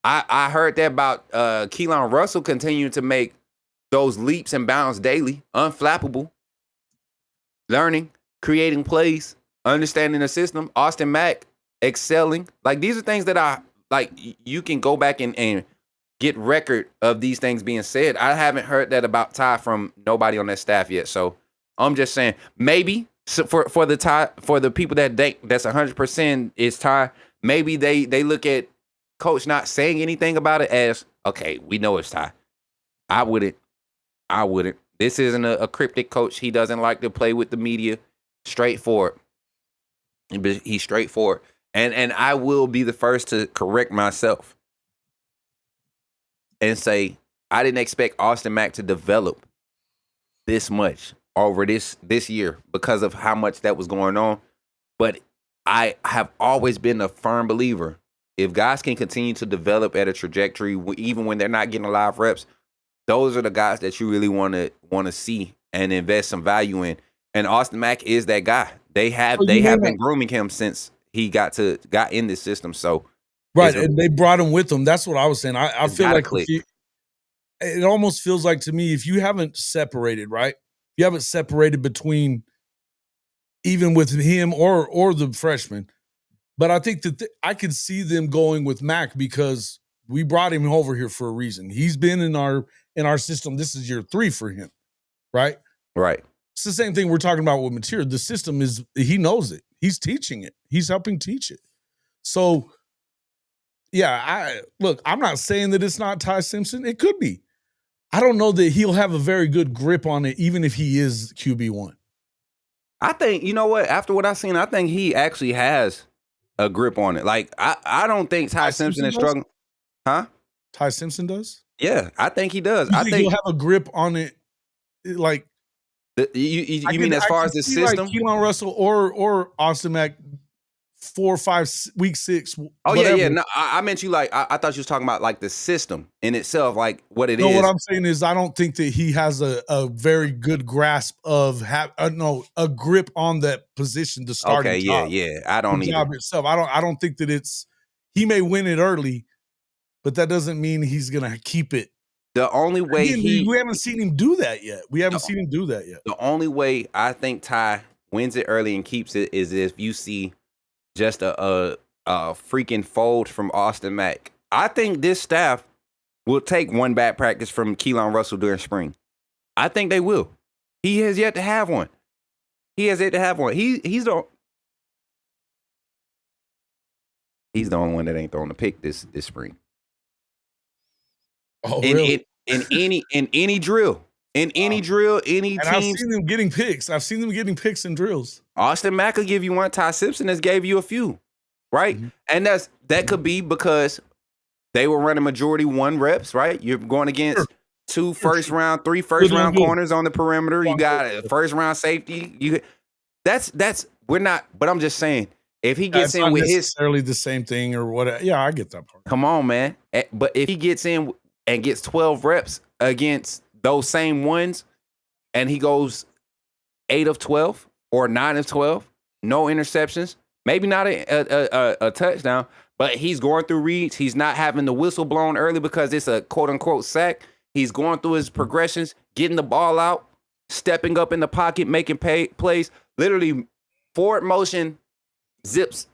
I heard that about Keelan Russell continuing to make those leaps and bounds daily, unflappable, learning, creating plays, understanding the system. Austin Mack excelling. Like, these are things that you can go back and get record of these things being said. I haven't heard that about Ty from nobody on that staff yet. So I'm just saying, maybe for the people that think that's 100% is Ty, maybe they look at Coach not saying anything about it as, okay, we know it's Ty. I wouldn't. This isn't a cryptic coach. He doesn't like to play with the media. Straightforward. He's straightforward. And I will be the first to correct myself and say, I didn't expect Austin Mack to develop this much over this year because of how much that was going on. But I have always been a firm believer. If guys can continue to develop at a trajectory, even when they're not getting a lot of reps, those are the guys that you really want to see and invest some value in. And Austin Mack is that guy. They have been grooming him since he got in this system. So right, and they brought him with them. That's what I was saying. I feel like it almost feels like to me, if you haven't separated, right? You haven't separated between even with him or the freshman. But I think that I could see them going with Mac because we brought him over here for a reason. He's been in our system. This is year 3 for him, right? Right. It's the same thing we're talking about with material. The system he knows it. He's teaching it. He's helping teach it. So, yeah, I'm not saying that it's not Ty Simpson. It could be. I don't know that he'll have a very good grip on it, even if he is QB1. I think, you know what? After what I've seen, I think he actually has a grip on it. Like, I don't think Ty Simpson is struggling. Huh? Ty Simpson does? Yeah, I think he does. I think he'll have a grip on it, like. You mean as far as the system? Like Keelan Russell or Austin Mack 4, 5, week 6. Oh, whatever. yeah. No, I meant you like, I thought you was talking about like the system in itself, like what it is. No, what I'm saying is I don't think that he has a very good grasp of a grip on that position to start. Okay, yeah. I don't either. Job itself. I don't think that he may win it early, but that doesn't mean he's gonna keep it. The only way we haven't seen him do that yet. The only way I think Ty wins it early and keeps it is if you see just a freaking fold from Austin Mack. I think this staff will take one bad practice from Keelan Russell during spring. I think they will. He has yet to have one. He's the only one that ain't throwing a pick this spring. Oh, really? In any drill. Any team. I've seen them getting picks. I've seen them getting picks in drills. Austin Mack will give you one. Ty Simpson has gave you a few, right? Mm-hmm. And that could be because they were running majority 1 reps, right? You're going against 3 first round corners on the perimeter. You got a first round safety. We're not. But I'm just saying, if he gets in with necessarily the same thing or whatever. Yeah, I get that part. Come on, man. But if he gets in and gets 12 reps against those same ones, and he goes 8 of 12 or 9 of 12, no interceptions, maybe not a touchdown, but he's going through reads. He's not having the whistle blown early because it's a quote unquote sack. He's going through his progressions, getting the ball out, stepping up in the pocket, making plays. Literally forward motion, zips,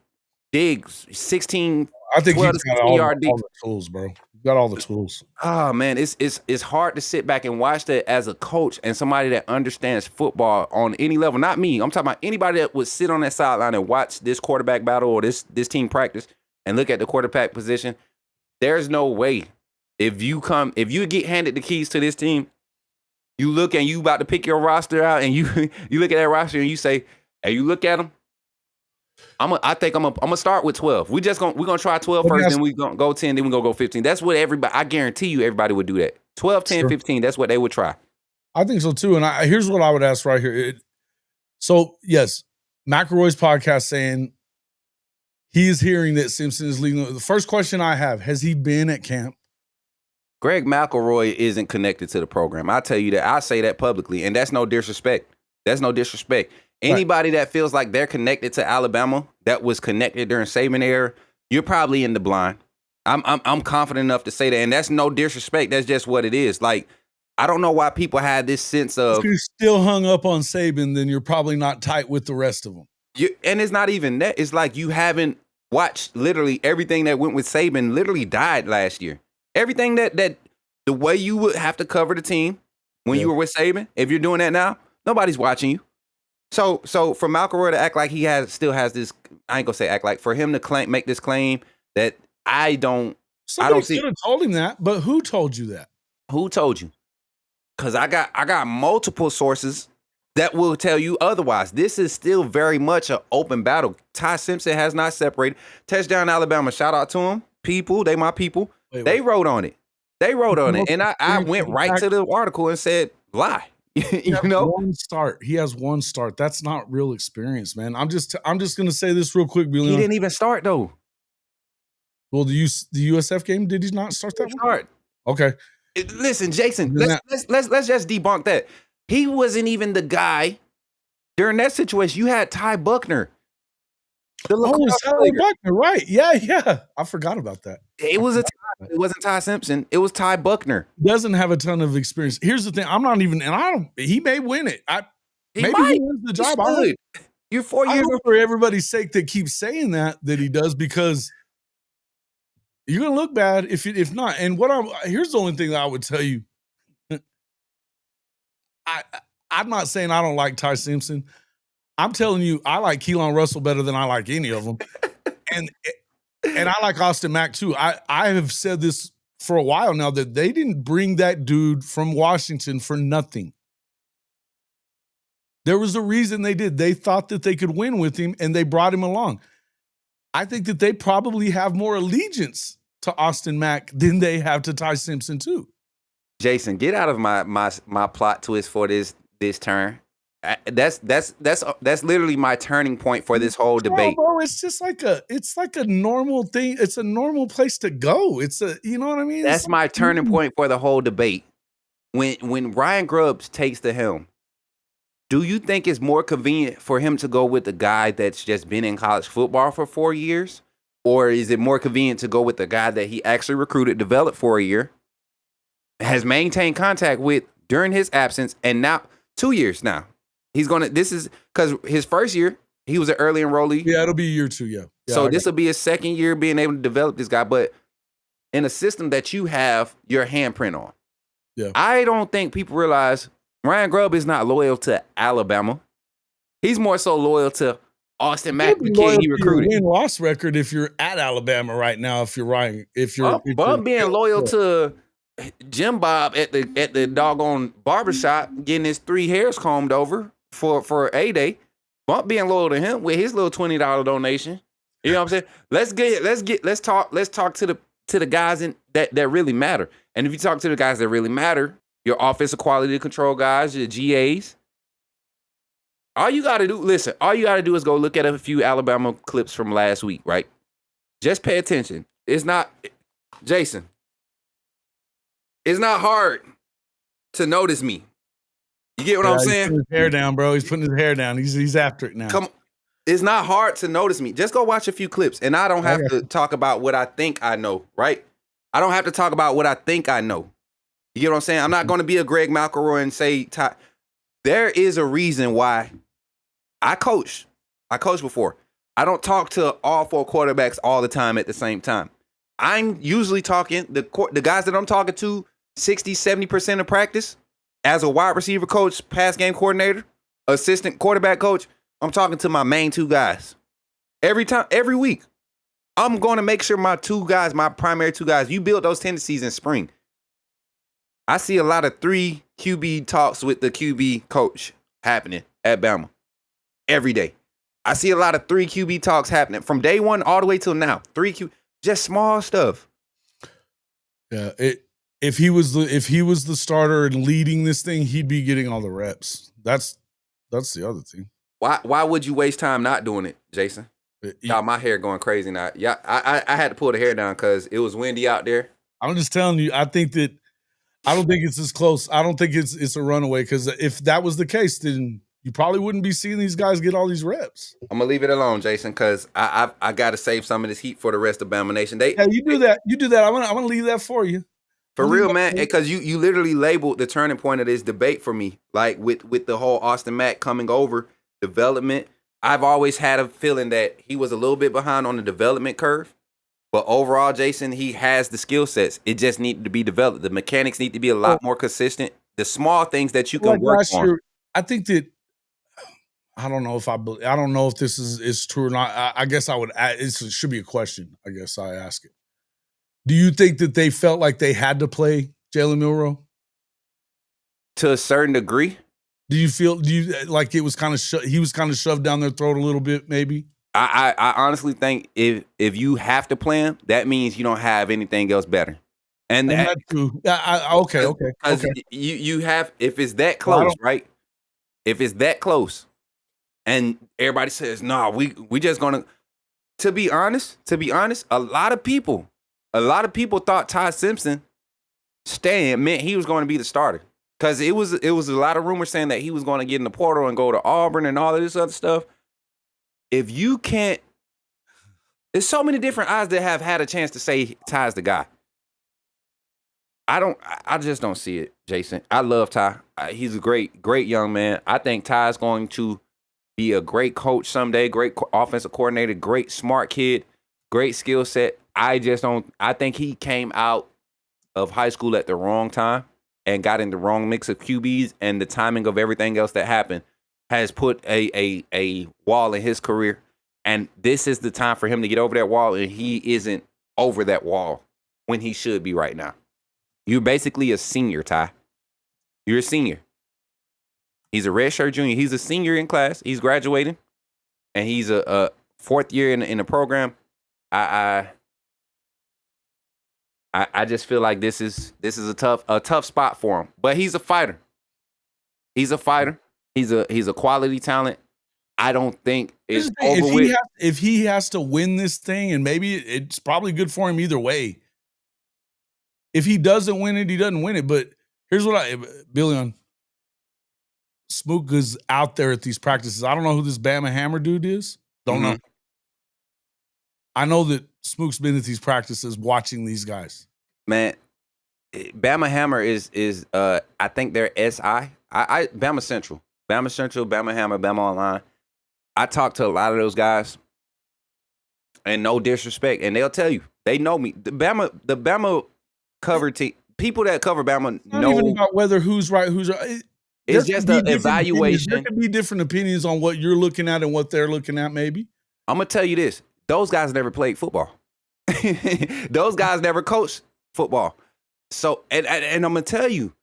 digs, 16. I think he's got all the tools, bro. Got all the tools. Oh man, it's hard to sit back and watch that as a coach and somebody that understands football on any level. Not me. I'm talking about anybody that would sit on that sideline and watch this quarterback battle or this team practice and look at the quarterback position. There's no way if you get handed the keys to this team, you look and you about to pick your roster out and you look at that roster and you say, hey, you look at them. I think I'm gonna start with 12. We're gonna try 12 first, then we gonna go 10, then we gonna go 15. That's what I guarantee you everybody would do that. 12, 10, sure. 15, that's what they would try. I think so too. And here's what I would ask right here. So yes, McElroy's podcast saying he is hearing that Simpson is leaving. The first question I have, has he been at camp? Greg McElroy isn't connected to the program. I tell you that. I say that publicly, and that's no disrespect. Anybody that feels like they're connected to Alabama that was connected during Saban era, you're probably in the blind. I'm confident enough to say that, and that's no disrespect. That's just what it is. Like, I don't know why people had this sense of, if you're still hung up on Saban, then you're probably not tight with the rest of them. And it's not even that. It's like you haven't watched literally everything that went with Saban. Literally died last year. Everything that the way you would have to cover the team when you were with Saban. If you're doing that now, nobody's watching you. So for McElroy to act like he still has this, I ain't gonna say act like, for him to make this claim that Somebody could have told him that, but who told you that? Who told you? Because I got multiple sources that will tell you otherwise. This is still very much an open battle. Ty Simpson has not separated. Touchdown Alabama, shout out to them. People, they my people. They wrote on it. And I went right to the article and said, lie. You know, he has one start. That's not real experience, man. I'm just gonna say this real quick, Billy. He didn't even start though. Well, the USF game, did he not start that one? Okay. Listen, Jason, let's just debunk that. He wasn't even the guy during that situation. You had Ty Buckner. Ty Buckner, right? Yeah. I forgot about that. It wasn't Ty Simpson. It was Ty Buckner. He doesn't have a ton of experience. Here's the thing. He may win it. He wins the job. You're 4 years for everybody's sake that keeps saying that he does, because you're gonna look bad if not. And here's the only thing that I would tell you. I'm not saying I don't like Ty Simpson. I'm telling you, I like Keelan Russell better than I like any of them. And I like Austin Mack too. I have said this for a while now that they didn't bring that dude from Washington for nothing. There was a reason they did. They thought that they could win with him, and they brought him along. I think that they probably have more allegiance to Austin Mack than they have to Ty Simpson too. Jason, get out of my plot twist for this turn. That's literally my turning point for this whole debate. Bro, it's just like a normal thing. It's a normal place to go. You know what I mean? That's my turning point for the whole debate. When Ryan Grubbs takes the helm, do you think it's more convenient for him to go with the guy that's just been in college football for 4 years? Or is it more convenient to go with the guy that he actually recruited, developed for a year, has maintained contact with during his absence, and now 2 years now? This is because his first year, he was an early enrollee. Yeah, it'll be year 2, yeah. So this will be his second year being able to develop this guy. But in a system that you have your handprint on. Yeah. I don't think people realize Ryan Grubb is not loyal to Alabama. He's more so loyal to Austin Mack, the kid he recruited. Win-loss record if you're at Alabama right now. If you're Ryan, but being loyal to Jim Bob at the doggone barbershop, getting his 3 hairs combed over for A-Day. Bump being loyal to him with his little $20 donation. You know what I'm saying? Let's talk to the guys that really matter. And if you talk to the guys that really matter, your offensive quality control guys, your GAs, all you gotta do is go look at a few Alabama clips from last week, right? Just pay attention. It's not, Jason, it's not hard to notice me. You get what I'm saying? He's putting his hair down, bro. He's putting his hair down. He's after it now. Come on. It's not hard to notice me. Just go watch a few clips, and I don't have to talk about what I think I know, right? I don't have to talk about what I think I know. You get what I'm saying? I'm not going to be a Greg McElroy and say, there is a reason why I coach. I coached before. I don't talk to all 4 quarterbacks all the time at the same time. I'm usually talking, the guys that I'm talking to 60, 70% of practice as a wide receiver coach, pass game coordinator, assistant quarterback coach. I'm talking to my main 2 guys. Every week. I'm going to make sure my primary 2 guys, you build those tendencies in spring. I see a lot of 3 QB talks with the QB coach happening at Bama every day. I see a lot of 3 QB talks happening from day 1 all the way till now. 3 QB, just small stuff. Yeah, if he was the starter and leading this thing, he'd be getting all the reps. That's the other thing. Why would you waste time not doing it, Jason? Y'all, my hair going crazy now. Yeah, I had to pull the hair down because it was windy out there. I'm just telling you, I don't think it's as close. I don't think it's a runaway, because if that was the case, then you probably wouldn't be seeing these guys get all these reps. I'm gonna leave it alone, Jason, because I got to save some of this heat for the rest of Bama Nation. You do that. I'm gonna leave that for you. For real, man, because you literally labeled the turning point of this debate for me, like with the whole Austin Mack coming over development. I've always had a feeling that he was a little bit behind on the development curve, but overall, Jason, he has the skill sets. It just needed to be developed. The mechanics need to be a lot more consistent. The small things that you can work on. Year, I think that I don't know if this is true or not. I guess I would. It should be a question. I guess I ask it. Do you think that they felt like they had to play Jalen Milroe to a certain degree? Do you like it was kind of he was kind of shoved down their throat a little bit, maybe? I honestly think if you have to play him, that means you don't have anything else better. And that's true. Okay. You have, if it's that close, right? If it's that close, and everybody says, "No, we just gonna." To be honest, a lot of people thought Ty Simpson staying meant he was going to be the starter. Because it was a lot of rumors saying that he was going to get in the portal and go to Auburn and all of this other stuff. If you can't, there's so many different eyes that have had a chance to say Ty's the guy. I just don't see it, Jason. I love Ty. He's a great young man. I think Ty's going to be a great coach someday, great offensive coordinator, great smart kid, great skill set. I think he came out of high school at the wrong time and got in the wrong mix of QBs, and the timing of everything else that happened has put a wall in his career. And this is the time for him to get over that wall, and he isn't over that wall when he should be right now. You're basically a senior, Ty. You're a senior. He's a redshirt junior. He's a senior in class. He's graduating, and he's a 4th year in the program. I just feel like this is a tough spot for him. But he's a fighter. He's a fighter. He's a quality talent. I don't think it's over with. If he has to win this thing, and maybe it's probably good for him either way. If he doesn't win it, he doesn't win it. But here's what Billion Smook is out there at these practices. I don't know who this Bama Hammer dude is. Don't know. I know that Smook's been at these practices watching these guys. Man, Bama Hammer is I think they're SI. Bama Central, Bama Hammer, Bama Online. I talked to a lot of those guys. And no disrespect. And they'll tell you. They know me. The Bama cover team, people that cover Bama It's not know. even about whether who's right, who's right. It's just an evaluation. There can be different opinions on what you're looking at and what they're looking at, maybe. I'm going to tell you this. Those guys never played football. Those guys never coached football. So, and I'm going to tell you,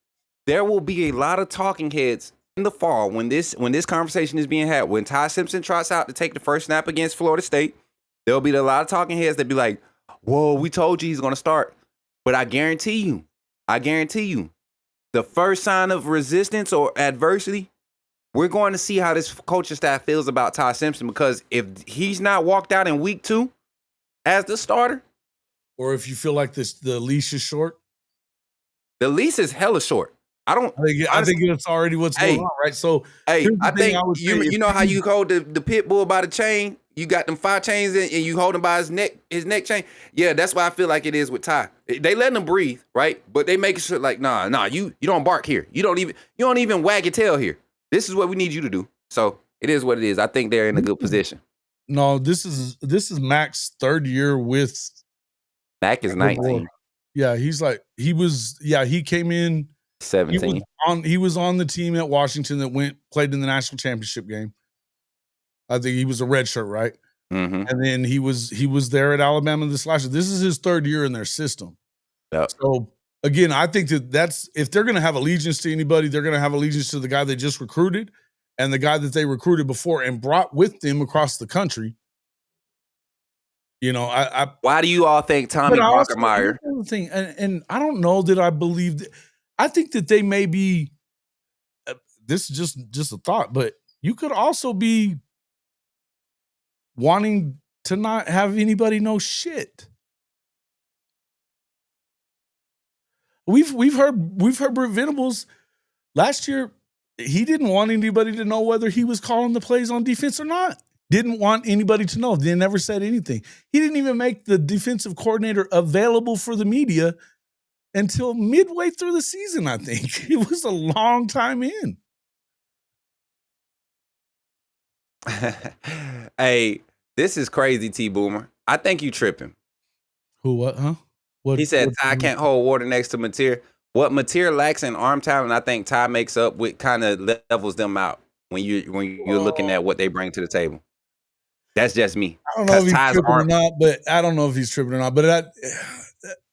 there will be a lot of talking heads in the fall when this conversation is being had. When Ty Simpson trots out to take the first snap against Florida State, there'll be a lot of talking heads that be like, whoa, we told you he's going to start. But I guarantee you, the first sign of resistance or adversity, we're going to see how this coaching staff feels about Ty Simpson, because if he's not walked out in week 2 as the starter, or if you feel like the leash is short, the leash is hella short. I think it's already what's going on, right? So, I think you know how you hold the pit bull by the chain. You got them 5 chains and you hold him by his neck chain. Yeah, that's why I feel like it is with Ty. They letting him breathe, right? But they making sure like, nah, you don't bark here. You don't even wag your tail here. This is what we need you to do. So it is what it is. I think they're in a good position. No, this is Mac's 3rd year with. Mac is 19. Yeah, he came in 17. He was on the team at Washington that played in the national championship game. I think he was a redshirt, right? Mm-hmm. And then he was there at Alabama this last year. This is his 3rd year in their system. Yep. So again, I think that's if they're going to have allegiance to anybody, they're going to have allegiance to the guy they just recruited and the guy that they recruited before and brought with them across the country. You know, why do you all think Tommy Brockermeyer? Thing, and I don't know that I believe that. I think that they may be. This is just a thought, but you could also be wanting to not have anybody know shit. We've heard Brent Venables last year. He didn't want anybody to know whether he was calling the plays on defense or not. Didn't want anybody to know. They never said anything. He didn't even make the defensive coordinator available for the media until midway through the season, I think. It was a long time in. Hey, this is crazy, T-Boomer. I think you tripping. Who, what, huh? What, he said Ty can't hold water next to Mateer. What Mateer lacks in arm talent, I think Ty makes up with, kind of levels them out when you're looking at what they bring to the table. That's just me. I don't know if he's tripping or not, but I don't know if he's tripping or not. But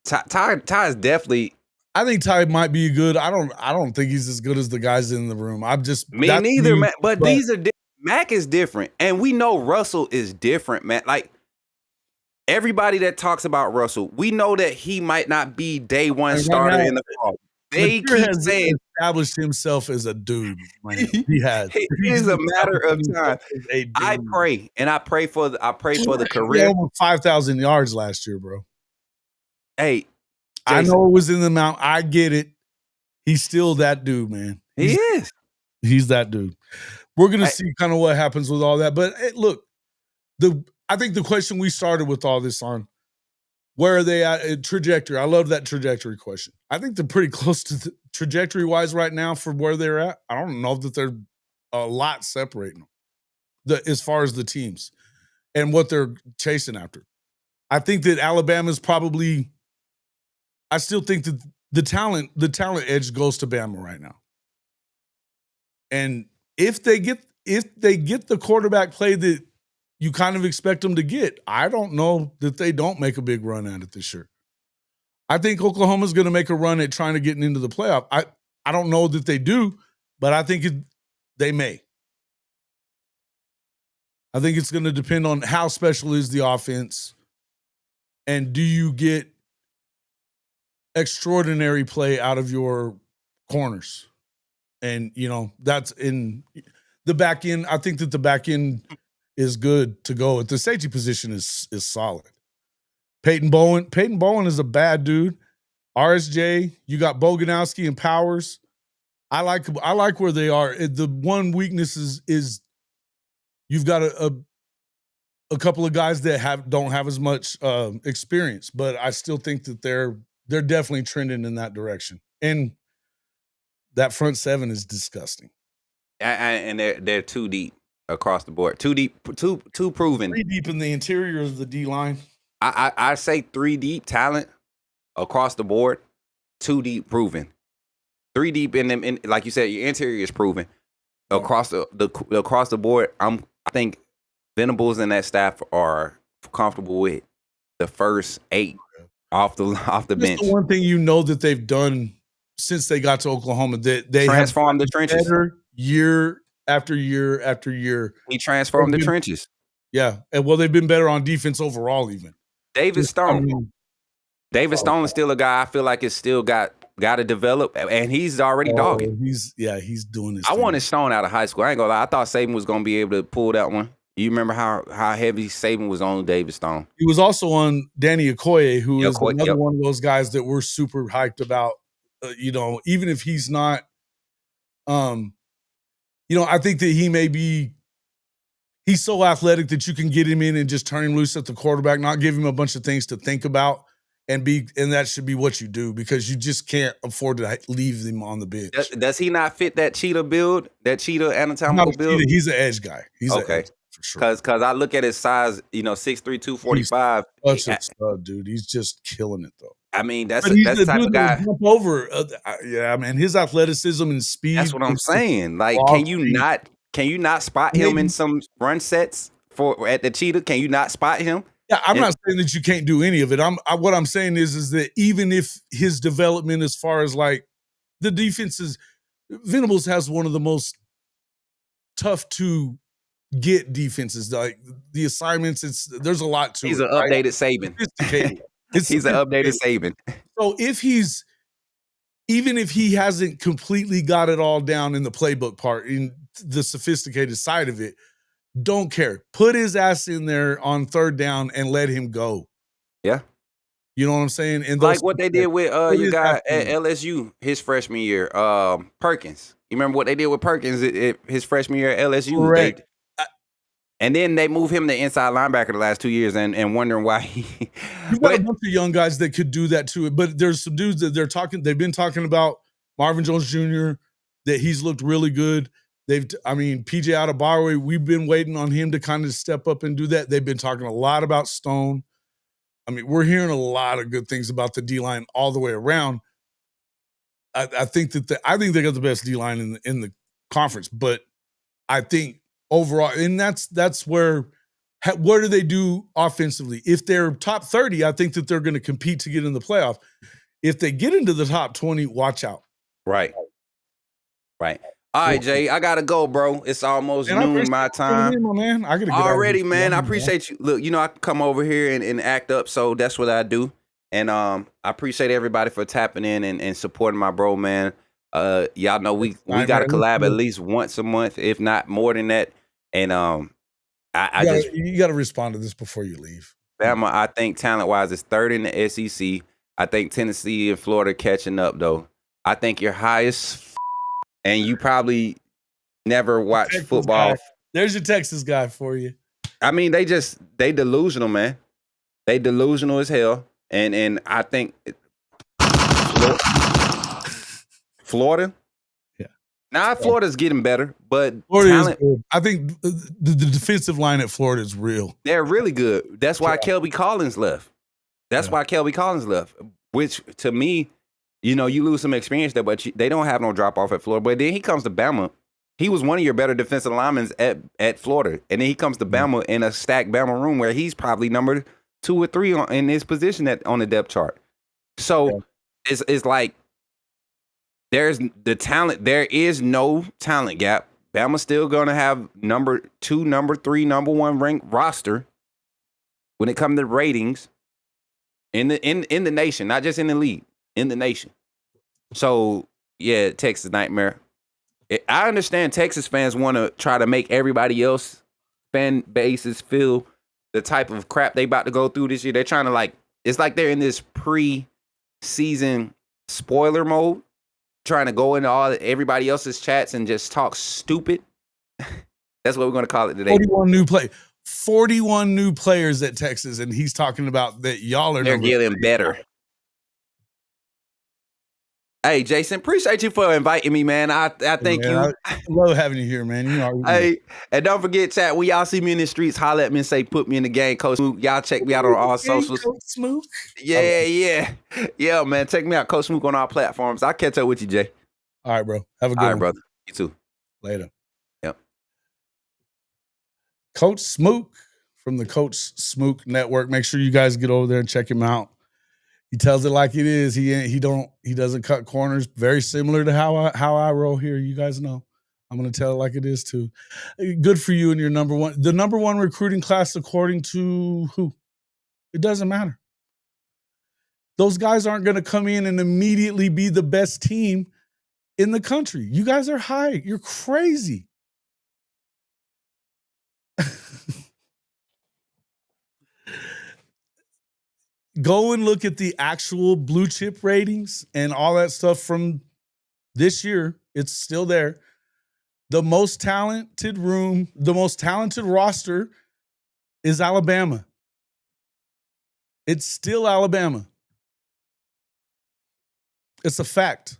Ty is definitely. I think Ty might be good. I don't think he's as good as the guys in the room. Me neither, man. But these are Mac is different, and we know Russell is different, man. Like everybody that talks about Russell, we know that he might not be day one starter in the fall. They keep saying established himself as a dude. Man. He has. It is a matter of time. I pray for the career. Almost 5,000 yards last year, bro. Hey, Jason, I know it was in the mount. I get it. He's still that dude, man. He's that dude. We're gonna see kind of what happens with all that. But look, I think the question we started with all this on, where are they at trajectory? I love that trajectory question. I think they're pretty close to trajectory-wise right now for where they're at. I don't know that they're a lot separating them as far as the teams and what they're chasing after. I think that Alabama's probably – I still think that the talent edge goes to Bama right now. And if they get the quarterback play that you kind of expect them to get, I don't know that they don't make a big run at it this year. I think Oklahoma's going to make a run at trying to get into the playoff. I don't know that they do, but I think they may. I think it's going to depend on how special is the offense, and do you get extraordinary play out of your corners. And, that's in the back end. I think that the back end is good to go. The safety position is solid. Peyton Bowen is a bad dude. RSJ, you got Boganowski and Powers. I like where they are. The one weakness is you've got a couple of guys that don't have as much experience, but I still think that they're definitely trending in that direction. And that front seven is disgusting. And they're too deep. across the board. Too deep, too proven. 3 deep in the interior of the D line. I say 3 deep talent across the board. 2 deep proven. 3 deep in them. Like you said, your interior is proven across the board. I think Venables and that staff are comfortable with the first 8 off the bench. The one thing you know that they've done since they got to Oklahoma, that they transformed the trenches better year after year after year. He transformed the trenches. Yeah, and well, they've been better on defense overall. Even David Stone. David Stone is still a guy I feel like it's still got to develop, and he's already dogging. He's doing this. I wanted Stone out of high school. I ain't gonna lie. I thought Saban was gonna be able to pull that one. You remember how heavy Saban was on David Stone? He was also on Danny Okoye, who is another one of those guys that we're super hyped about. Even if he's not, I think that he may be. He's so athletic that you can get him in and just turn him loose at the quarterback, not give him a bunch of things to think about, and that should be what you do, because you just can't afford to leave him on the bench. Does he not fit that cheetah build, that cheetah anatomical build? He's an edge guy. He's okay. An edge, for sure. Because I look at his size, 6'3", 245. He's such a stud, dude. He's just killing it, though. I mean, that's the type of guy. Jump over. His athleticism and speed. That's what I'm saying. Like, can you not spot him in some run sets at the cheetah? Can you not spot him? Yeah, I'm not saying that you can't do any of it. What I'm saying is that even if his development, as far as like the defenses, Venables has one of the most tough to get defenses. Like the assignments, there's a lot to. He's an updated Saban. He's an updated Saban. So even if he hasn't completely got it all down in the playbook part, in the sophisticated side of it, don't care. Put his ass in there on 3rd down and let him go. Yeah. You know what I'm saying? And like what they did with you got at LSU his freshman year, Perkins. You remember what they did with Perkins his freshman year at LSU? Correct. And then they moved him to inside linebacker the last 2 years, and wondering why he. You've got a bunch of young guys that could do that too, but there's some dudes that they've been talking about. Marvin Jones Jr., that he's looked really good. PJ Adebayo, we've been waiting on him to kind of step up and do that. They've been talking a lot about Stone. I mean, we're hearing a lot of good things about the D-line all the way around. I think they got the best D-line in the conference, but I think overall, and that's where what do they do offensively? If they're top 30, I think that they're going to compete to get in the playoff. If they get into the top 20, watch out. Right. All right, Jay, I gotta go, bro. It's almost noon my time. Man. I gotta get already, man. I appreciate you. Look, I can come over here and act up, so that's what I do. And I appreciate everybody for tapping in and supporting my bro, man. Y'all know we gotta collab at least once a month, if not more than that. And you gotta respond to this before you leave. Bama, I think talent wise is 3rd in the SEC. I think Tennessee and Florida catching up though. I think you're highest. And you probably never watched football. There's your Texas guy for you. I mean, they delusional, man. They delusional as hell. And I think Florida. Yeah. Now Florida's getting better, but Florida is good. I think the defensive line at Florida is real. They're really good. That's why Kelby Collins left. Which to me, you lose some experience there, but they don't have no drop off at Florida. But then he comes to Bama. He was one of your better defensive linemen at Florida. And then he comes to Bama in a stacked Bama room where he's probably number 2 or 3 in his position on the depth chart. So it's like there's the talent. There is no talent gap. Bama's still going to have number 2, number 3, number 1 ranked roster when it comes to ratings in the nation, not just in the league. In the nation. So, yeah, Texas nightmare. I understand Texas fans want to try to make everybody else fan bases feel the type of crap they about to go through this year. They're trying to it's like they're in this pre-season spoiler mode, trying to go into everybody else's chats and just talk stupid. That's what we're going to call it today. 41 new players at Texas, and he's talking about that y'all are. They're getting better. Hey, Jason, appreciate you for inviting me, man. I thank you. I love having you here, man. You know. Hey, and don't forget, chat. When y'all see me in the streets, holler at me and say, "Put me in the game, Coach Smook." Y'all check me out on all socials. Coach Smook. Yeah, man. Check me out, Coach Smook, on all platforms. I'll catch up with you, Jay. All right, bro. Have a good one. All right, brother. You too. Later. Yep. Coach Smook from the Coach Smook Network. Make sure you guys get over there and check him out. He tells it like it is. He doesn't cut corners. Very similar to how I roll here. You guys know. I'm going to tell it like it is too. Good for you and your the number one recruiting class according to who? It doesn't matter. Those guys aren't going to come in and immediately be the best team in the country. You guys are high. You're crazy. Go and look at the actual blue chip ratings and all that stuff from this year. It's still there. The most talented roster is Alabama. It's still Alabama. It's a fact.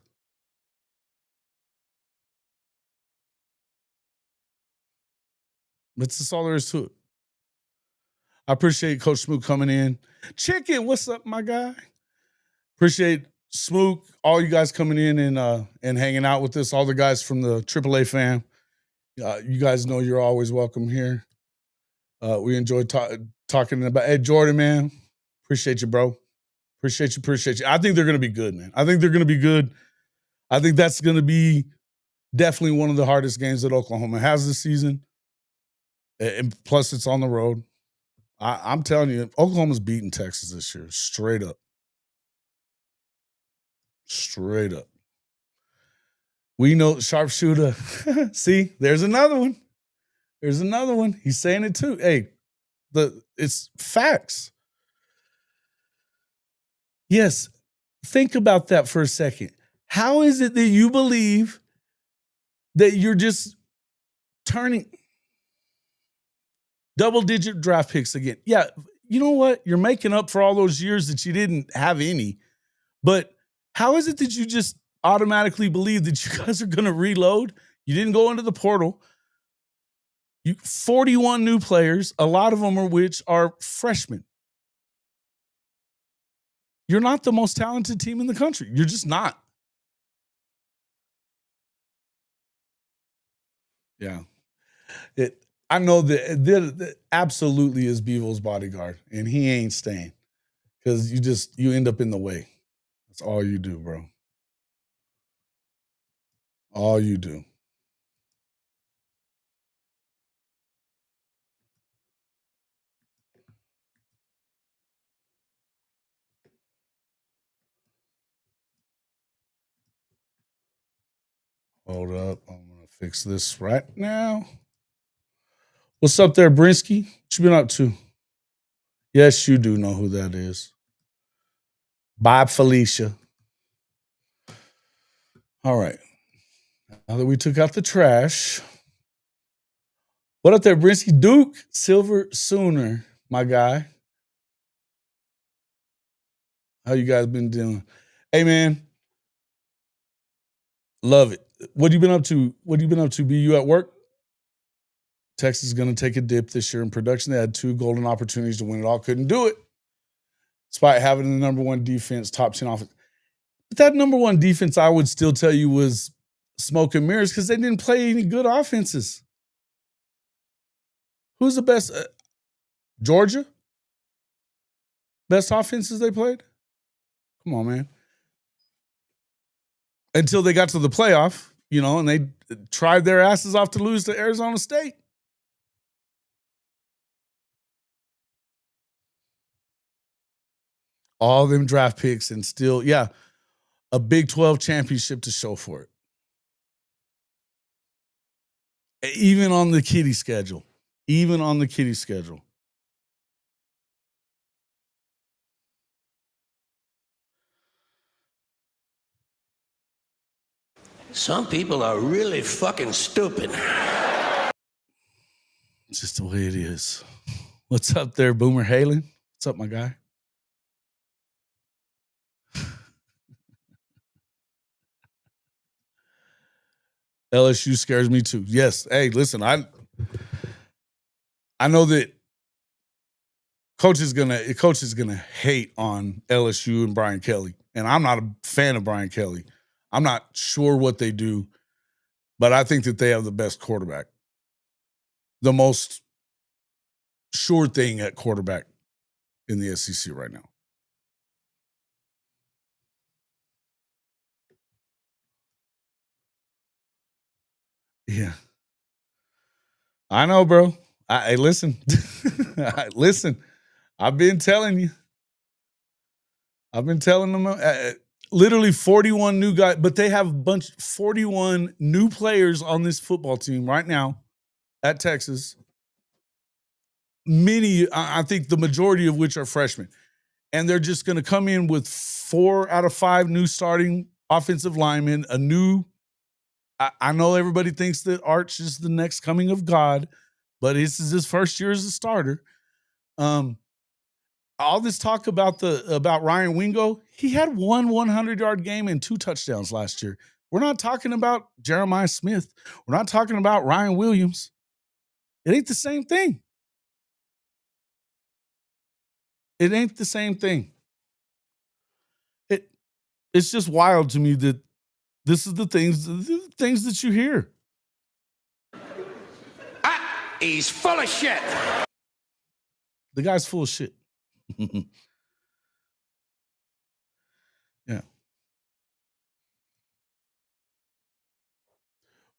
That's just all there is to it. I appreciate Coach Smook coming in. Chicken, what's up, my guy? Appreciate Smook, all you guys coming in and hanging out with us, all the guys from the AAA fam. You guys know you're always welcome here. We enjoy talking about Ed Jordan, man. Appreciate you, bro. Appreciate you. I think they're going to be good, man. I think they're going to be good. I think that's going to be definitely one of the hardest games that Oklahoma has this season. And plus, it's on the road. I'm telling you, Oklahoma's beating Texas this year, straight up. Straight up. We know sharpshooter. See, there's another one. He's saying it too. Hey, it's facts. Yes, think about that for a second. How is it that you believe that you're just turning double-digit draft picks again? Yeah, you know what? You're making up for all those years that you didn't have any. But how is it that you just automatically believe that you guys are going to reload? You didn't go into the portal. 41 new players, a lot of them which are freshmen. You're not the most talented team in the country. You're just not. Yeah. I know that absolutely is Bevo's bodyguard, and he ain't staying because you end up in the way. That's all you do, bro. All you do. Hold up. I'm going to fix this right now. What's up there, Brinsky? What you been up to? Yes, you do know who that is. Bob Felicia. All right. Now that we took out the trash. What up there, Brinsky? Duke Silver Sooner, my guy. How you guys been doing? Hey, man. Love it. What have you been up to? Be you at work? Texas is going to take a dip this year in production. They had 2 golden opportunities to win it all. Couldn't do it. Despite having the number 1 defense, top 10 offense. But that number 1 defense, I would still tell you, was smoke and mirrors because they didn't play any good offenses. Who's the best? Georgia? Best offenses they played? Come on, man. Until they got to the playoff, and they tried their asses off to lose to Arizona State. All them draft picks and still, a Big 12 championship to show for it. Even on the kiddie schedule. Some people are really fucking stupid. It's just the way it is. What's up there, Boomer Halen? What's up, my guy? LSU scares me too. Yes. Hey, listen, I know that coach is gonna hate on LSU and Brian Kelly. And I'm not a fan of Brian Kelly. I'm not sure what they do, but I think that they have the best quarterback. The most sure thing at quarterback in the SEC right now. Yeah. I know, bro. Hey, listen. Listen, I've been telling you. I've been telling them literally 41 new guys, but they have 41 new players on this football team right now at Texas. Many, I think the majority of which are freshmen. And they're just going to come in with 4 out of 5 new starting offensive linemen, I know everybody thinks that Arch is the next coming of God, but this is his first year as a starter. All this talk about Ryan Wingo, he had one 100-yard game and 2 touchdowns last year. We're not talking about Jeremiah Smith. We're not talking about Ryan Williams. It ain't the same thing. It ain't the same thing. It's just wild to me that this is the things that you hear. He's full of shit. The guy's full of shit. Yeah.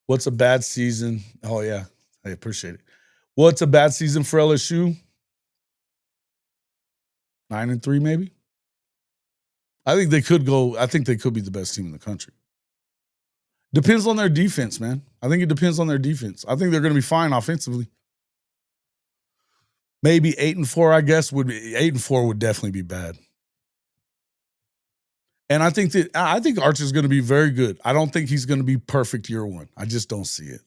What's a bad season? Oh, yeah. I appreciate it. What's a bad season for LSU? 9-3, maybe? I think they could be the best team in the country. Depends on their defense, man. I think it depends on their defense. I think they're going to be fine offensively. Maybe 8-4, I guess, 8-4 would definitely be bad. And I think Arch is going to be very good. I don't think he's going to be perfect year one. I just don't see it.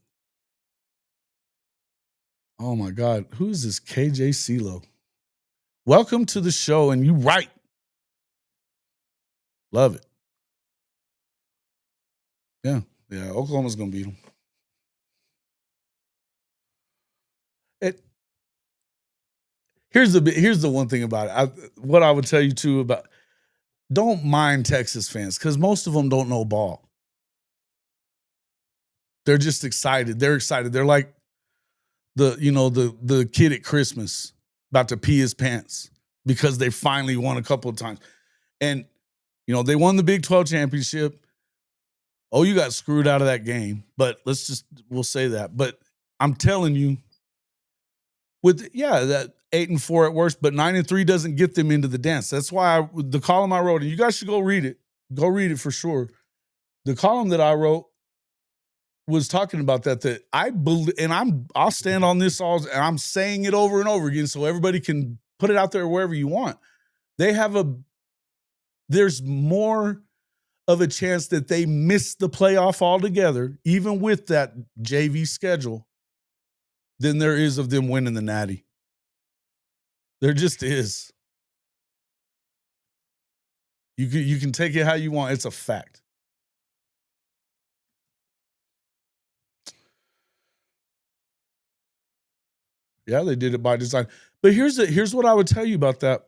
Oh my God. Who is this KJ CeeLo? Welcome to the show, and you right. Love it. Yeah. Yeah. Oklahoma's going to beat them. Here's the one thing about it. What I would tell you too about, don't mind Texas fans because most of them don't know ball. They're just excited. They're excited. They're like the kid at Christmas about to pee his pants because they finally won a couple of times. And, they won the Big 12 championship. Oh, you got screwed out of that game. But we'll say that. But I'm telling you, that 8-4 at worst, but 9-3 doesn't get them into the dance. That's why the column I wrote, and you guys should go read it. Go read it for sure. The column that I wrote was talking about that I believe, and I'll stand on this and I'm saying it over and over again so everybody can put it out there wherever you want. There's more of a chance that they miss the playoff altogether, even with that JV schedule, than there is of them winning the Natty. There just is. You can take it how you want. It's a fact. Yeah, they did it by design. But here's what I would tell you about that.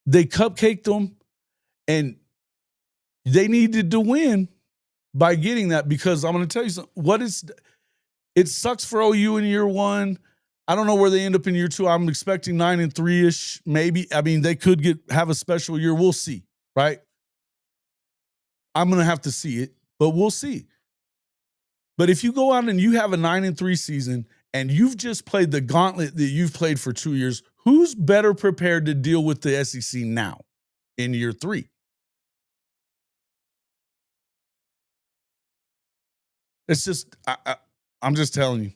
They cupcaked them, and they needed to win by getting that, because I'm going to tell you something. It sucks for OU in year one. I don't know where they end up in year two. I'm expecting 9-3-ish, maybe. I mean, they could have a special year. We'll see, right? I'm going to have to see it, but we'll see. But if you go out and you have a 9-3 season and you've just played the gauntlet that you've played for 2 years, who's better prepared to deal with the SEC now in year 3? It's just, I'm just telling you.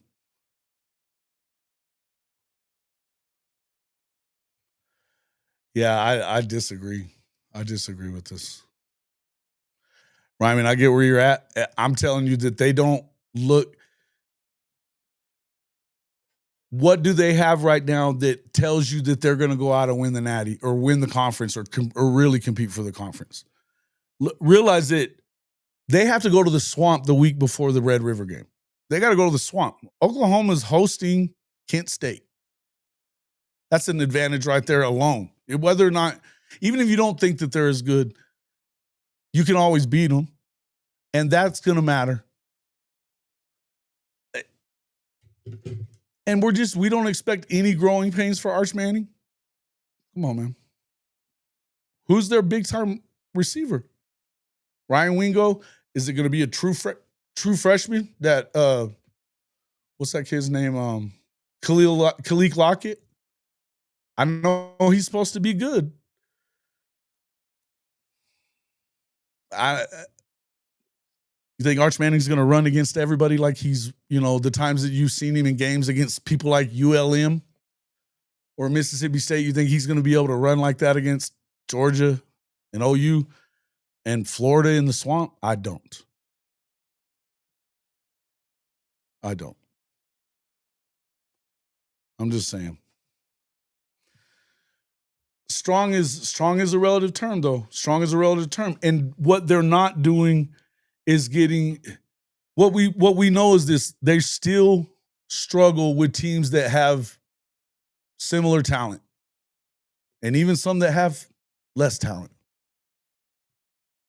Yeah, I disagree. I disagree with this. Ryman, I get where you're at. I'm telling you that they don't look. What do they have right now that tells you that they're going to go out and win the Natty or win the conference or really compete for the conference? Realize that They have to go to the Swamp the week before the Red River game. They got to go to the Swamp. Oklahoma's hosting Kent State. That's an advantage right there alone. Whether or not, even if you don't think that they're as good, you can always beat them. And that's going to matter. And we don't expect any growing pains for Arch Manning. Come on, man. Who's their big-time receiver? Ryan Wingo? Is it going to be a true freshman that, what's that kid's name? Khalil Lockett? I know he's supposed to be good. You think Arch Manning's going to run against everybody like he's, the times that you've seen him in games against people like ULM or Mississippi State? You think he's going to be able to run like that against Georgia and OU and Florida in the Swamp? I don't. I'm just saying. Strong is a relative term, though. Strong is a relative term. And what they're not doing is getting what we know is this: they still struggle with teams that have similar talent, and even some that have less talent.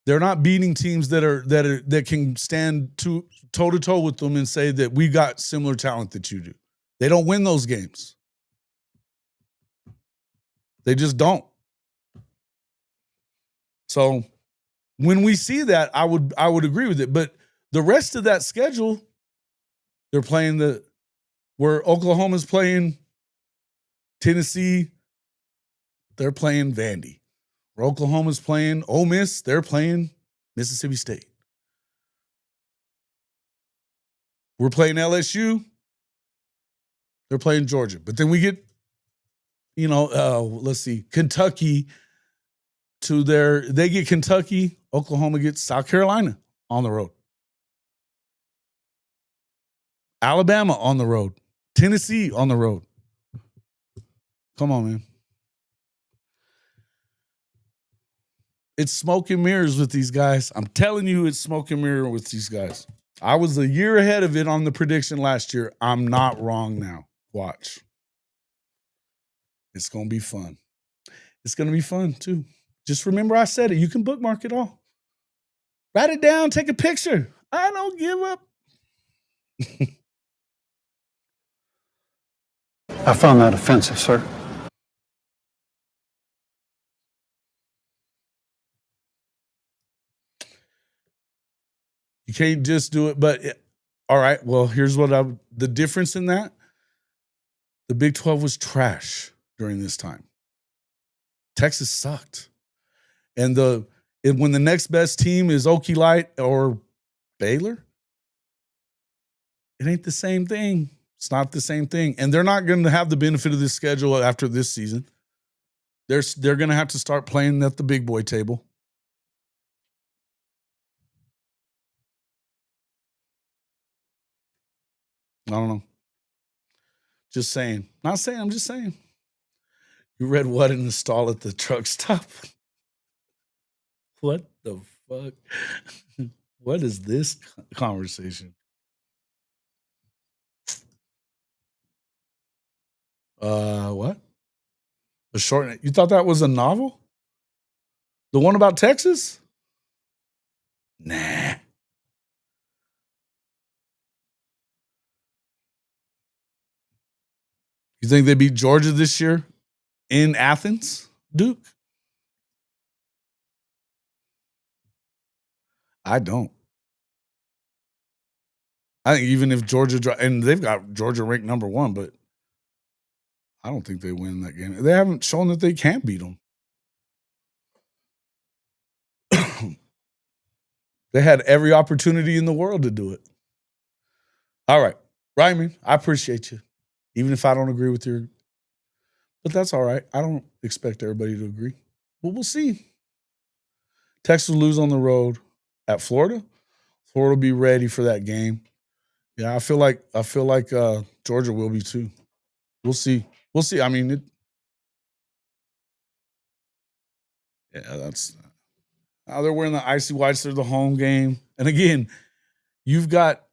They're not beating teams that can stand toe to toe with them and say that we got similar talent that you do. They don't win those games. They just don't. So when we see that, I would agree with it. But the rest of that schedule, they're playing where Oklahoma's playing Tennessee, they're playing Vandy. Where Oklahoma's playing Ole Miss, they're playing Mississippi State. We're playing LSU, they're playing Georgia. But then we get, let's see, Kentucky they get Kentucky, Oklahoma gets South Carolina on the road. Alabama on the road. Tennessee on the road. Come on, man. It's smoke and mirrors with these guys. I'm telling you, it's smoke and mirror with these guys. I was a year ahead of it on the prediction last year. I'm not wrong now. Watch. It's going to be fun. It's going to be fun, too. Just remember I said it. You can bookmark it all. Write it down. Take a picture. I don't give up. I found that offensive, sir. You can't just do it, but all right. Well, here's the difference in that. The Big 12 was trash during this time. Texas sucked. And when the next best team is Okie Light or Baylor, it ain't the same thing. It's not the same thing. And they're not going to have the benefit of this schedule after this season. They're going to have to start playing at the big boy table. I don't know. Just saying. Not saying, I'm just saying. You read what in the stall at the truck stop? What the fuck? What is this conversation? What? A short. You thought that was a novel? The one about Texas? Nah. You think they beat Georgia this year in Athens, Duke? I don't. I think even if Georgia, and they've got Georgia ranked number 1, but I don't think they win that game. They haven't shown that they can't beat them. They had every opportunity in the world to do it. All right. Ryman, I appreciate you. Even if I don't agree with your, but that's all right. I don't expect everybody to agree. But we'll see. Texas will lose on the road at Florida. Florida will be ready for that game. Yeah, I feel like Georgia will be too. We'll see. We'll see. I mean, that's they're wearing the icy whites. They're the home game. And again, you've got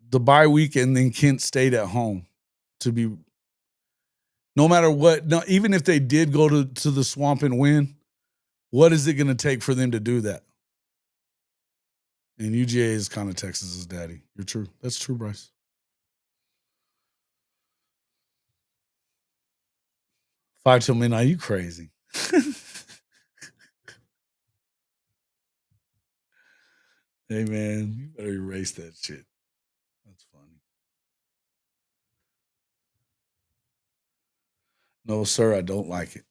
the bye week and then Kent State at home to be, no matter what, no, even if they did go to the Swamp and win, what is it going to take for them to do that? And UGA is kind of Texas's daddy. You're true. That's true, Bryce. Five till midnight. You crazy. Hey, man, you better erase that shit. That's funny. No, sir, I don't like it.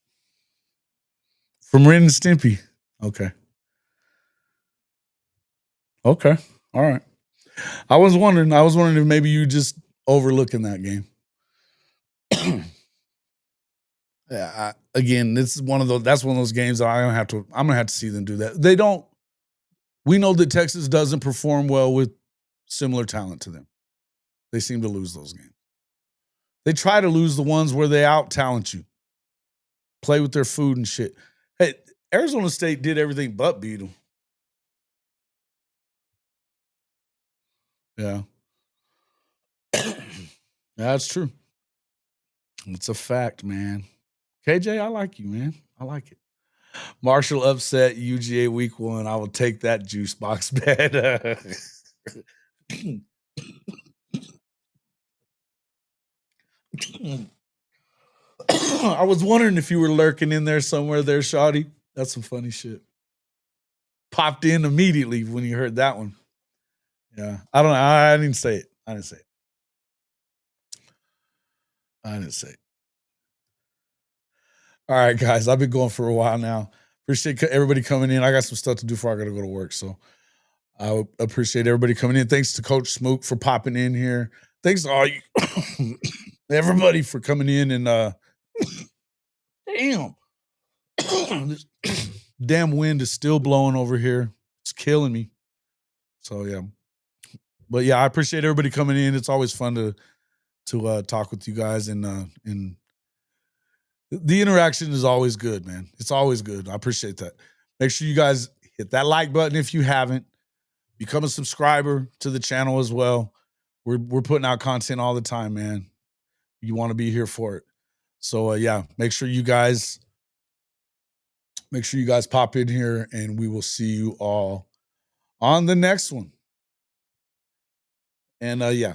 From Ren and Stimpy. Okay. Okay. All right. I was wondering if maybe you just overlooking that game. Yeah. Again, this is that's one of those games that I'm gonna have to see them do that. We know that Texas doesn't perform well with similar talent to them. They seem to lose those games. They try to lose the ones where they out talent you, play with their food and shit. Hey, Arizona State did everything but beat them. Yeah. That's true. It's a fact, man. KJ, I like you, man. I like it. Marshall upset UGA week 1. I will take that juice box bet. I was wondering if you were lurking in there somewhere there, Shawty. That's some funny shit. Popped in immediately when you heard that one. Yeah. I don't know. I didn't say it. I didn't say it. All right, guys. I've been going for a while now. Appreciate everybody coming in. I got some stuff to do before I got to go to work. So I appreciate everybody coming in. Thanks to Coach Smook for popping in here. Thanks to all you, everybody for coming in and damn. This damn wind is still blowing over here. It's killing me. So yeah. But yeah, I appreciate everybody coming in. It's always fun to talk with you guys and the interaction is always good, man. It's always good. I appreciate that. Make sure you guys hit that like button if you haven't. Become a subscriber to the channel as well. We're putting out content all the time, man. You want to be here for it. So yeah, make sure you guys pop in here and we will see you all on the next one. And yeah,